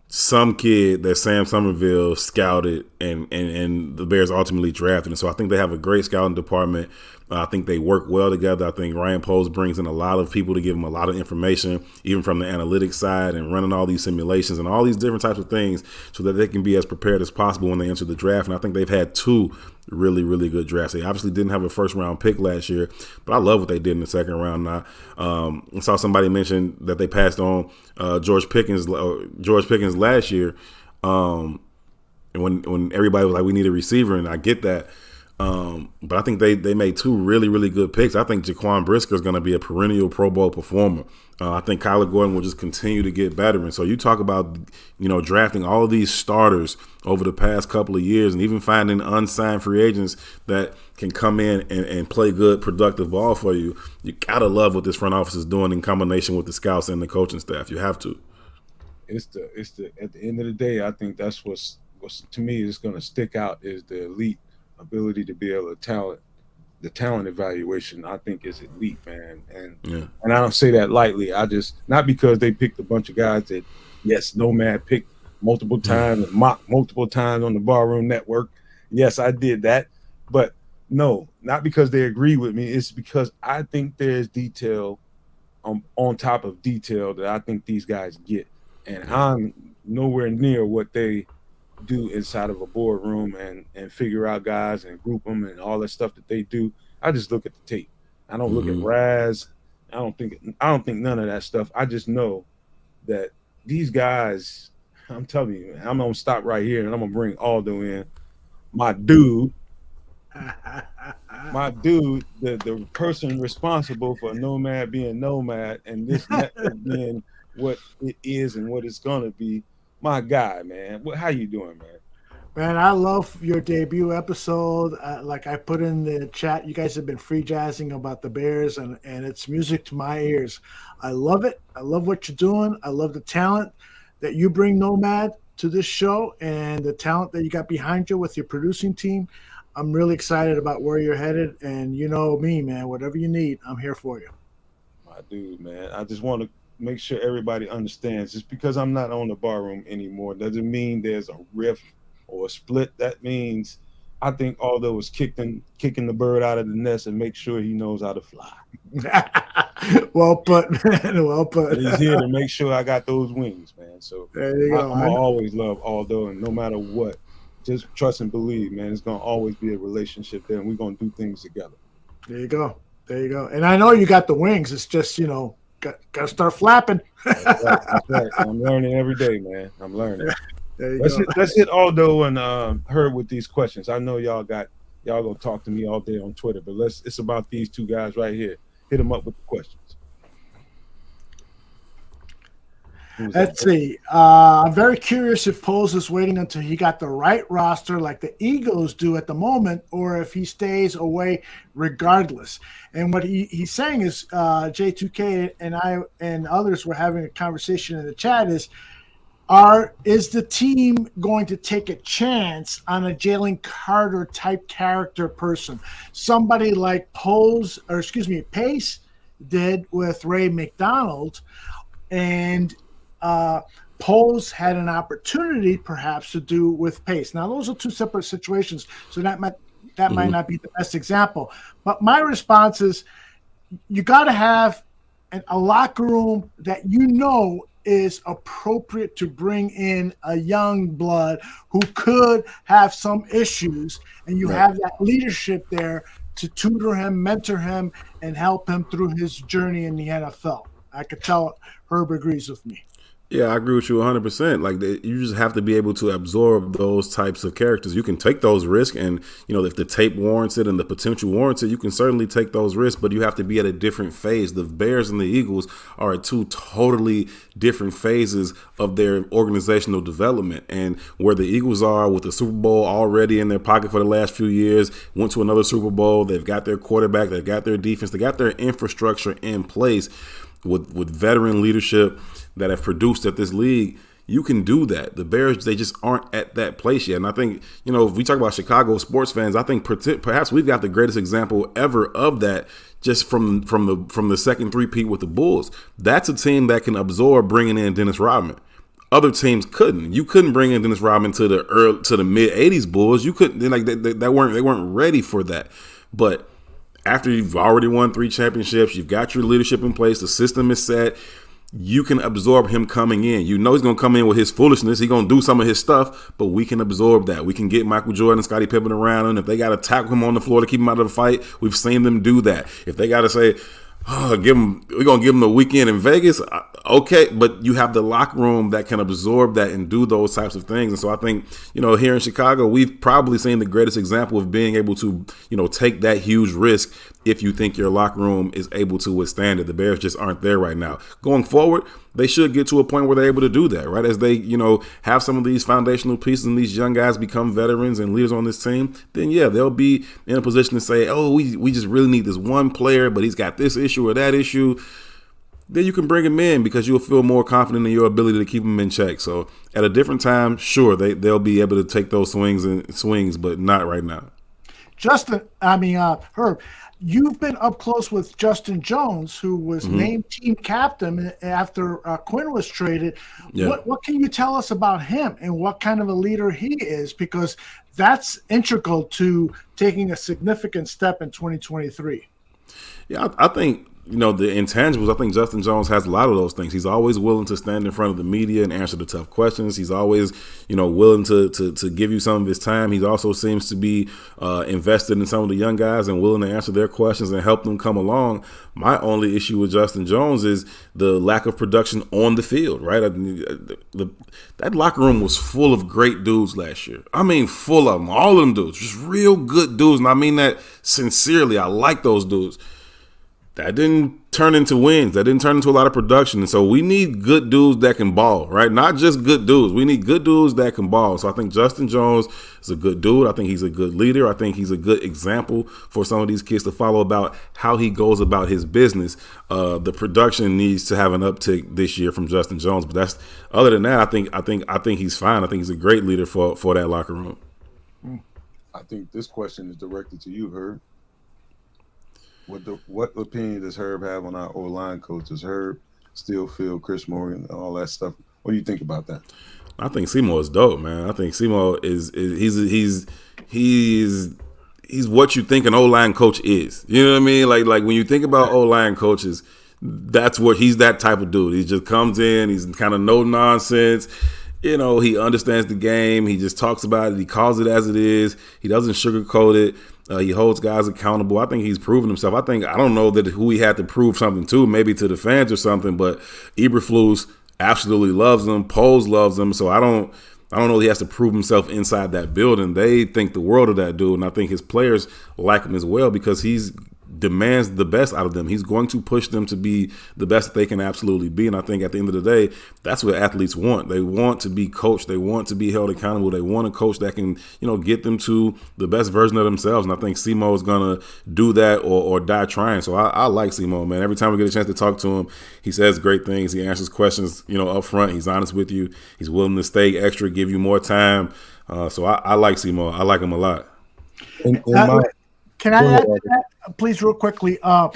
some kid that Sam Somerville scouted and the Bears ultimately drafted. And so I think they have a great scouting department. I think they work well together. I think Ryan Poles brings in a lot of people to give him a lot of information, even from the analytics side and running all these simulations and all these different types of things so that they can be as prepared as possible when they enter the draft. And I think they've had two really, really good drafts. They obviously didn't have a first-round pick last year, but I love what they did in the second round. Now, I saw somebody mention that they passed on George Pickens last year, and when everybody was like, we need a receiver, and I get that. But I think they made two really, really good picks. I think Jaquan Brisker is going to be a perennial Pro Bowl performer. I think Kyler Gordon will just continue to get better. And so you talk about, drafting all of these starters over the past couple of years and even finding unsigned free agents that can come in and play good, productive ball for you. You got to love what this front office is doing in combination with the scouts and the coaching staff. You have to. It's the at the end of the day, I think that's what's to me is going to stick out is the elite ability to be able to the talent evaluation. I think is elite, man, and I don't say that lightly. I just not because they picked a bunch of guys that Nomad picked multiple times and mocked multiple times on the Barroom Network. Yes, I did that, but no, not because they agree with me. It's because I think there's detail on top of detail that I think these guys get, and I'm nowhere near what they do inside of a boardroom and figure out guys and group them and all that stuff that they do. I just look at the tape. I don't look at Raz. I don't think none of that stuff. I just know that these guys, I'm telling you, man, I'm gonna stop right here and I'm gonna bring Aldo in. My dude, the person responsible for Nomad being Nomad and this network being what it is and what it's gonna be. My guy, man. How you doing, man? Man, I love your debut episode. Like I put in the chat, you guys have been free jazzing about the Bears, and it's music to my ears. I love it. I love what you're doing. I love the talent that you bring, Nomad, to this show, and the talent that you got behind you with your producing team. I'm really excited about where you're headed, and you know me, man. Whatever you need, I'm here for you. My dude, man. I just want to make sure everybody understands. Just because I'm not on the Barroom anymore doesn't mean there's a rift or a split. That means I think Aldo was kicking the bird out of the nest and make sure he knows how to fly. Well put, man. Well put. He's here to make sure I got those wings, man. So there you go. I'm always love Aldo, and no matter what, just trust and believe, man. It's gonna always be a relationship there, and we're gonna do things together. There you go. There you go. And I know you got the wings. It's just, got to start flapping. That's right. I'm learning every day, man. I'm learning. There you go. Let's hit Aldo and Herb with these questions. I know y'all gonna talk to me all day on Twitter, but it's about these two guys right here. Hit them up with the questions. Let's see. I'm very curious if Poles is waiting until he got the right roster like the Eagles do at the moment, or if he stays away regardless. And what he's saying is, J2K and I and others were having a conversation in the chat is the team going to take a chance on a Jalen Carter type character person? Somebody like Pace did with Ray McDonald, and Poles had an opportunity perhaps to do with Pace. Now those are two separate situations, so that might not be the best example. But my response is you got to have a locker room that is appropriate to bring in a young blood who could have some issues, and you have that leadership there to tutor him, mentor him, and help him through his journey in the NFL. I could tell Herb agrees with me. Yeah, I agree with you 100%. Like, you just have to be able to absorb those types of characters. You can take those risks, and if the tape warrants it and the potential warrants it, you can certainly take those risks. But you have to be at a different phase. The Bears and the Eagles are at two totally different phases of their organizational development. And where the Eagles are with the Super Bowl already in their pocket for the last few years, went to another Super Bowl. They've got their quarterback, they've got their defense, they got their infrastructure in place with veteran leadership that have produced at this league. You can do that. The Bears, they just aren't at that place yet. And I think, if we talk about Chicago sports fans, I think perhaps we've got the greatest example ever of that, just from the second three-peat with the Bulls. That's a team that can absorb bringing in Dennis Rodman. Other teams couldn't. You couldn't bring in Dennis Rodman to the mid '80s Bulls. You couldn't. They weren't ready for that. But after you've already won 3 championships, you've got your leadership in place, the system is set. You can absorb him coming in. He's going to come in with his foolishness. He's going to do some of his stuff, but we can absorb that. We can get Michael Jordan and Scottie Pippen around him. If they got to tackle him on the floor to keep him out of the fight, we've seen them do that. If they got to say, we're going to give him the weekend in Vegas, okay, but you have the locker room that can absorb that and do those types of things. And so I think, here in Chicago, we've probably seen the greatest example of being able to, take that huge risk if you think your locker room is able to withstand it. The Bears just aren't there right now. Going forward, they should get to a point where they're able to do that, right? As they, have some of these foundational pieces and these young guys become veterans and leaders on this team, then yeah, they'll be in a position to say, oh, we just really need this one player, but he's got this issue or that issue. Then you can bring him in because you'll feel more confident in your ability to keep him in check. So at a different time, sure, they'll be able to take those swings, but not right now. Herb, you've been up close with Justin Jones, who was named team captain after Quinn was traded. Yeah. What can you tell us about him and what kind of a leader he is? Because that's integral to taking a significant step in 2023. Yeah, I think the intangibles, I think Justin Jones has a lot of those things. He's always willing to stand in front of the media and answer the tough questions. He's always, willing to give you some of his time. He also seems to be invested in some of the young guys and willing to answer their questions and help them come along. My only issue with Justin Jones is the lack of production on the field, right? That locker room was full of great dudes last year. I mean, full of them, all of them dudes, just real good dudes. And I mean that sincerely. I like those dudes. That didn't turn into wins. That didn't turn into a lot of production. And so we need good dudes that can ball, right? Not just good dudes. We need good dudes that can ball. So I think Justin Jones is a good dude. I think he's a good leader. I think he's a good example for some of these kids to follow about how he goes about his business. The production needs to have an uptick this year from Justin Jones. But other than that, I think he's fine. I think he's a great leader for that locker room. I think this question is directed to you, Herb. What opinion does Herb have on our O-line coach? Does Herb still feel Chris Morgan and all that stuff? What do you think about that? I think Seymour is dope, man. I think Seymour he's what you think an O-line coach is. You know what I mean? Like when you think about O-line coaches, he's that type of dude. He just comes in, he's kind of no nonsense. He understands the game. He just talks about it. He calls it as it is. He doesn't sugarcoat it. He holds guys accountable. I think he's proven himself. I don't know that who he had to prove something to, maybe to the fans or something, but Eberflus absolutely loves him. Poles loves him. So I don't know he has to prove himself inside that building. They think the world of that dude, and I think his players like him as well because he's demands the best out of them. He's going to push them to be the best that they can absolutely be. And I think at the end of the day, that's what athletes want. They want to be coached. They want to be held accountable. They want a coach that can, get them to the best version of themselves. And I think Simo is going to do that or die trying. So I like Simo, man. Every time we get a chance to talk to him, he says great things. He answers questions, up front. He's honest with you. He's willing to stay extra, give you more time. So I like Simo. I like him a lot. Can I add to that, please, real quickly? I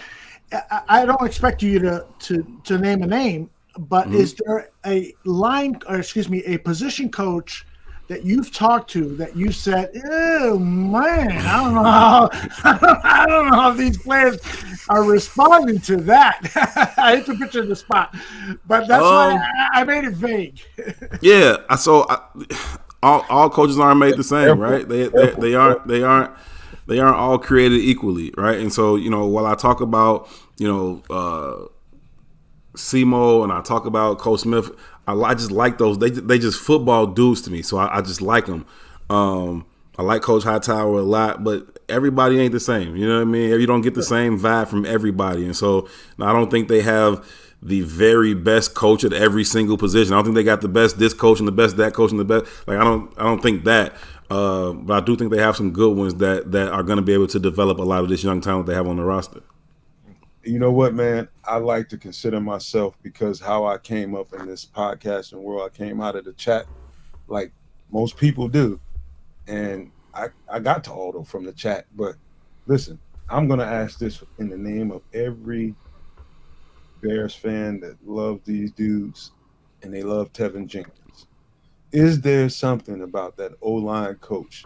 don't expect you to name a name, but is there a position coach that you've talked to that you said, "Oh man, I don't know how these players are responding to that." I hate to put you in the spot, but that's why I made it vague. Yeah, all coaches aren't made the same, right? They aren't all created equally, right? And so, while I talk about, Simo and I talk about Coach Smith, I just like those. They just football dudes to me, so I just like them. I like Coach Hightower a lot, but everybody ain't the same. You know what I mean? You don't get the same vibe from everybody, and so I don't think they have the very best coach at every single position. I don't think they got the best this coach and the best that coach and the best. Like I don't think that. But I do think they have some good ones that are going to be able to develop a lot of this young talent they have on the roster. You know what, man? I like to consider myself, because how I came up in this podcasting world, I came out of the chat like most people do. And I got to Aldo from the chat. But listen, I'm going to ask this in the name of every Bears fan that love these dudes and they love Tevin Jenkins. Is there something about that O-line coach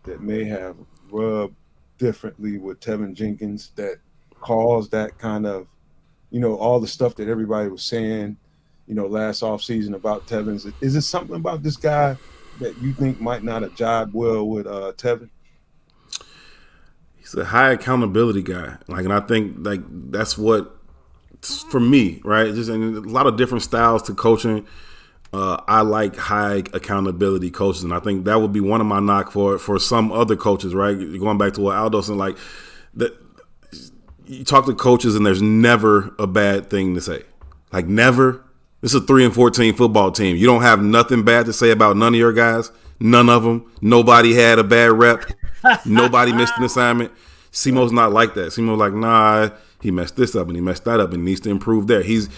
that may have rubbed differently with Tevin Jenkins that caused that kind of, all the stuff that everybody was saying, last offseason about Tevin? Is it something about this guy that you think might not have jived well with Tevin? He's a high accountability guy. And I think that's what, for me, right? Just and a lot of different styles to coaching. I like high accountability coaches, and I think that would be one of my knock for some other coaches, right? Going back to what Aldo said, that you talk to coaches and there's never a bad thing to say. Never. This is a 3-14 football team. You don't have nothing bad to say about none of your guys. None of them. Nobody had a bad rep. Nobody missed an assignment. Simo's not like that. Simo's like, nah, he messed this up and he messed that up and needs to improve there. He's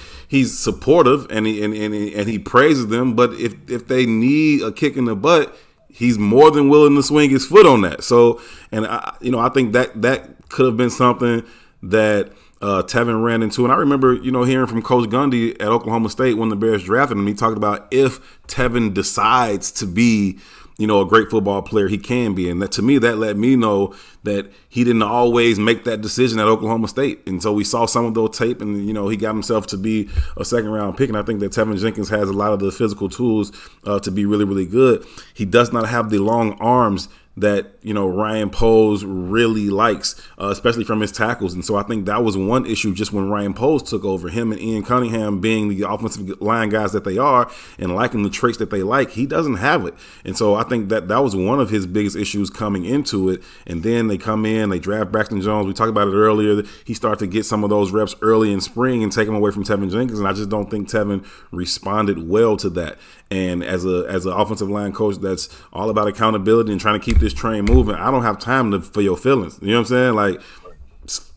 supportive and he praises them, but if they need a kick in the butt, he's more than willing to swing his foot on that. So, and I think that could have been something that Tevin ran into. And I remember, hearing from Coach Gundy at Oklahoma State when the Bears drafted him, he talked about if Tevin decides to be a great football player, he can be. And that, to me, that let me know that he didn't always make that decision at Oklahoma State. And so we saw some of those tape and, he got himself to be a second-round pick. And I think that Tevin Jenkins has a lot of the physical tools to be really, really good. He does not have the long arms that Ryan Poles really likes, especially from his tackles. And so I think that was one issue just when Ryan Poles took over, him and Ian Cunningham being the offensive line guys that they are and liking the traits that they like. He doesn't have it. And so I think that was one of his biggest issues coming into it. And then they come in, they draft Braxton Jones. We talked about it earlier. He started to get some of those reps early in spring and take him away from Tevin Jenkins. And I just don't think Tevin responded well to that. And as an offensive line coach that's all about accountability and trying to keep this train moving, I don't have time for your feelings. You know what I'm saying?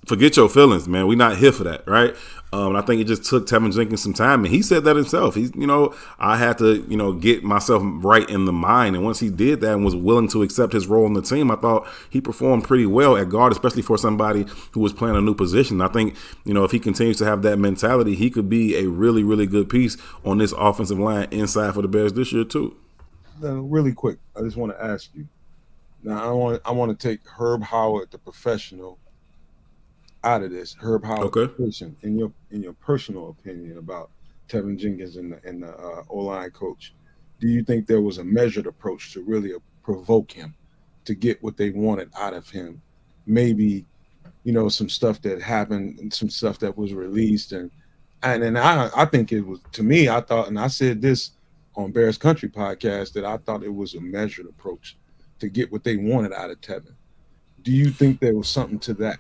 Forget your feelings, man. We're not here for that, right? And I think it just took Tevin Jenkins some time, and he said that himself. I had to, get myself right in the mind, and once he did that and was willing to accept his role in the team, I thought he performed pretty well at guard, especially for somebody who was playing a new position. I think, if he continues to have that mentality, he could be a really, really good piece on this offensive line inside for the Bears this year too. Now, really quick, I just want to ask you. Now, I want to take Herb Howard, the professional, out of this. Herb Howard, okay. Person, in your personal opinion about Tevin Jenkins and the O-line coach, do you think there was a measured approach to really provoke him to get what they wanted out of him maybe, some stuff that happened and some stuff that was released. And I think it was, to me, I thought, and I said this on Bears Country podcast, that I thought it was a measured approach to get what they wanted out of Tevin. Do you think there was something to that?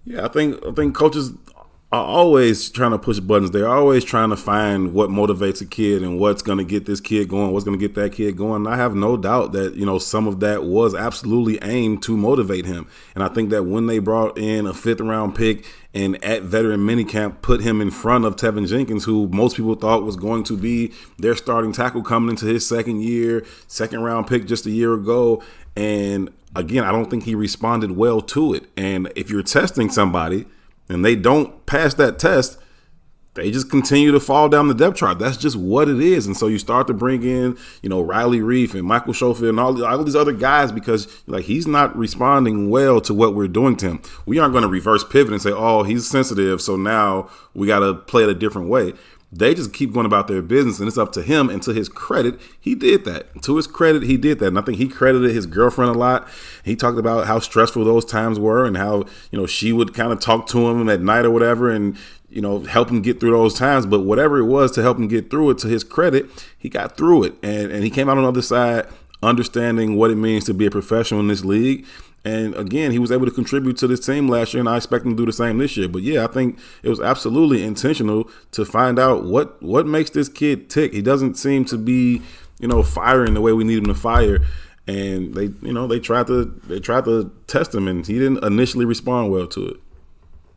Yeah, I think coaches are always trying to push buttons. They're always trying to find what motivates a kid and what's going to get this kid going, what's going to get that kid going. And I have no doubt that, some of that was absolutely aimed to motivate him. And I think that when they brought in a 5th-round pick and at veteran minicamp put him in front of Tevin Jenkins, who most people thought was going to be their starting tackle coming into his second year, 2nd-round pick just a year ago. And again, I don't think he responded well to it. And if you're testing somebody and they don't pass that test, they just continue to fall down the depth chart. That's just what it is. And so you start to bring in, Riley Reef and Michael Schofield and all these other guys because he's not responding well to what we're doing to him. We aren't going to reverse pivot and say, oh, he's sensitive, so now we got to play it a different way. They just keep going about their business, and it's up to him. And to his credit, he did that. To his credit, he did that. And I think he credited his girlfriend a lot. He talked about how stressful those times were and how, she would kind of talk to him at night or whatever and, help him get through those times. But whatever it was to help him get through it, to his credit, he got through it. And he came out on the other side understanding what it means to be a professional in this league. And again, he was able to contribute to this team last year, and I expect him to do the same this year. But yeah, I think it was absolutely intentional to find out what makes this kid tick. He doesn't seem to be, firing the way we need him to fire. And they tried to test him, and he didn't initially respond well to it.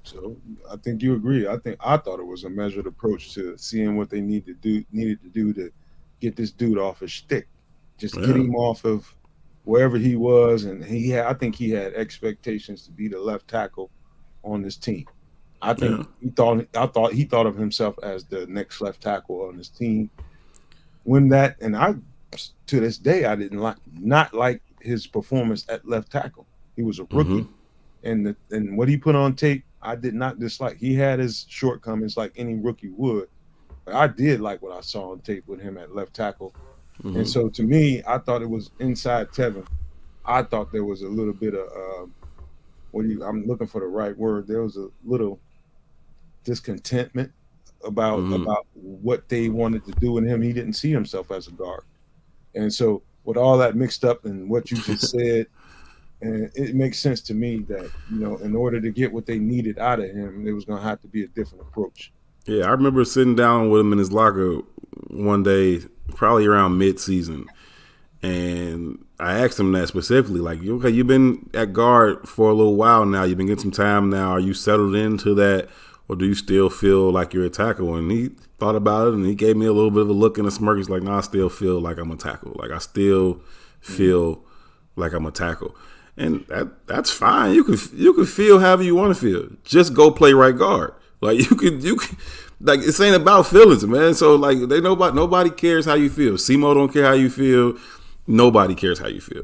So I think you agree. I thought it was a measured approach to seeing what they needed to do to get this dude off his shtick. Just get him off of wherever he was, and I think he had expectations to be the left tackle on this team. I think he thought of himself as the next left tackle on this team. To this day, I didn't not like his performance at left tackle. He was a rookie, and what he put on tape, I did not dislike. He had his shortcomings like any rookie would, but I did like what I saw on tape with him at left tackle. And so to me, I thought it was inside Tevin. I thought there was a little bit of I'm looking for the right word. There was a little discontentment about what they wanted to do in him. He didn't see himself as a guard. And so with all that mixed up and what you just said, and it makes sense to me that, in order to get what they needed out of him, there was going to have to be a different approach. Yeah, I remember sitting down with him in his locker one day, probably around mid-season, and I asked him that specifically, like, okay, you've been at guard for a little while now. You've been getting some time now. Are you settled into that, or do you still feel like you're a tackle? And he thought about it, and he gave me a little bit of a look and a smirk. He's like, no, I still feel like I'm a tackle. Like, I still feel like I'm a tackle. And that's fine. You can feel however you want to feel. Just go play right guard. Like you can like it's ain't about feelings, man. So like nobody cares how you feel. Simo don't care how you feel. Nobody cares how you feel.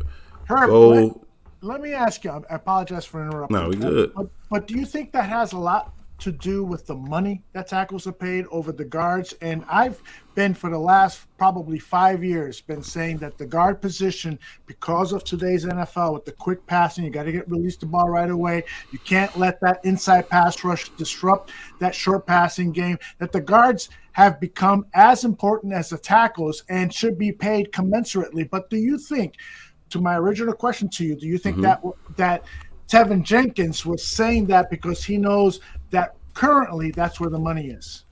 Herb, let me ask you. I apologize for interrupting. No, we good. But do you think that has a lot to do with the money that tackles are paid over the guards? And I've been, for the last probably 5 years, been saying that the guard position, because of today's NFL with the quick passing, you got to release the ball right away. You can't let that inside pass rush disrupt that short passing game, that the guards have become as important as the tackles and should be paid commensurately. But do you think, to my original question to you, do you think that Tevin Jenkins was saying that because he knows that currently that's where the money is?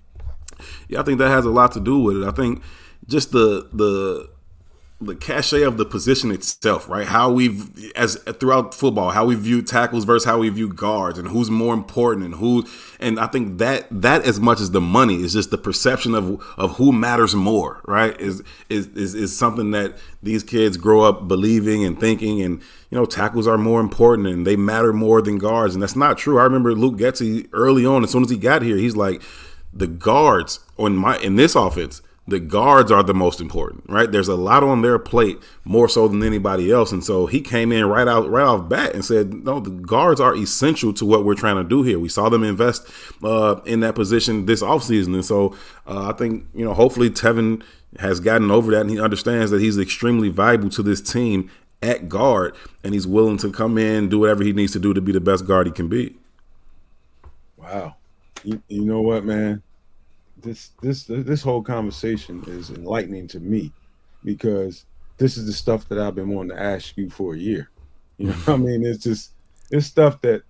Yeah, I think that has a lot to do with it. I think just the cachet of the position itself, right? How we've, as throughout football, how we view tackles versus how we view guards, and who's more important and I think that as much as the money is just the perception of who matters more, right? Is something that these kids grow up believing and thinking, and tackles are more important and they matter more than guards, and that's not true. I remember Luke Getsy early on, as soon as he got here, he's like, the guards in this offense, the guards are the most important, right? There's a lot on their plate, more so than anybody else. And so he came in right off bat and said, no, the guards are essential to what we're trying to do here. We saw them invest in that position this offseason. And so I think, hopefully Tevin has gotten over that, and he understands that he's extremely valuable to this team at guard, and he's willing to come in, do whatever he needs to do to be the best guard he can be. Wow. You know what, man? This whole conversation is enlightening to me, because this is the stuff that I've been wanting to ask you for a year. You know what I mean? It's stuff that,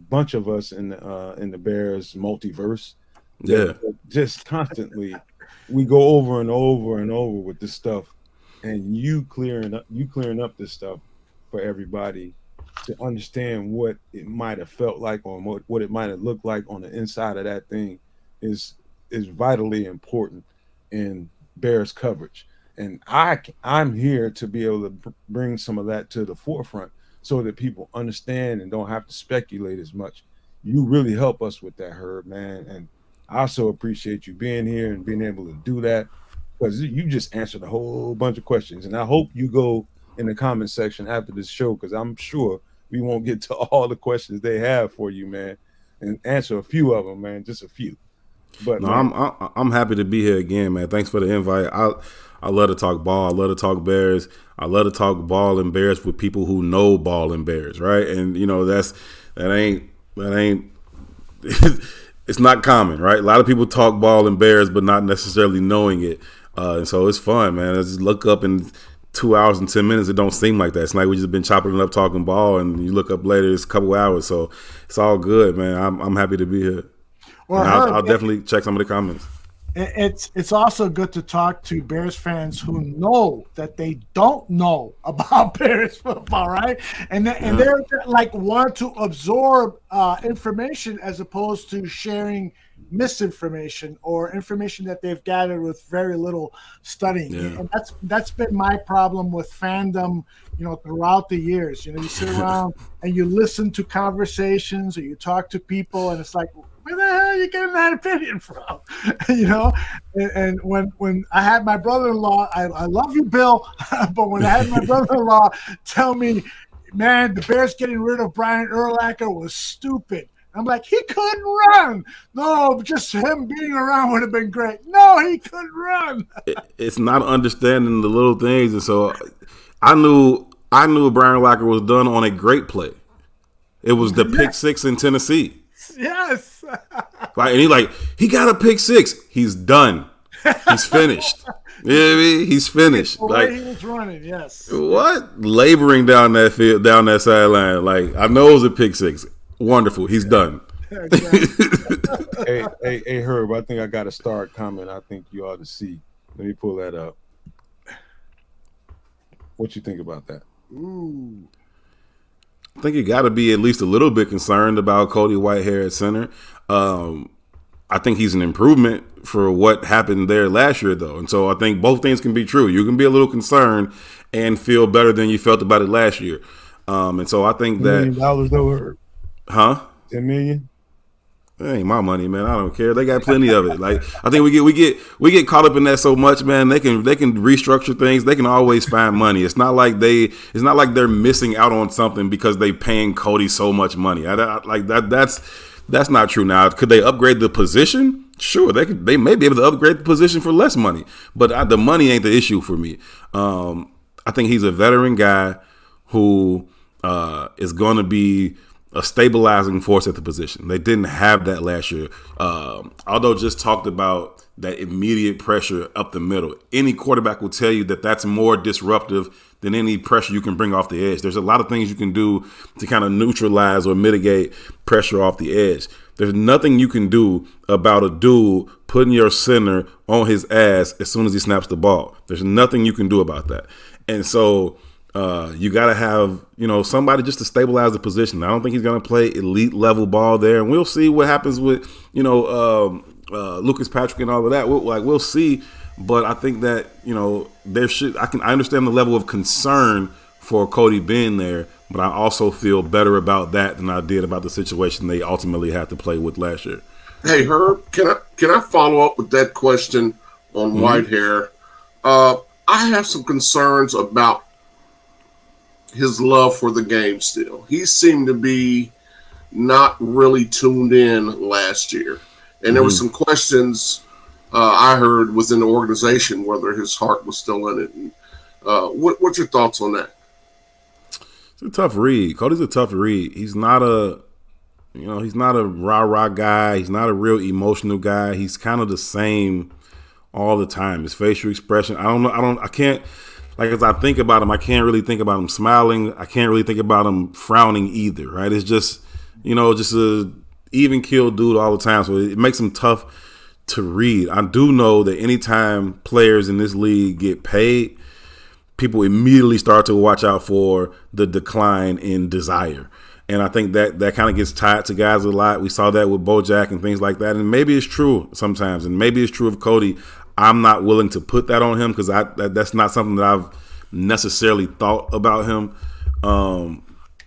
bunch of us in the Bears multiverse, that just constantly we go over and over and over with this stuff, and you clearing up this stuff for everybody to understand what it might have felt like, or what it might have looked like on the inside of that thing is vitally important in Bears coverage. And I'm here to be able to bring some of that to the forefront so that people understand and don't have to speculate as much. You really help us with that, Herb, man. And I also appreciate you being here and being able to do that, because you just answered a whole bunch of questions. And I hope you go in the comment section after this show, because I'm sure we won't get to all the questions they have for you, man, and answer a few of them, man, just a few. But no, I'm happy to be here again, man. Thanks for the invite. I love to talk ball. I love to talk Bears. I love to talk ball and Bears with people who know ball and Bears, right? And that ain't it's not common, right? A lot of people talk ball and Bears, but not necessarily knowing it. And so it's fun, man. I just look up in 2 hours and 10 minutes. It don't seem like that. It's like we just been chopping it up, talking ball, and you look up later, it's a couple hours. So it's all good, man. I'm happy to be here. Well, I'll definitely check some of the comments. It's also good to talk to Bears fans who know that they don't know about Bears football, right? And they're like want to absorb information as opposed to sharing misinformation or information that they've gathered with very little studying. Yeah. And that's been my problem with fandom, throughout the years. You sit around and you listen to conversations or you talk to people, and it's like, where the hell are you getting that opinion from? And when I had my brother-in-law, I love you, Bill, but when I had my brother-in-law tell me, man, the Bears getting rid of Brian Urlacher was stupid. I'm like, he couldn't run. No, just him being around would have been great. No, he couldn't run. It's not understanding the little things. And so I knew Brian Urlacher was done on a great play. It was the pick six in Tennessee. Yes. And he got a pick six. He's done. He's finished. You know what I mean? He's finished. The way he was running, yes. What? Laboring down that field, down that sideline. I know it was a pick six. Wonderful. He's done. Hey, Herb, I think I got a start comment I think you ought to see. Let me pull that up. What you think about that? Ooh. I think you got to be at least a little bit concerned about Cody Whitehair at center. I think he's an improvement for what happened there last year, though. And so I think both things can be true. You can be a little concerned and feel better than you felt about it last year. And so I think that $1 million though, Herb. Huh? $10 million? That ain't my money, man. I don't care. They got plenty of it. I think we get caught up in that so much, man. They can restructure things. They can always find money. It's not like they're missing out on something because they paying Cody so much money. That's not true. Now, could they upgrade the position? Sure, they may be able to upgrade the position for less money, but the money ain't the issue for me. I think he's a veteran guy who is going to be a stabilizing force at the position. They didn't have that last year. Although just talked about that immediate pressure up the middle. Any quarterback will tell you that that's more disruptive than any pressure you can bring off the edge. There's a lot of things you can do to kind of neutralize or mitigate pressure off the edge. There's nothing you can do about a dude putting your center on his ass as soon as he snaps the ball. There's nothing you can do about that. And so you got to have, somebody just to stabilize the position. I don't think he's going to play elite level ball there. And we'll see what happens with, Lucas Patrick and all of that. We'll see. But I think that, I understand the level of concern for Cody being there, but I also feel better about that than I did about the situation they ultimately had to play with last year. Hey, Herb, can I follow up with that question on Whitehair? I have some concerns about his love for the game still. He seemed to be not really tuned in last year. And there were some questions I heard within the organization whether his heart was still in it. And, what's your thoughts on that? It's a tough read. Cody's a tough read. He's not a rah-rah guy. He's not a real emotional guy. He's kind of the same all the time. His facial expression, I can't, like, as I think about him, I can't really think about him smiling. I can't really think about him frowning either, right? It's just, just a even keel dude all the time. So it makes him tough to read. I do know that anytime players in this league get paid, people immediately start to watch out for the decline in desire. And I think that kind of gets tied to guys a lot. We saw that with Bojack and things like that. And maybe it's true sometimes. And maybe it's true of Cody. I'm not willing to put that on him because that's not something that I've necessarily thought about him.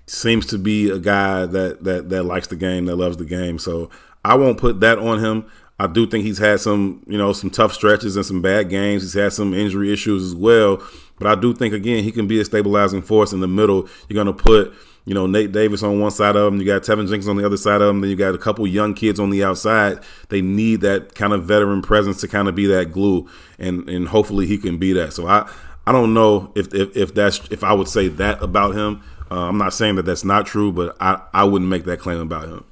Seems to be a guy that likes the game, that loves the game. So I won't put that on him. I do think he's had some tough stretches and some bad games. He's had some injury issues as well. But I do think, again, he can be a stabilizing force in the middle. You're going to put, Nate Davis on one side of him. You got Tevin Jenkins on the other side of him. Then you got a couple young kids on the outside. They need that kind of veteran presence to kind of be that glue, and hopefully he can be that. So I don't know if I would say that about him. I'm not saying that that's not true, but I wouldn't make that claim about him.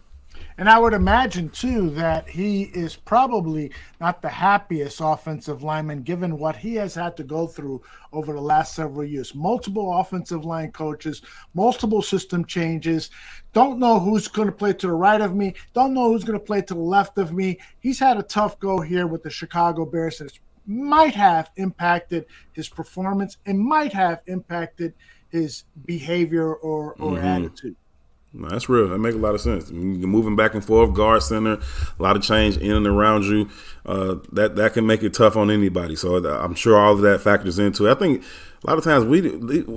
And I would imagine, too, that he is probably not the happiest offensive lineman given what he has had to go through over the last several years. Multiple offensive line coaches, multiple system changes, don't know who's going to play to the right of me, don't know who's going to play to the left of me. He's had a tough go here with the Chicago Bears, and it might have impacted his performance and might have impacted his behavior or attitude. No, that's real. That makes a lot of sense. You're moving back and forth, guard center, a lot of change in and around you. That can make it tough on anybody. So I'm sure all of that factors into it. I think a lot of times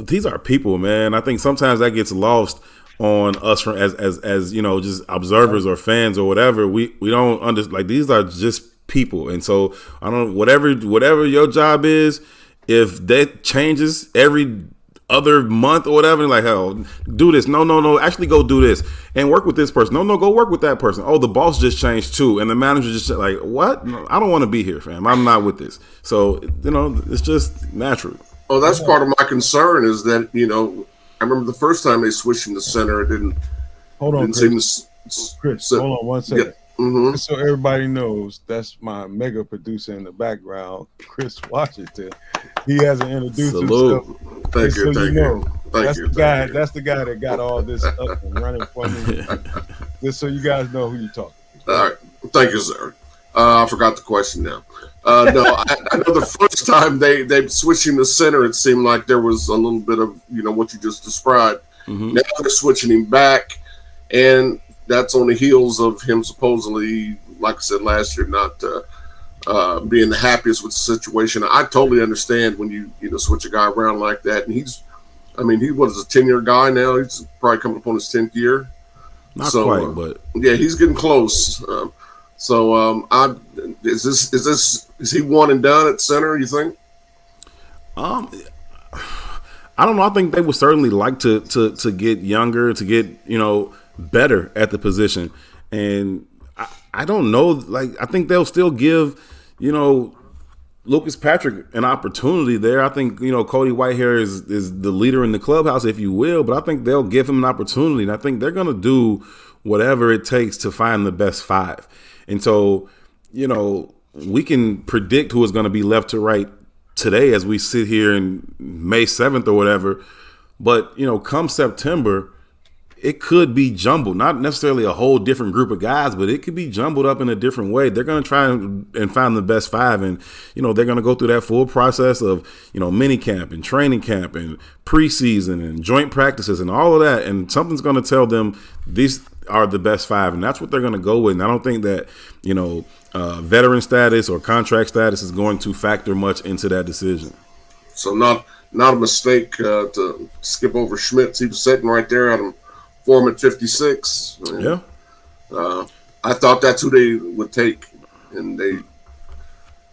these are people, man. I think sometimes that gets lost on us as just observers or fans or whatever. We don't understand. Like, these are just people, and so I don't. Whatever your job is, if that changes every other month or whatever, like, hell, do this. No, actually go do this and work with this person. No, go work with that person. Oh, the boss just changed too, and the manager just like, what? No, I don't want to be here, fam. I'm not with this. So it's just natural. Oh, that's part of my concern is that I remember the first time they switched him to center, it didn't. Hold on, Chris. Hold on 1 second. Yeah. Mm-hmm. So everybody knows, that's my mega producer in the background, Chris Washington. He hasn't introduced himself. Thank you. That's the guy that got all this up and running for me. Just so you guys know who you're talking to. All right. Thank you, sir. I forgot the question now. No, I know the first time they switched him to center, it seemed like there was a little bit of what you just described. Mm-hmm. Now they're switching him back, and that's on the heels of him supposedly, like I said last year, not being the happiest with the situation. I totally understand when you switch a guy around like that. And he was a 10-year guy now. He's probably coming up on his 10th year. Not quite, but yeah, he's getting close. Is he one and done at center, you think? I don't know. I think they would certainly like to get younger, to get better at the position, and I don't know. Like, I think they'll still give Lucas Patrick an opportunity there. I think Cody Whitehair is the leader in the clubhouse, if you will, but I think they'll give him an opportunity, and I think they're going to do whatever it takes to find the best five. And so we can predict who is going to be left to right today as we sit here in May 7th or whatever, but come September, it could be jumbled, not necessarily a whole different group of guys, but it could be jumbled up in a different way. They're going to try and find the best five, and they're going to go through that full process of mini camp and training camp and preseason and joint practices and all of that, and something's going to tell them these are the best five, and that's what they're going to go with. And I don't think that veteran status or contract status is going to factor much into that decision. So not a mistake to skip over Schmitz. He was sitting right there at him. For him at 56. Yeah. I thought that's who they would take, and they.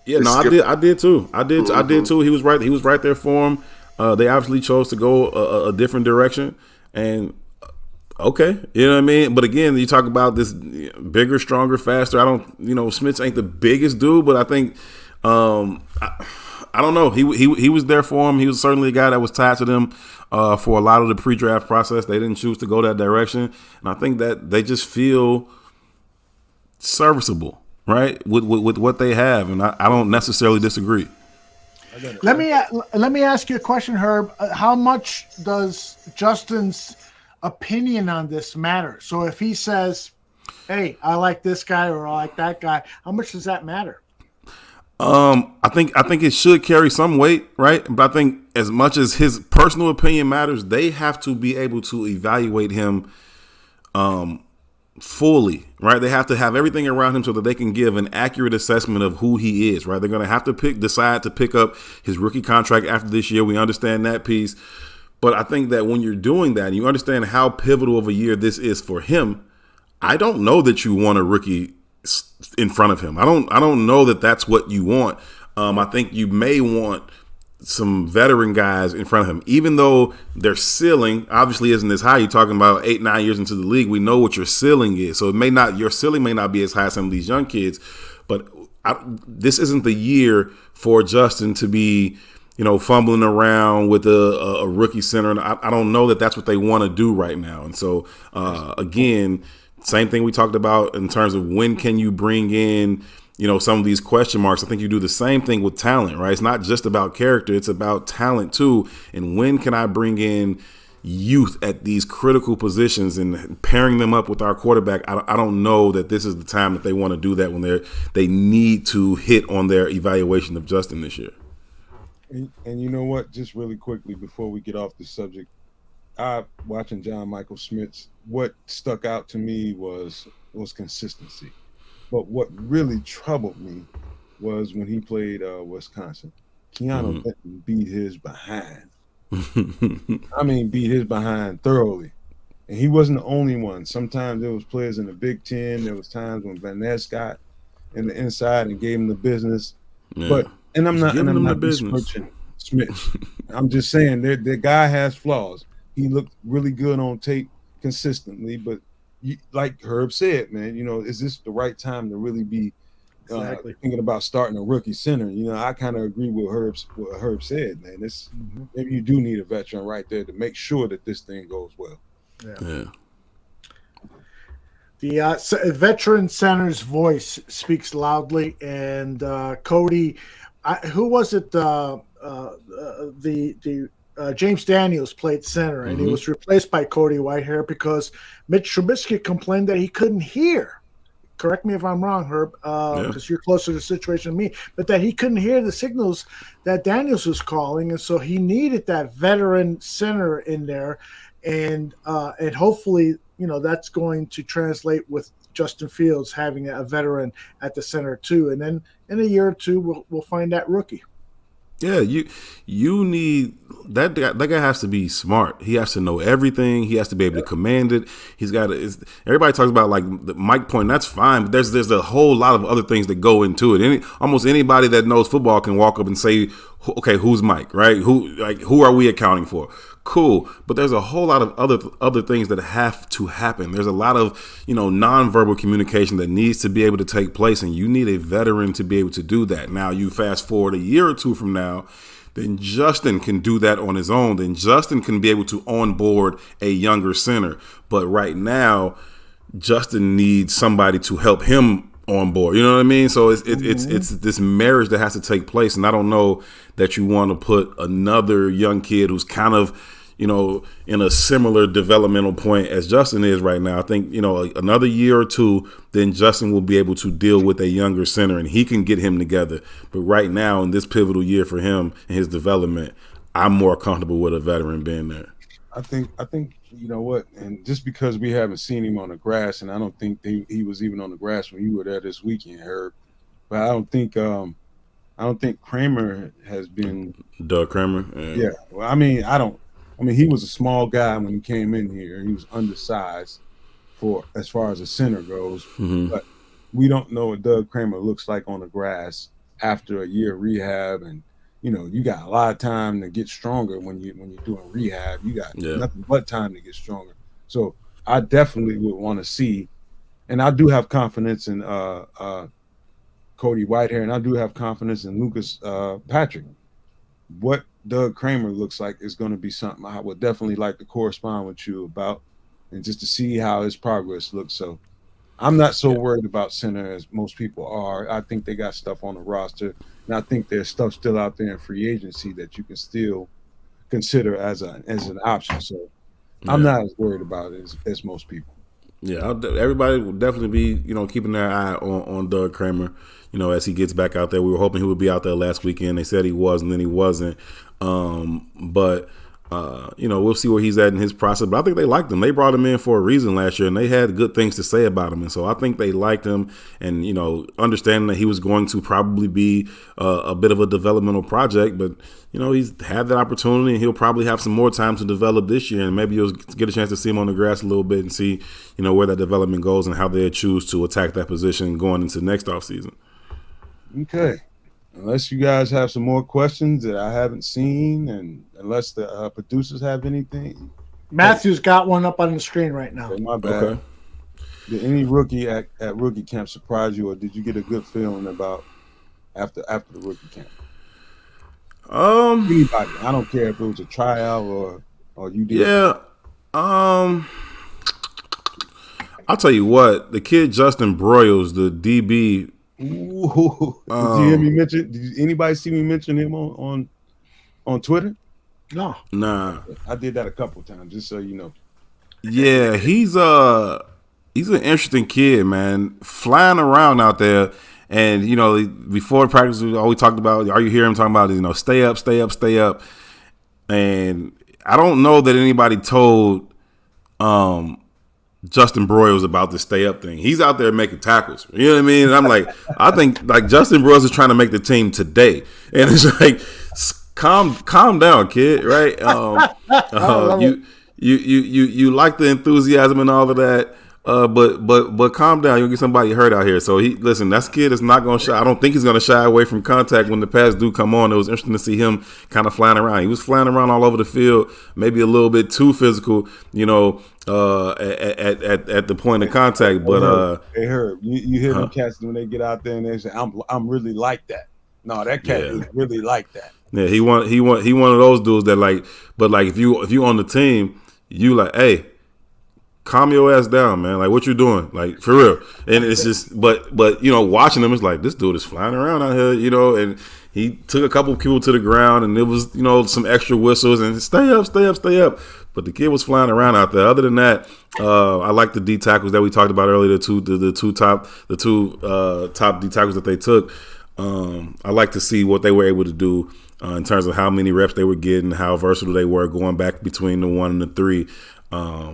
Yeah, no, I did too. I did too. He was right there for him. They obviously chose to go a different direction, and okay, you know what I mean. But again, you talk about this bigger, stronger, faster. I don't, Smith ain't the biggest dude, but I think, I don't know. He was there for him. He was certainly a guy that was tied to them for a lot of the pre-draft process. They didn't choose to go that direction, and I think that they just feel serviceable, right, with what they have, and I don't necessarily disagree. Let me ask you a question, Herb. How much does Justin's opinion on this matter? So if he says, "Hey, I like this guy" or "I like that guy," how much does that matter? I think it should carry some weight, right? But I think as much as his personal opinion matters, they have to be able to evaluate him fully, right? They have to have everything around him so that they can give an accurate assessment of who he is, right? They're going to have to decide to pick up his rookie contract after this year. We understand that piece. But I think that when you're doing that and you understand how pivotal of a year this is for him, I don't know that you want a rookie in front of him. I don't know that that's what you want. I think you may want some veteran guys in front of him, even though their ceiling obviously isn't as high. You're talking about 8-9 years into the league. We know what your ceiling is. So your ceiling may not be as high as some of these young kids, but this isn't the year for Justin to be, fumbling around with a rookie center. And I don't know that that's what they want to do right now. And so, again, same thing we talked about in terms of when can you bring in, some of these question marks. I think you do the same thing with talent, right? It's not just about character. It's about talent too. And when can I bring in youth at these critical positions and pairing them up with our quarterback? I don't know that this is the time that they want to do that when they need to hit on their evaluation of Justin this year. And you know what? Just really quickly before we get off the subject, watching John Michael Schmitz, what stuck out to me was consistency. But what really troubled me was when he played Wisconsin. Keanu Benton beat his behind. I mean, beat his behind thoroughly. And he wasn't the only one. Sometimes there was players in the Big Ten. There was times when Van Ness got in the inside and gave him the business. Yeah. I'm not besmirching Smith. I'm just saying the guy has flaws. He looked really good on tape consistently, but like Herb said, man, is this the right time to really be thinking about starting a rookie center? I kind of agree with what Herb said, man. Maybe you do need a veteran right there to make sure that this thing goes well. Yeah. The veteran center's voice speaks loudly, and Cody, who was it? James Daniels played center, and he was replaced by Cody Whitehair because Mitch Trubisky complained that he couldn't hear. Correct me if I'm wrong, Herb, because you're closer to the situation than me, but that he couldn't hear the signals that Daniels was calling, and so he needed that veteran center in there, and hopefully, that's going to translate with Justin Fields having a veteran at the center too, and then in a year or two we'll find that rookie. Yeah, you need that guy has to be smart. He has to know everything. He has to be able to command it. He's got to. Everybody talks about like the mic point. That's fine, but there's a whole lot of other things that go into it. Almost anybody that knows football can walk up and say, "Okay, who's Mike? Right? Who are we accounting for?" Cool, but there's a whole lot of other things that have to happen. There's a lot of nonverbal communication that needs to be able to take place, and you need a veteran to be able to do that. Now, you fast forward a year or two from now, then Justin can do that on his own. Then Justin can be able to onboard a younger center. But right now, Justin needs somebody to help him on board. You know what I mean? So it's this marriage that has to take place, and I don't know that you want to put another young kid who's kind of in a similar developmental point as Justin is right now. I think, another year or two, then Justin will be able to deal with a younger center and he can get him together. But right now, in this pivotal year for him and his development, I'm more comfortable with a veteran being there. I think you know what, and just because we haven't seen him on the grass, and I don't think he was even on the grass when you were there this weekend, Herb. But I don't think Kramer has been Doug Kramer. Yeah. Well, he was a small guy when he came in here. He was undersized for as far as the center goes. But we don't know what Doug Kramer looks like on the grass after a year of rehab, and you got a lot of time to get stronger when you're doing rehab. You got nothing but time to get stronger. So I definitely would want to see, and I do have confidence in Cody Whitehair, and I do have confidence in Lucas Patrick. what Doug Kramer looks like is going to be something I would definitely like to correspond with you about, and just to see how his progress looks. So I'm not so worried about center as most people are. I think they got stuff on the roster, and I think there's stuff still out there in free agency that you can still consider as an option. So I'm not as worried about it as most people. Yeah, everybody will definitely be, keeping their eye on Doug Kramer, as he gets back out there. We were hoping he would be out there last weekend. They said he was, and then he wasn't. But we'll see where he's at in his process. But I think they liked him. They brought him in for a reason last year, and they had good things to say about him. And so I think they liked him, and, understanding that he was going to probably be a bit of a developmental project. But, he's had that opportunity, and he'll probably have some more time to develop this year. And maybe you'll get a chance to see him on the grass a little bit and see, where that development goes and how they choose to attack that position going into next offseason. Okay. Unless you guys have some more questions that I haven't seen, and unless the producers have anything. Matthew's got one up on the screen right now. Okay, my bad. Okay. Did any rookie at rookie camp surprise you, or did you get a good feeling about after the rookie camp? Anybody. I don't care if it was a tryout or you did. Yeah. I'll tell you what, the kid Justin Broyles, the DB. Ooh, did you hear me mention? Did anybody see me mention him on Twitter? No. Nah. I did that a couple times, just so you know. Yeah, he's an interesting kid, man. Flying around out there, and before practice, we always talked about. Are you hear him talking about? Stay up, stay up, stay up. And I don't know that anybody told Justin Broyles about the stay up thing. He's out there making tackles. You know what I mean? And I'm like, I think like Justin Broyles is trying to make the team today, and it's like, calm down, kid. Right? You like the enthusiasm and all of that, but calm down. You'll get somebody hurt out here. So that kid is not going to shy. I don't think he's going to shy away from contact when the pass do come on. It was interesting to see him kind of flying around. He was flying around all over the field, maybe a little bit too physical, at the point of contact. But hey, Herb, you hear them cats when they get out there and they say, "I'm really like that." No, that cat is really like that. Yeah, he one of those dudes that like. But like if you on the team, you like, hey, calm your ass down, man. Like, what you doing? Like, for real. And it's just, but watching him, it's like, this dude is flying around out here, and he took a couple of people to the ground, and it was, some extra whistles and stay up, stay up, stay up. But the kid was flying around out there. Other than that, I like the D tackles that we talked about earlier. The two top D tackles that they took. I like to see what they were able to do in terms of how many reps they were getting, how versatile they were going back between the 1 and the 3.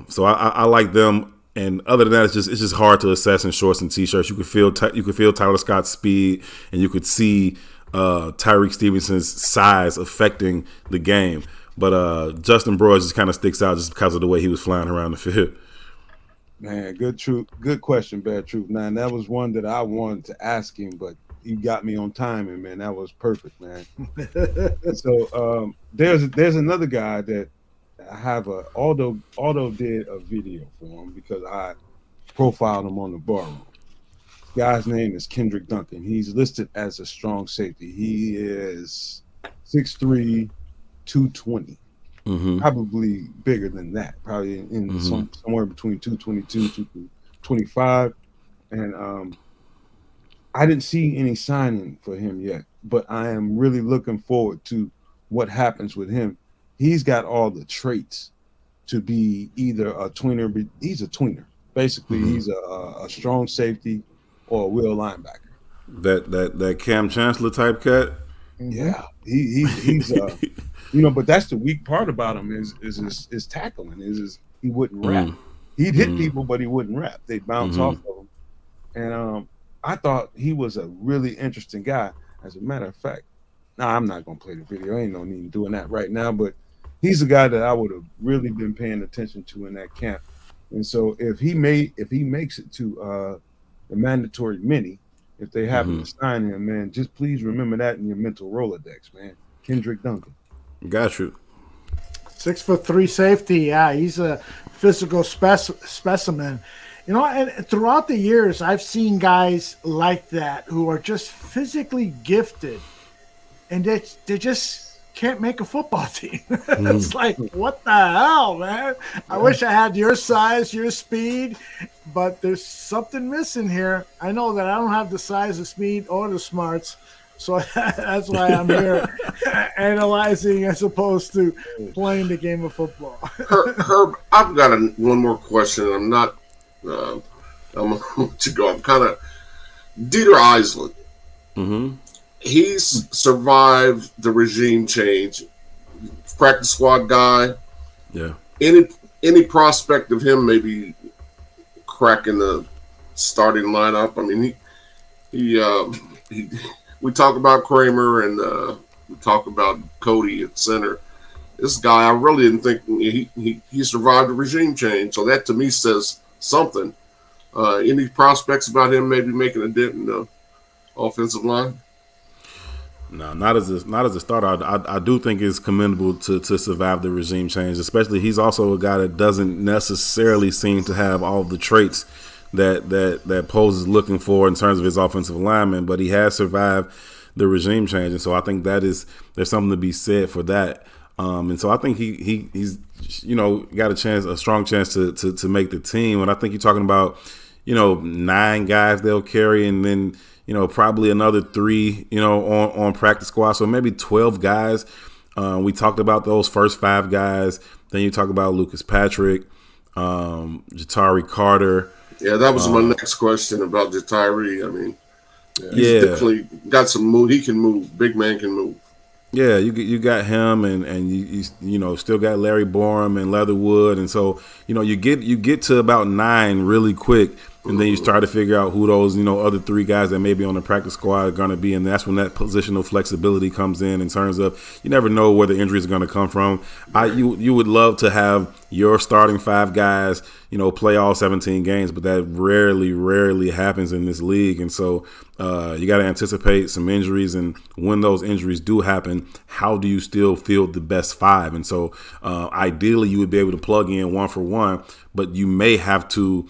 So I like them. And other than that, it's just hard to assess in shorts and t-shirts. You could feel Tyler Scott's speed, and you could see Tyrique Stevenson's size affecting the game. But Justin Broyles just kind of sticks out just because of the way he was flying around the field. Man, good question, Bad Truth. Now, that was one that I wanted to ask him, but you got me on timing, man. That was perfect, man. So there's another guy that I have Aldo did a video for him because I profiled him on the bar room. Guy's name is Kendrick Duncan. He's listed as a strong safety. He is 6'3", 220. Mm-hmm. Probably bigger than that. Probably in somewhere between 222, 225. And I didn't see any signing for him yet, but I am really looking forward to what happens with him. He's got all the traits to be either a tweener, but he's a tweener. Basically, he's a strong safety or a will linebacker. That Cam Chancellor type cat. Yeah, he's but that's the weak part about him is tackling. Is he wouldn't wrap. He'd hit people, but he wouldn't wrap. They'd bounce off of him. And I thought he was a really interesting guy. As a matter of fact, I'm not gonna play the video. Ain't no need in doing that right now. But he's a guy that I would have really been paying attention to in that camp. And so if he makes it to the mandatory mini, if they happen to sign him, man, just please remember that in your mental Rolodex, man. Kendrick Duncan. Got you. 6'3" safety. Yeah, he's a physical specimen. And throughout the years, I've seen guys like that who are just physically gifted, and they're just can't make a football team. It's like, what the hell, man? I wish I had your size, your speed, but there's something missing here. I know that I don't have the size, the speed, or the smarts, so that's why I'm here analyzing as opposed to playing the game of football. Herb, I've got one more question. I'm not. I'm going to go. I'm kind of Dieter Eisland. Mm-hmm. He's survived the regime change. Practice squad guy. Yeah. Any prospect of him maybe cracking the starting lineup? I mean, he we talk about Kramer and we talk about Cody at center. This guy, I really didn't think he survived the regime change. So that to me says something. Any prospects about him maybe making a dent in the offensive line? No, not as a starter. I do think it's commendable to survive the regime change. Especially, he's also a guy that doesn't necessarily seem to have all the traits that Pose is looking for in terms of his offensive alignment. But he has survived the regime change, and so I think there's something to be said for that. And so I think he's got a strong chance to make the team. And I think you're talking about 9 guys they'll carry, and then probably another 3 on practice squad, so maybe 12 guys. We talked about those first 5 guys. Then you talk about Lucas Patrick, Jatari Carter. Yeah, that was my next question about Jatari. I mean, he's yeah, definitely got some move. He can move. Big man can move. Yeah, you got him, and you still got Larry Borum and Leatherwood, and so you get to about 9 really quick, and then you start to figure out who those other 3 guys that may be on the practice squad are going to be, and that's when that positional flexibility comes in terms of you never know where the injuries are going to come from. You would love to have your starting 5 guys play all 17 games, but that rarely happens in this league, and so you got to anticipate some injuries, and when those injuries do happen, how do you still field the best 5? And so ideally you would be able to plug in 1 for 1, but you may have to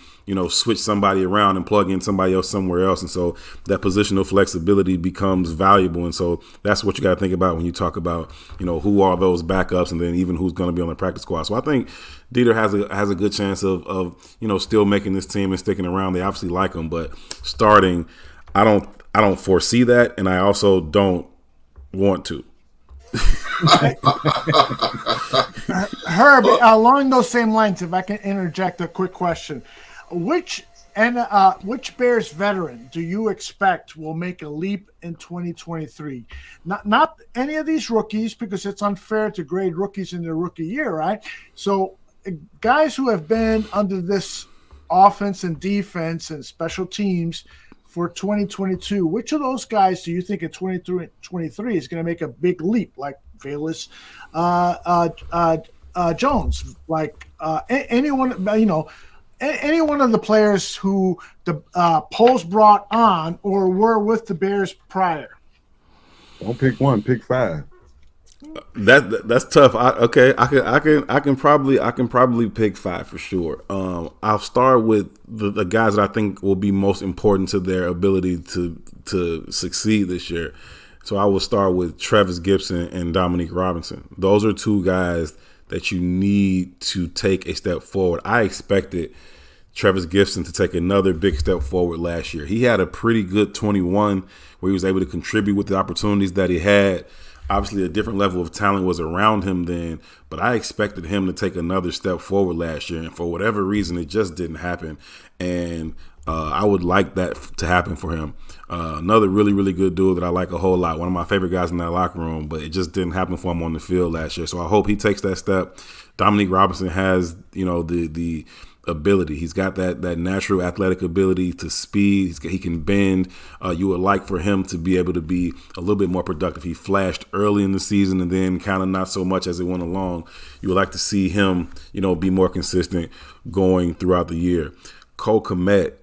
switch somebody around and plug in somebody else somewhere else, and so that positional flexibility becomes valuable. And so that's what you got to think about when you talk about who are those backups, and then even who's going to be on the practice squad. So I think Dieter has a good chance of still making this team and sticking around. They obviously like him, but starting, I don't foresee that, and I also don't want to. Herb, along those same lines, if I can interject a quick question, which Bears veteran do you expect will make a leap in 2023? Not any of these rookies, because it's unfair to grade rookies in their rookie year, right? So guys who have been under this offense and defense and special teams for 2022, which of those guys do you think in 2023 is going to make a big leap, like Velus Jones, like anyone, any one of the players who the Poles brought on or were with the Bears prior? Don't pick one, pick 5. That's tough. I can probably pick 5 for sure. I'll start with the guys that I think will be most important to their ability to succeed this year. So I will start with Travis Gibson and Dominique Robinson. Those are 2 guys that you need to take a step forward. I expected Travis Gibson to take another big step forward last year. He had a pretty good 21 where he was able to contribute with the opportunities that he had. Obviously, a different level of talent was around him then, but I expected him to take another step forward last year, and for whatever reason, it just didn't happen. And I would like that to happen for him. Another really good dude that I like a whole lot, one of my favorite guys in that locker room, but it just didn't happen for him on the field last year. So I hope he takes that step. Dominique Robinson has, the ability. He's got that natural athletic ability to speed. He can bend. You would like for him to be able to be a little bit more productive. He flashed early in the season and then kind of not so much as it went along. You would like to see him, be more consistent going throughout the year. Cole Kmet,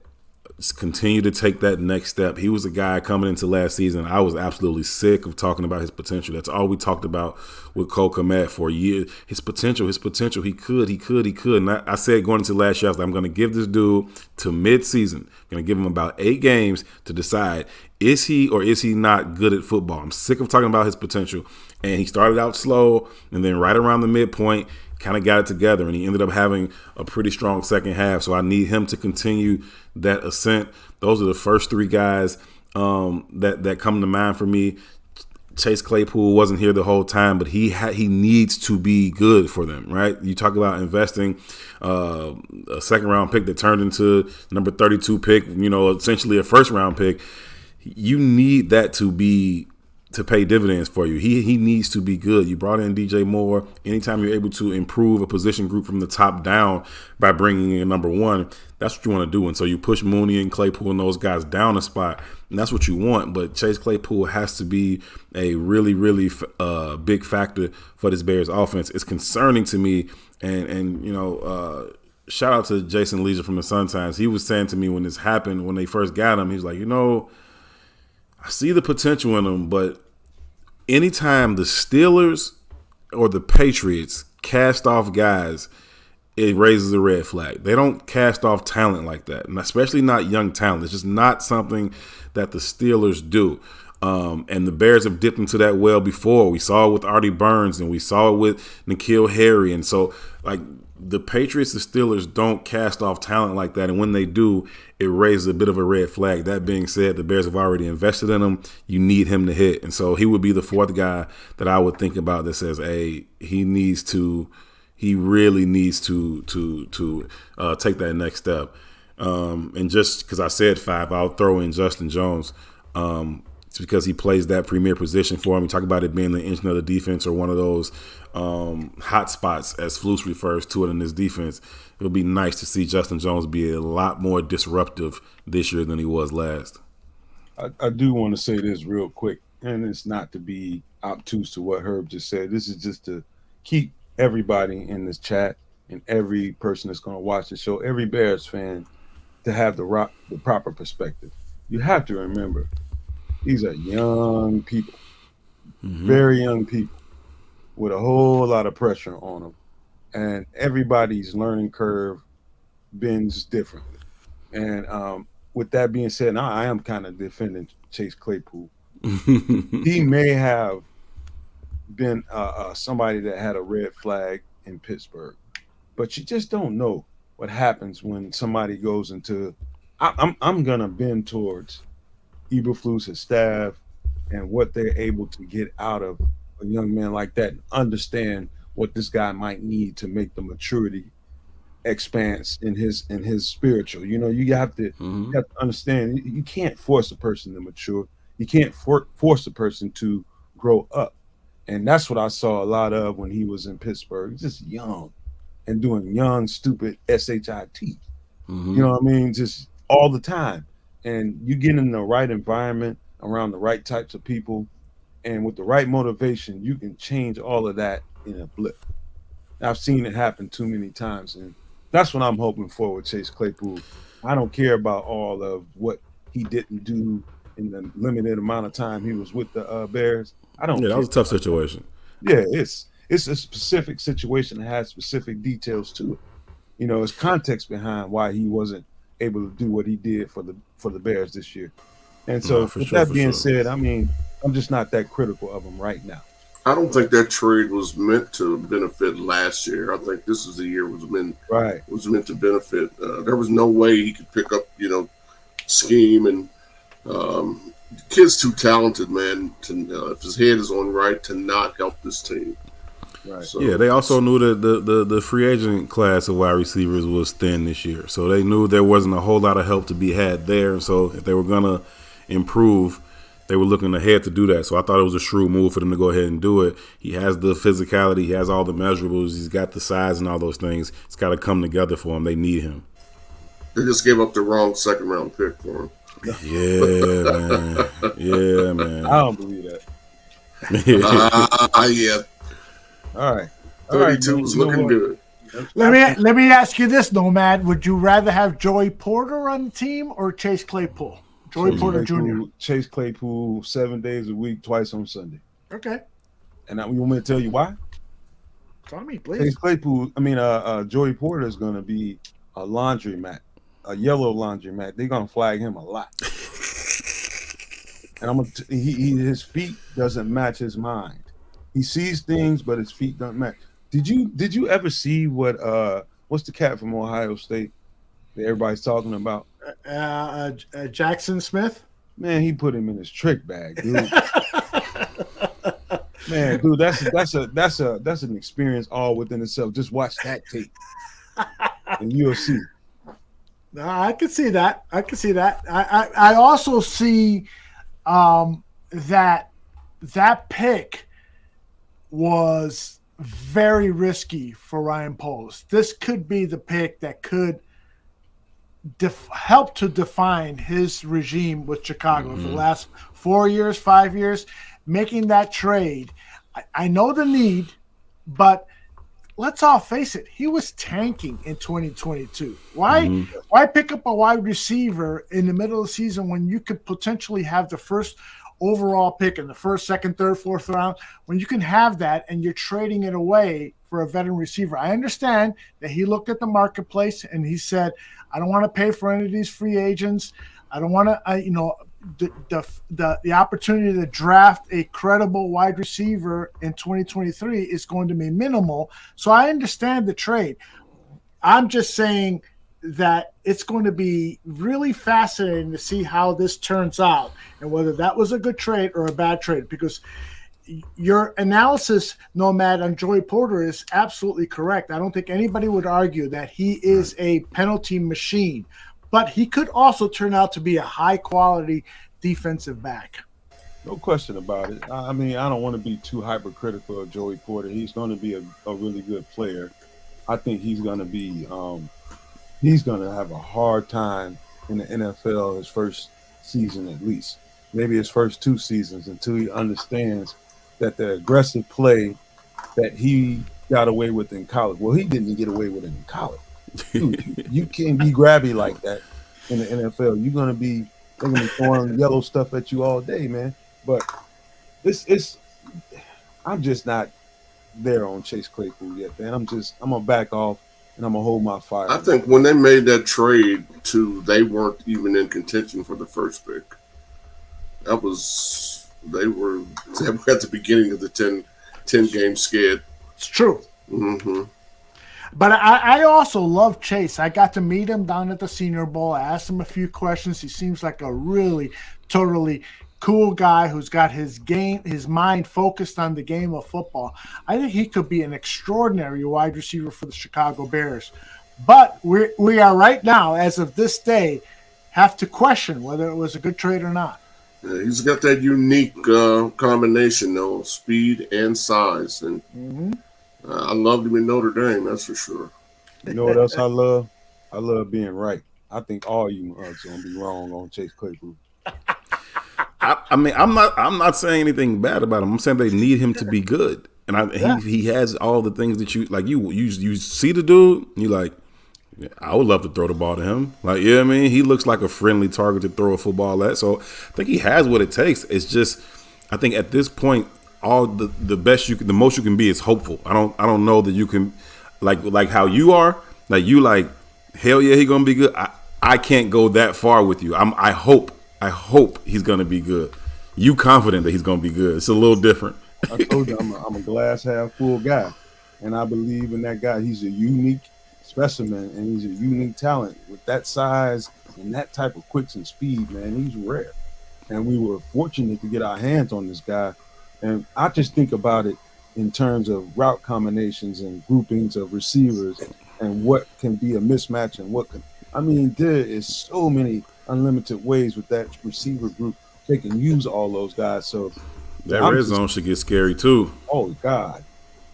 just continue to take that next step. He was a guy coming into last season. I was absolutely sick of talking about his potential. That's all we talked about with Cole Kmet for a year. His potential. He could. And I said going into last year, I was like, I'm going to give this dude to mid-season. I'm going to give him about 8 games to decide, is he or is he not good at football? I'm sick of talking about his potential. And he started out slow, and then right around the midpoint, kind of got it together, and he ended up having a pretty strong second half. So I need him to continue that ascent. Those are the first 3 guys that come to mind for me. Chase Claypool wasn't here the whole time, but he needs to be good for them, right? You talk about investing a second-round pick that turned into number 32 pick, essentially a first-round pick. You need that to pay dividends for you. He needs to be good. You brought in DJ Moore. Anytime you're able to improve a position group from the top down by bringing in a number 1, that's what you want to do. And so you push Mooney and Claypool and those guys down a spot, and that's what you want. But Chase Claypool has to be a really, really big factor for this Bears offense. It's concerning to me. And shout out to Jason Leisure from the Sun-Times. He was saying to me when this happened, when they first got him, he was like, I see the potential in him, but anytime the Steelers or the Patriots cast off guys, it raises a red flag. They don't cast off talent like that, and especially not young talent. It's just not something that the Steelers do. And the Bears have dipped into that well before. We saw it with Artie Burns, and we saw it with N'Keal Harry. And so, the Patriots, the Steelers don't cast off talent like that, and when they do, it raises a bit of a red flag. That being said, the Bears have already invested in him. You need him to hit, and so he would be the 4th guy that I would think about that says, "Hey, he really needs to take that next step." And just because I said 5, I'll throw in Justin Jones. It's because he plays that premier position for him. We talk about it being the engine of the defense or one of those hot spots, as Flus refers to it in his defense. It would be nice to see Justin Jones be a lot more disruptive this year than he was last. I do want to say this real quick, and it's not to be obtuse to what Herb just said. This is just to keep everybody in this chat and every person that's going to watch the show, every Bears fan, to have the proper perspective. You have to remember, these are young people, very young people, with a whole lot of pressure on them. And everybody's learning curve bends differently. And with that being said, now I am kind of defending Chase Claypool. He may have been somebody that had a red flag in Pittsburgh, but you just don't know what happens when somebody goes into – I'm going to bend towards Eberflus, his staff, and what they're able to get out of a young man like that and understand what this guy might need to make the maturity expanse in his spiritual. You have to understand, you can't force a person to mature. You can't force a person to grow up. And that's what I saw a lot of when he was in Pittsburgh. Just young and doing young, stupid SHIT. You know what I mean? Just all the time. And you get in the right environment around the right types of people, and with the right motivation, you can change all of that in a blip. I've seen it happen too many times, and that's what I'm hoping for with Chase Claypool. I don't care about all of what he didn't do in the limited amount of time he was with the Bears. I don't. Yeah, that was a tough situation. Yeah, it's a specific situation that has specific details to it. It's context behind why he wasn't able to do what he did for the Bears this year. And so, that being said, I mean, I'm just not that critical of him right now. I don't think that trade was meant to benefit last year. I think this is the year was meant to benefit. There was no way he could pick up, scheme, and the kid's too talented, man. To if his head is on right, to not help this team. Right. So, yeah, they also knew that the free agent class of wide receivers was thin this year, so they knew there wasn't a whole lot of help to be had there. So if they were gonna improve, they were looking ahead to do that. So I thought it was a shrewd move for them to go ahead and do it. He has the physicality, he has all the measurables, he's got the size and all those things. It's got to come together for him. They need him. They just gave up the wrong second-round pick for him. Yeah, man. Yeah, man. I don't believe that. Yeah. All right. 32 was looking good. Let me ask you this, Nomad. Would you rather have Joey Porter on the team or Chase Claypool? Joey Porter Jr. Chase Claypool 7 days a week, twice on Sunday. Okay. And you want me to tell you why? Tell me, please. Chase Claypool, Joey Porter is going to be a laundromat, a yellow laundromat. They're going to flag him a lot. And his feet doesn't match his mind. He sees things, but his feet don't match. Did you ever see what's the cat from Ohio State that everybody's talking about? Jackson Smith. Man, he put him in his trick bag, dude. Man, dude, that's an experience all within itself. Just watch that tape, and you'll see. No, I can see that. I also see that pick was very risky for Ryan Poles. This could be the pick that could help to define his regime with Chicago for the last 4 years, 5 years. Making that trade, I know the need, but let's all face it, he was tanking in 2022. Why pick up a wide receiver in the middle of the season when you could potentially have the first overall pick in the first, second, third, fourth round, when you can have that and you're trading it away for a veteran receiver? I understand that he looked at the marketplace and he said, I don't want to pay for any of these free agents. I don't want to, the opportunity to draft a credible wide receiver in 2023 is going to be minimal. So I understand the trade. I'm just saying that it's going to be really fascinating to see how this turns out and whether that was a good trade or a bad trade, because your analysis, Nomad, on Joey Porter is absolutely correct. I don't think anybody would argue that he is a penalty machine, but he could also turn out to be a high-quality defensive back. No question about it. I mean, I don't want to be too hypercritical of Joey Porter. He's going to be a really good player. I think he's going to be he's going to have a hard time in the NFL his first season at least, maybe his first 2 seasons, until he understands that the aggressive play that he got away with in college, well, he didn't get away with it in college. Dude, you can't be grabby like that in the NFL. They're going to be throwing yellow stuff at you all day, man. But I'm just not there on Chase Claypool yet, man. I'm gonna back off and I'm gonna hold my fire. I think when they made that trade they weren't even in contention for the first pick. They were at the beginning of the 10 game skid. It's true. Mm-hmm. But I also love Chase. I got to meet him down at the Senior Bowl. I asked him a few questions. He seems like a really, totally cool guy who's got his mind focused on the game of football. I think he could be an extraordinary wide receiver for the Chicago Bears. But we are right now, as of this day, have to question whether it was a good trade or not. Yeah, he's got that unique combination, though, speed and size. And I loved him in Notre Dame, that's for sure. You know what else I love? I love being right. I think all you are going to be wrong on Chase Claypool. I mean, I'm not saying anything bad about him. I'm saying they need him to be good, and he has all the things that you like. You see the dude, and you like, yeah, I would love to throw the ball to him. Like, yeah, I mean, he looks like a friendly target to throw a football at. So I think he has what it takes. It's just, I think at this point, all the most you can be is hopeful. I don't know that you can, like how you are, like you like, hell yeah, he gonna be good. I can't go that far with you. I hope he's gonna be good. You confident that he's gonna be good. It's a little different. I told you I'm a glass half full guy, and I believe in that guy. He's a unique specimen, and he's a unique talent with that size and that type of quicks and speed. Man, he's rare, and we were fortunate to get our hands on this guy. And I just think about it in terms of route combinations and groupings of receivers and what can be a mismatch and what can. I mean, there is so many unlimited ways with that receiver group. They can use all those guys. So that red zone should get scary too. Oh God.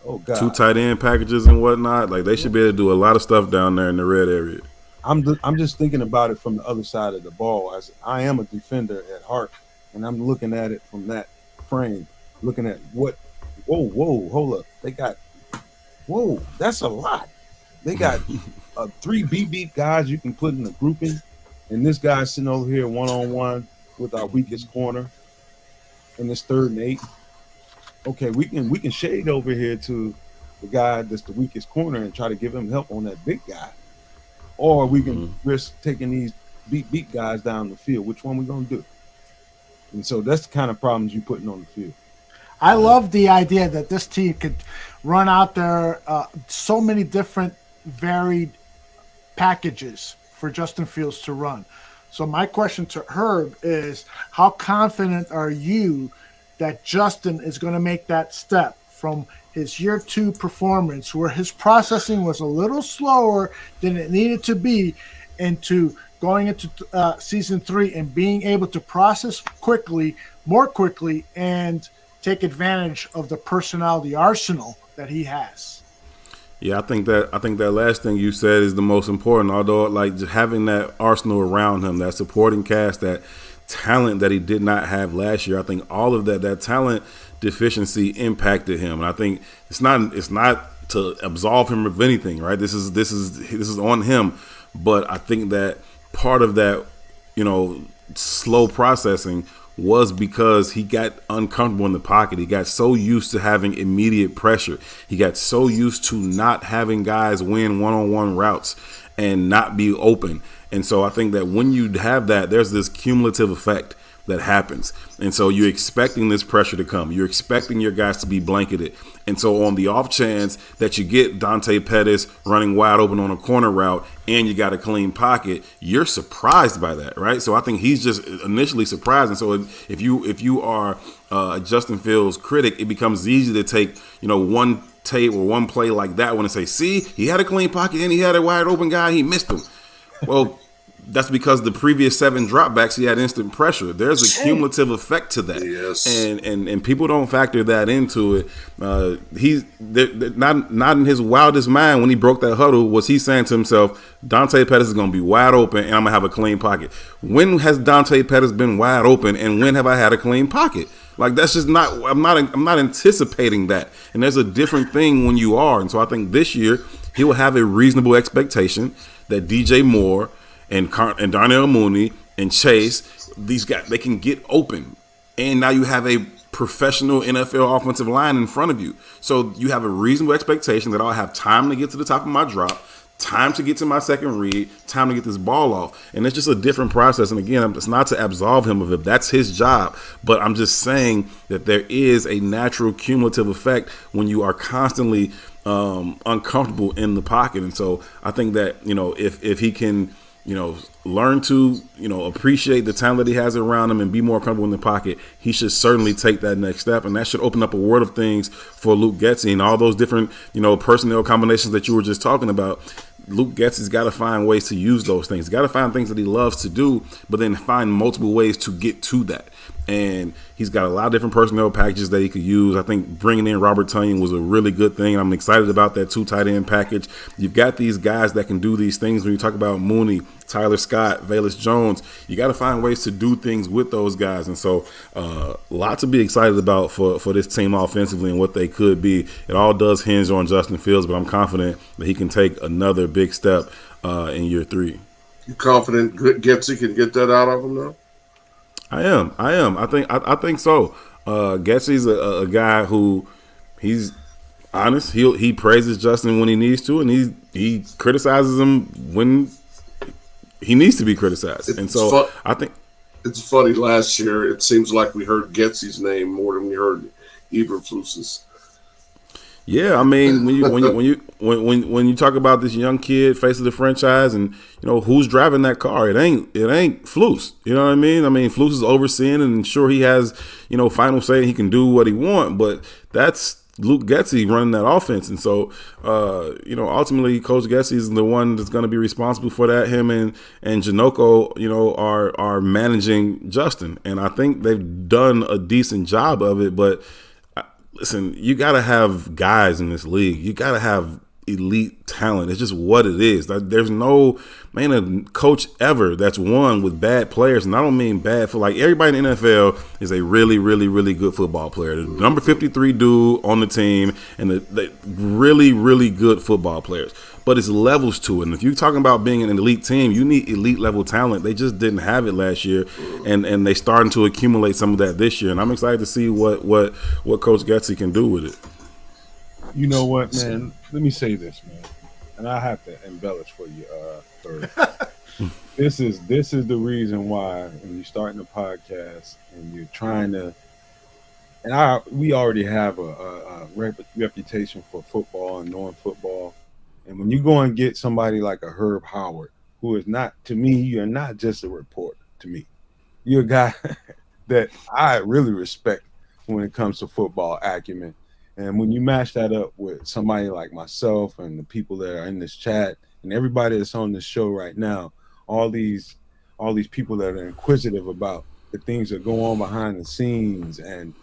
2 tight end packages and whatnot. Like they should be able to do a lot of stuff down there in the red area. I'm just thinking about it from the other side of the ball. As I am a defender at heart, and I'm looking at it from that frame. Looking at what, whoa, hold up. They got, whoa, that's a lot. They got 3 beat guys you can put in a grouping, and this guy sitting over here 1-on-1 with our weakest corner in this 3rd and 8. Okay, we can shade over here to the guy that's the weakest corner and try to give him help on that big guy, or we can risk taking these beat guys down the field. Which one we gonna do? And so that's the kind of problems you're putting on the field. I love the idea that this team could run out there so many different varied packages for Justin Fields to run. So my question to Herb is, how confident are you that Justin is going to make that step from his year 2 performance, where his processing was a little slower than it needed to be, into going into season 3 and being able to process more quickly, and take advantage of the personnel, the arsenal that he has? Yeah, I think that last thing you said is the most important. Although, like, just having that arsenal around him, that supporting cast, that talent that he did not have last year, I think all of that talent deficiency impacted him. And I think it's not to absolve him of anything, right? This is on him. But I think that part of that, slow processing was because he got uncomfortable in the pocket. He got so used to having immediate pressure. He got so used to not having guys win one-on-one routes and not be open. And so I think that when you have that, there's this cumulative effect that happens. And so you're expecting this pressure to come. You're expecting your guys to be blanketed. And so on the off chance that you get Dante Pettis running wide open on a corner route and you got a clean pocket, you're surprised by that, right? So I think he's just initially surprised. And so if you are a Justin Fields critic, it becomes easy to take, one tape or one play like that one and say, see, he had a clean pocket and he had a wide open guy, he missed him. Well, that's because the previous 7 dropbacks, he had instant pressure. There's a cumulative effect to that. Yes. And people don't factor that into it. He's not in his wildest mind when he broke that huddle was he saying to himself, Dante Pettis is going to be wide open and I'm going to have a clean pocket. When has Dante Pettis been wide open and when have I had a clean pocket? Like, that's just not, I'm not anticipating that. And there's a different thing when you are. And so I think this year he will have a reasonable expectation that DJ Moore and Darnell Mooney and Chase, these guys, they can get open. And now you have a professional NFL offensive line in front of you. So you have a reasonable expectation that I'll have time to get to the top of my drop, time to get to my second read, time to get this ball off. And it's just a different process. And again, it's not to absolve him of it. That's his job. But I'm just saying that there is a natural cumulative effect when you are constantly uncomfortable in the pocket. And so I think that, if he can, learn to, appreciate the talent that he has around him and be more comfortable in the pocket, he should certainly take that next step. And that should open up a world of things for Luke Getsy and all those different, personnel combinations that you were just talking about. Luke Getsy's got to find ways to use those things. He's got to find things that he loves to do, but then find multiple ways to get to that. And he's got a lot of different personnel packages that he could use. I think bringing in Robert Tonyan was a really good thing. I'm excited about that 2 tight end package. You've got these guys that can do these things. When you talk about Mooney, Tyler Scott, Velus Jones, you got to find ways to do things with those guys. And so a lot to be excited about for this team offensively and what they could be. It all does hinge on Justin Fields, but I'm confident that he can take another big step in year 3. You confident Getsy can get that out of him now? I am. I think so. Getsy's a guy who he's honest. He praises Justin when he needs to, and he criticizes him when he needs to be criticized. And so I think it's funny. Last year, it seems like we heard Getsy's name more than we heard Eberflus's. Yeah, I mean, when you talk about this young kid, face of the franchise, and who's driving that car, it ain't Flus. You know what I mean? I mean, Flus is overseeing, and sure he has final say. He can do what he wants, but that's Luke Getsy running that offense, and so ultimately, Coach Getsy is the one that's going to be responsible for that. Him and Janoko, are managing Justin, and I think they've done a decent job of it, but. Listen, you got to have guys in this league. You got to have elite talent. It's just what it is. There's no a coach ever that's won with bad players, and I don't mean bad for like everybody in the NFL is a really, really, really good football player. The number 53 dude on the team, and the really, really good football players. But it's levels to it. And if you're talking about being an elite team, you need elite level talent. They just didn't have it last year, and they starting to accumulate some of that this year. And I'm excited to see what Coach Getsy can do with it. You know what, man? Let me say this, man, and I have to embellish for you, This is the reason why when you're starting a podcast and you're trying to, and we already have a reputation for football and knowing football. And when you go and get somebody like a Herb Howard, who is not, to me, you're not just a reporter to me. You're a guy that I really respect when it comes to football acumen. And when you match that up with somebody like myself and the people that are in this chat and everybody that's on this show right now, all these people that are inquisitive about the things that go on behind the scenes and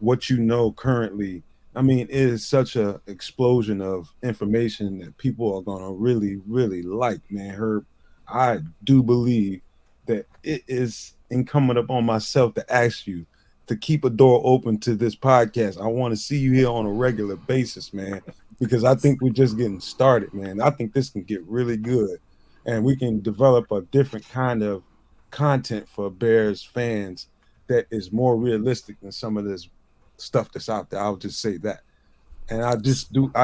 what you know currently, I mean, it is such a explosion of information that people are going to really, really like, man. Herb, I do believe that it is incumbent upon myself to ask you to keep a door open to this podcast. I want to see you here on a regular basis, man, because I think we're just getting started, man. I think this can get really good, and we can develop a different kind of content for Bears fans that is more realistic than some of this stuff that's out there. I'll just say that. And I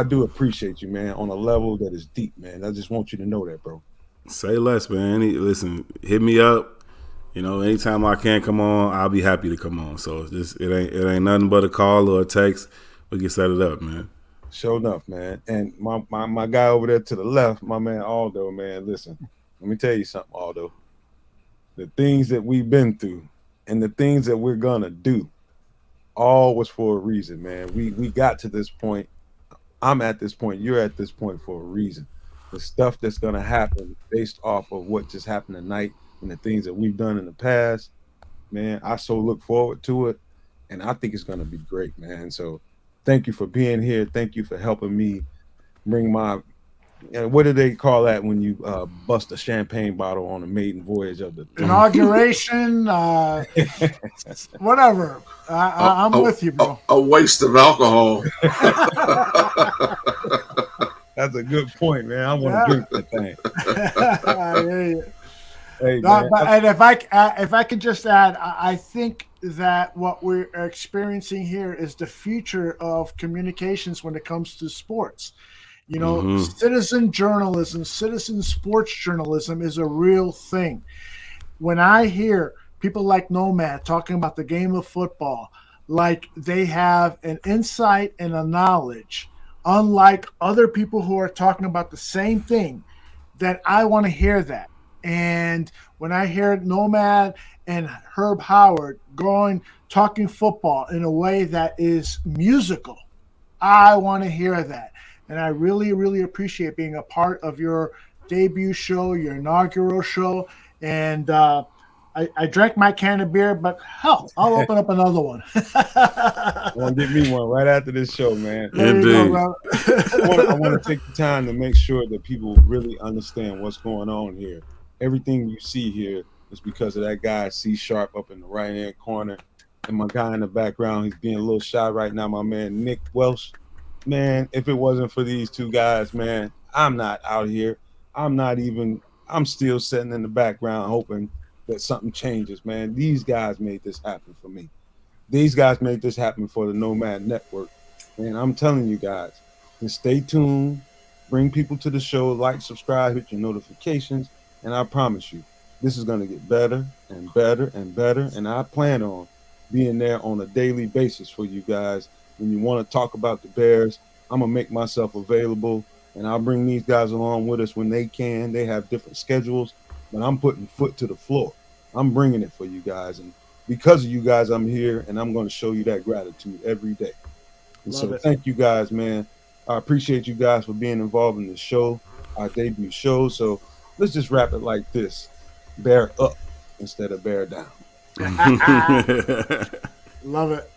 do appreciate you, man, on a level that is deep, man. I just want you to know that, bro. Say less, man. Listen, hit me up. You know, anytime I can come on, I'll be happy to come on. So it ain't nothing but a call or a text. We can set it up, man. Sure enough, man. And my guy over there to the left, my man Aldo, man, listen, let me tell you something, Aldo. The things that we've been through and the things that we're gonna do, all was for a reason, man. We got to this point. I'm at this point. You're at this point for a reason. The stuff that's gonna happen based off of what just happened tonight and the things that we've done in the past, man, I so look forward to it, and I think it's gonna be great, man. So thank you for being here. Thank you for helping me bring my, what do they call that when you bust a champagne bottle on a maiden voyage of the inauguration, whatever. I'm with you, bro. A waste of alcohol. That's a good point, man. I want to drink that thing. I hear you. Hey, no, and if I could just add, I think that what we're experiencing here is the future of communications when it comes to sports. You know, citizen journalism, citizen sports journalism is a real thing. When I hear people like Nomad talking about the game of football, like they have an insight and a knowledge, unlike other people who are talking about the same thing, that I want to hear that. And when I hear Nomad and Herb Howard talking football in a way that is musical, I want to hear that. And I really, really appreciate being a part of your debut show, your inaugural show. And I drank my can of beer, but hell, I'll open up another one. I want to give me one right after this show, man. Indeed. I want to take the time to make sure that people really understand what's going on here. Everything you see here is because of that guy C Sharp up in the right-hand corner. And my guy in the background, he's being a little shy right now, my man Nick Welsh. Man, if it wasn't for these two guys, man, I'm not out here. I'm still sitting in the background hoping that something changes, man. These guys made this happen for me. These guys made this happen for the Nomad Network. And I'm telling you guys, to stay tuned, bring people to the show, like, subscribe, hit your notifications, and I promise you, this is going to get better and better and better. And I plan on being there on a daily basis for you guys. When you want to talk about the Bears, I'm going to make myself available, and I'll bring these guys along with us when they can. They have different schedules, but I'm putting foot to the floor. I'm bringing it for you guys. And because of you guys, I'm here, and I'm going to show you that gratitude every day. And so thank you guys, man. I appreciate you guys for being involved in the show, our debut show. So let's just wrap it like this. Bear up instead of bear down. Love it.